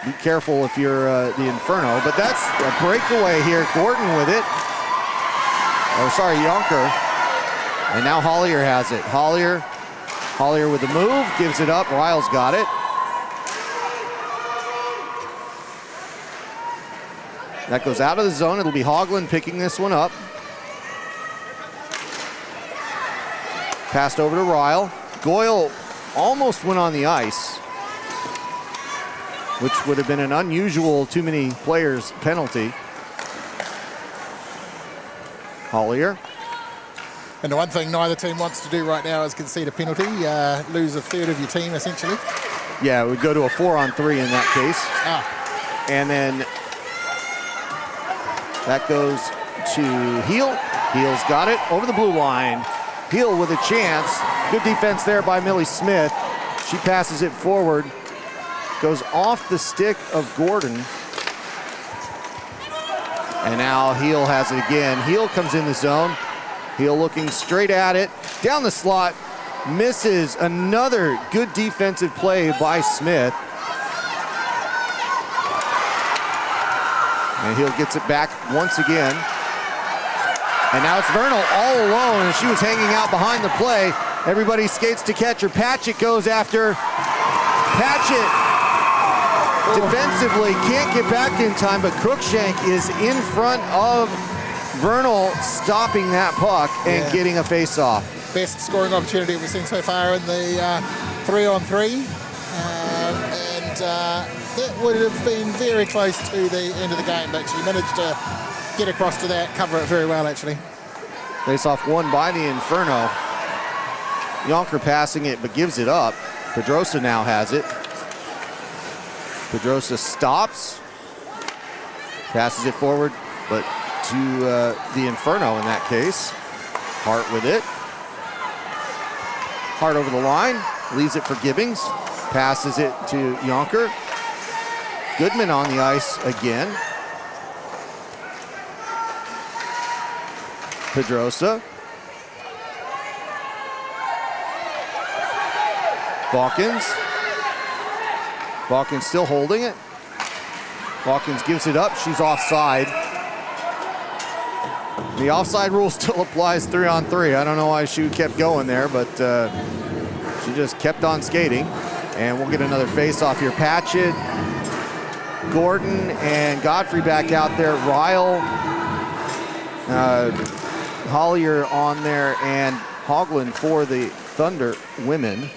be careful if you're the Inferno, but that's a breakaway here. Gordon with it. Yonker. And now Hollier has it. Hollier with the move, gives it up. Ryle's got it. That goes out of the zone. It'll be Hoagland picking this one up. Passed over to Ryle. Goyle almost went on the ice, which would have been an unusual too many players penalty. Hollier. And the one thing neither team wants to do right now is concede a penalty, lose a third of your team essentially. Yeah, it would go to a 4-on-3 in that case. And then that goes to Heel. Heel's got it over the blue line. Heel with a chance. Good defense there by Millie Smith. She passes it forward. Goes off the stick of Gordon. And now Heel has it again. Heel comes in the zone. Heel looking straight at it. Down the slot. Misses. Another good defensive play by Smith. And Heel gets it back once again. And now it's Vernal all alone, and she was hanging out behind the play. Everybody skates to catch her. Patchett goes after. Patchett defensively can't get back in time, but Cruikshank is in front of Vernal, stopping that puck and getting a face-off. Best scoring opportunity we've seen so far in the 3-on-3. That would have been very close to the end of the game, but she managed to get across to that, cover it very well, actually. Face-off won by the Inferno. Yonker passing it, but gives it up. Pedrosa now has it. Pedrosa stops. Passes it forward, but to the Inferno in that case. Hart with it. Hart over the line, leaves it for Gibbings. Passes it to Yonker. Goodman on the ice again. Pedrosa. Balkans. Balkans still holding it. Balkans gives it up. She's offside. The offside rule still applies 3-on-3. I don't know why she kept going there, but she just kept on skating. And we'll get another face-off here. Patchett, Gordon, and Godfrey back out there. Ryle, Hollier on there, and Hoagland for the Thunder women.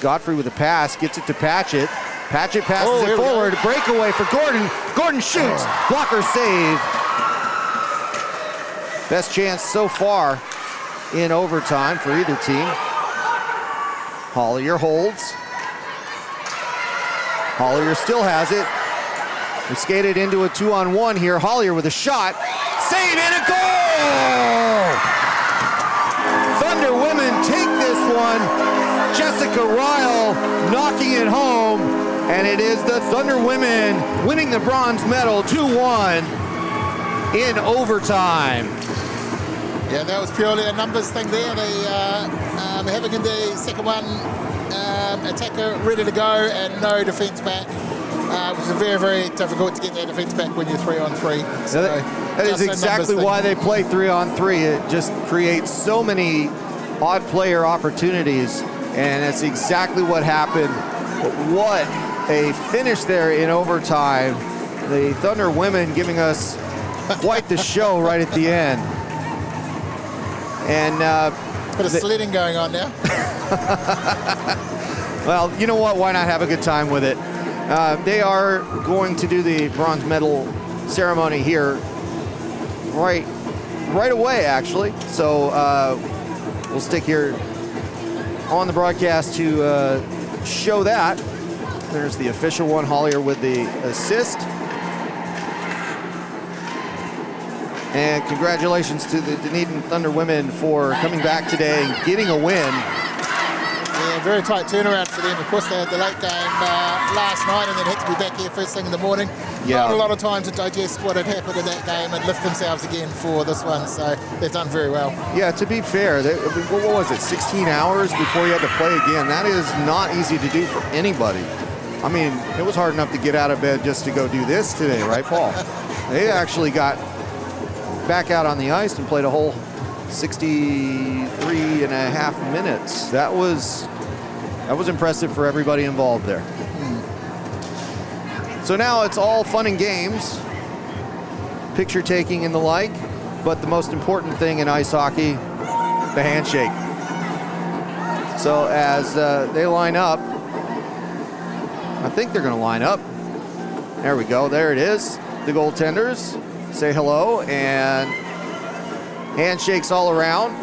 Godfrey with a pass, gets it to Patchett. Patchett passes it forward, breakaway for Gordon. Gordon shoots, blocker save. Best chance so far in overtime for either team. Hollier holds. Hollier still has it. We skated into a 2-on-1 here. Hollier with a shot. Save and a goal! Thunder women take this one. Jessica Ryle knocking it home, and it is the Thunder women winning the bronze medal 2-1 in overtime. Yeah, that was purely a numbers thing there. Having in the second one, attacker ready to go and no defence back. It was very, very difficult to get that defence back when you're 3-on-3. So that is exactly why they play 3-on-3. It just creates so many odd player opportunities, and that's exactly what happened. But what a finish there in overtime. The Thunder women giving us quite the show right at the end. And bit of sledding going on now. well, you know what? Why not have a good time with it? They are going to do the bronze medal ceremony here right away, actually. So we'll stick here on the broadcast to show that. There's the official one, Hollier with the assist. And congratulations to the Dunedin Thunder women for coming back today and getting a win. Yeah, very tight turnaround for them. Of course, they had the late game last night and then had to be back here first thing in the morning. Yeah. Not a lot of time to digest what had happened in that game and lift themselves again for this one. So they've done very well. Yeah, to be fair, what was it, 16 hours before you had to play again? That is not easy to do for anybody. I mean, it was hard enough to get out of bed just to go do this today, right, Paul? They actually got back out on the ice and played a whole 63 and a half minutes. That was impressive for everybody involved there. So now it's all fun and games, picture taking and the like, but the most important thing in ice hockey, the handshake. So as they line up, I think they're going to line up. There we go. There it is. The goaltenders say hello and handshakes all around.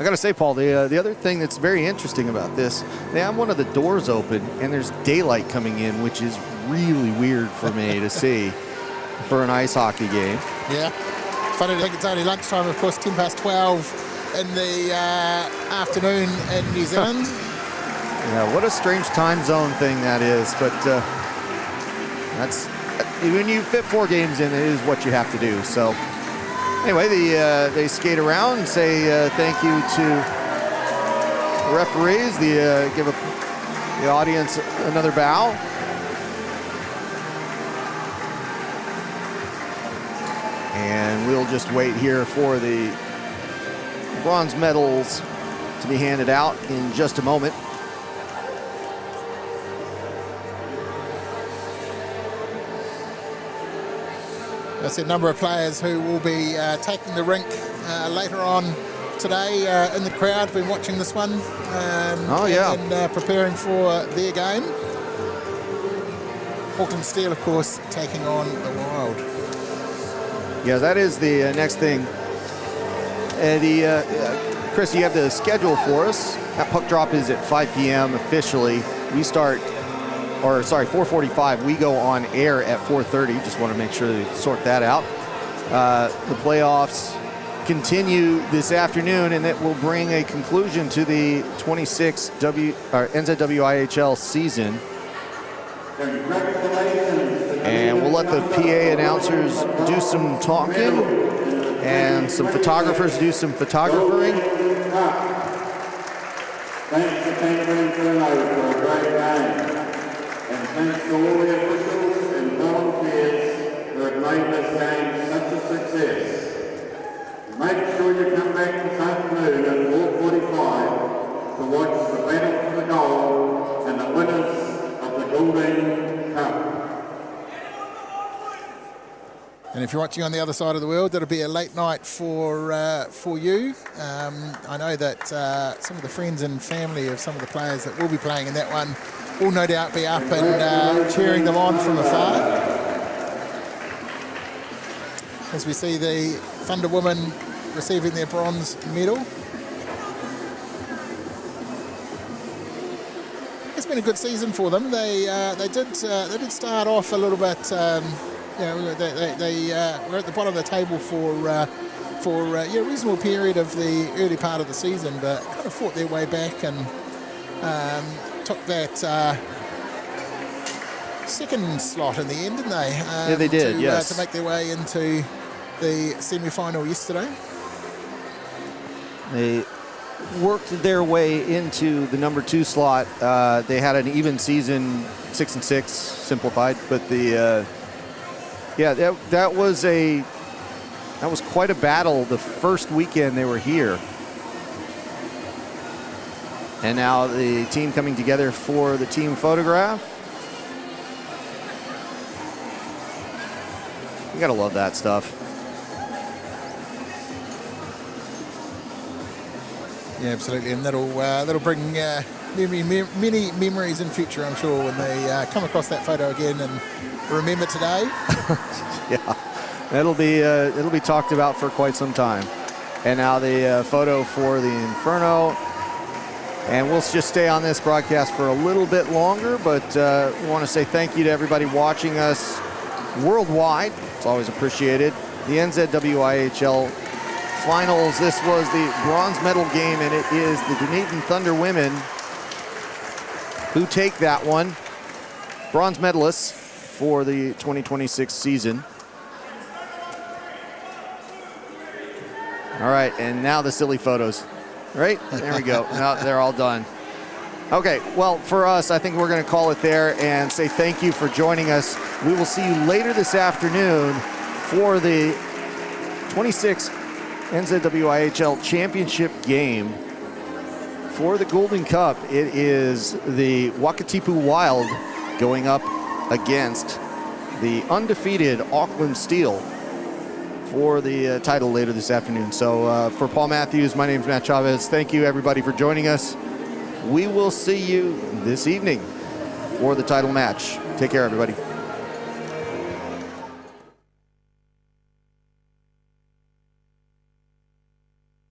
I gotta say, Paul, the other thing that's very interesting about this, they have one of the doors open and there's daylight coming in, which is really weird for me to see for an ice hockey game. Yeah. Funny to think it's only lunchtime, of course, 12 in the afternoon in New Zealand. Yeah, what a strange time zone thing that is, but that's when you fit 4 games in, it is what you have to do. So anyway, they skate around and say thank you to the referees. Give the audience another bow. And we'll just wait here for the bronze medals to be handed out in just a moment. That's a number of players who will be taking the rink later on today in the crowd. Been watching this one and preparing for their game. Auckland Steel, of course, taking on the Wild. Yeah, that is the next thing. Chris, you have the schedule for us. That puck drop is at 5 p.m. officially. We start, 4:45. We go on air at 4:30. Just want to make sure to sort that out. The playoffs continue this afternoon, and it will bring a conclusion to the 26 NZWIHL season. And we'll let the PA announcers do some talking and some photographers do some photographing. Thanks to Canterbury Inferno for a great game. And thanks to all the officials and volunteers who have made this game such a success. Make sure you come back this afternoon at 4:45 to watch the battle for the goal and the winners of the Dunedin Cup. And if you're watching on the other side of the world, that'll be a late night for you. I know that some of the friends and family of some of the players that will be playing in that one will no doubt be up and cheering them on from afar. As we see the Thunder women receiving their bronze medal. It's been a good season for them. They did start off a little bit. They were at the bottom of the table for for a reasonable period of the early part of the season, but kind of fought their way back and took that second slot in the end, didn't they? Yeah, they did, yes. To make their way into the semi-final yesterday. They worked their way into the number 2 slot. They had an even season, 6-6, simplified, but that was quite a battle the first weekend they were here. And now the team coming together for the team photograph. You gotta love that stuff. Yeah, absolutely, and that'll bring many memories in future, I'm sure, when they come across that photo again and remember today. Yeah, it'll be talked about for quite some time. And now the photo for the Inferno. And we'll just stay on this broadcast for a little bit longer, but we want to say thank you to everybody watching us worldwide. It's always appreciated. The NZWIHL finals. This was the bronze medal game, and it is the Dunedin Thunder women who take that one. Bronze medalists for the 2026 season. All right, and now the silly photos. Right? There we go. Now they're all done. Okay, well, for us, I think we're going to call it there and say thank you for joining us. We will see you later this afternoon for the 26th NZWIHL Championship game for the Golden Cup. It is the Wakatipu Wild going up against the undefeated Auckland Steel for the title later this afternoon. So for Paul Matthews, my name is Matt Chavez. Thank you, everybody, for joining us. We will see you this evening for the title match. Take care, everybody.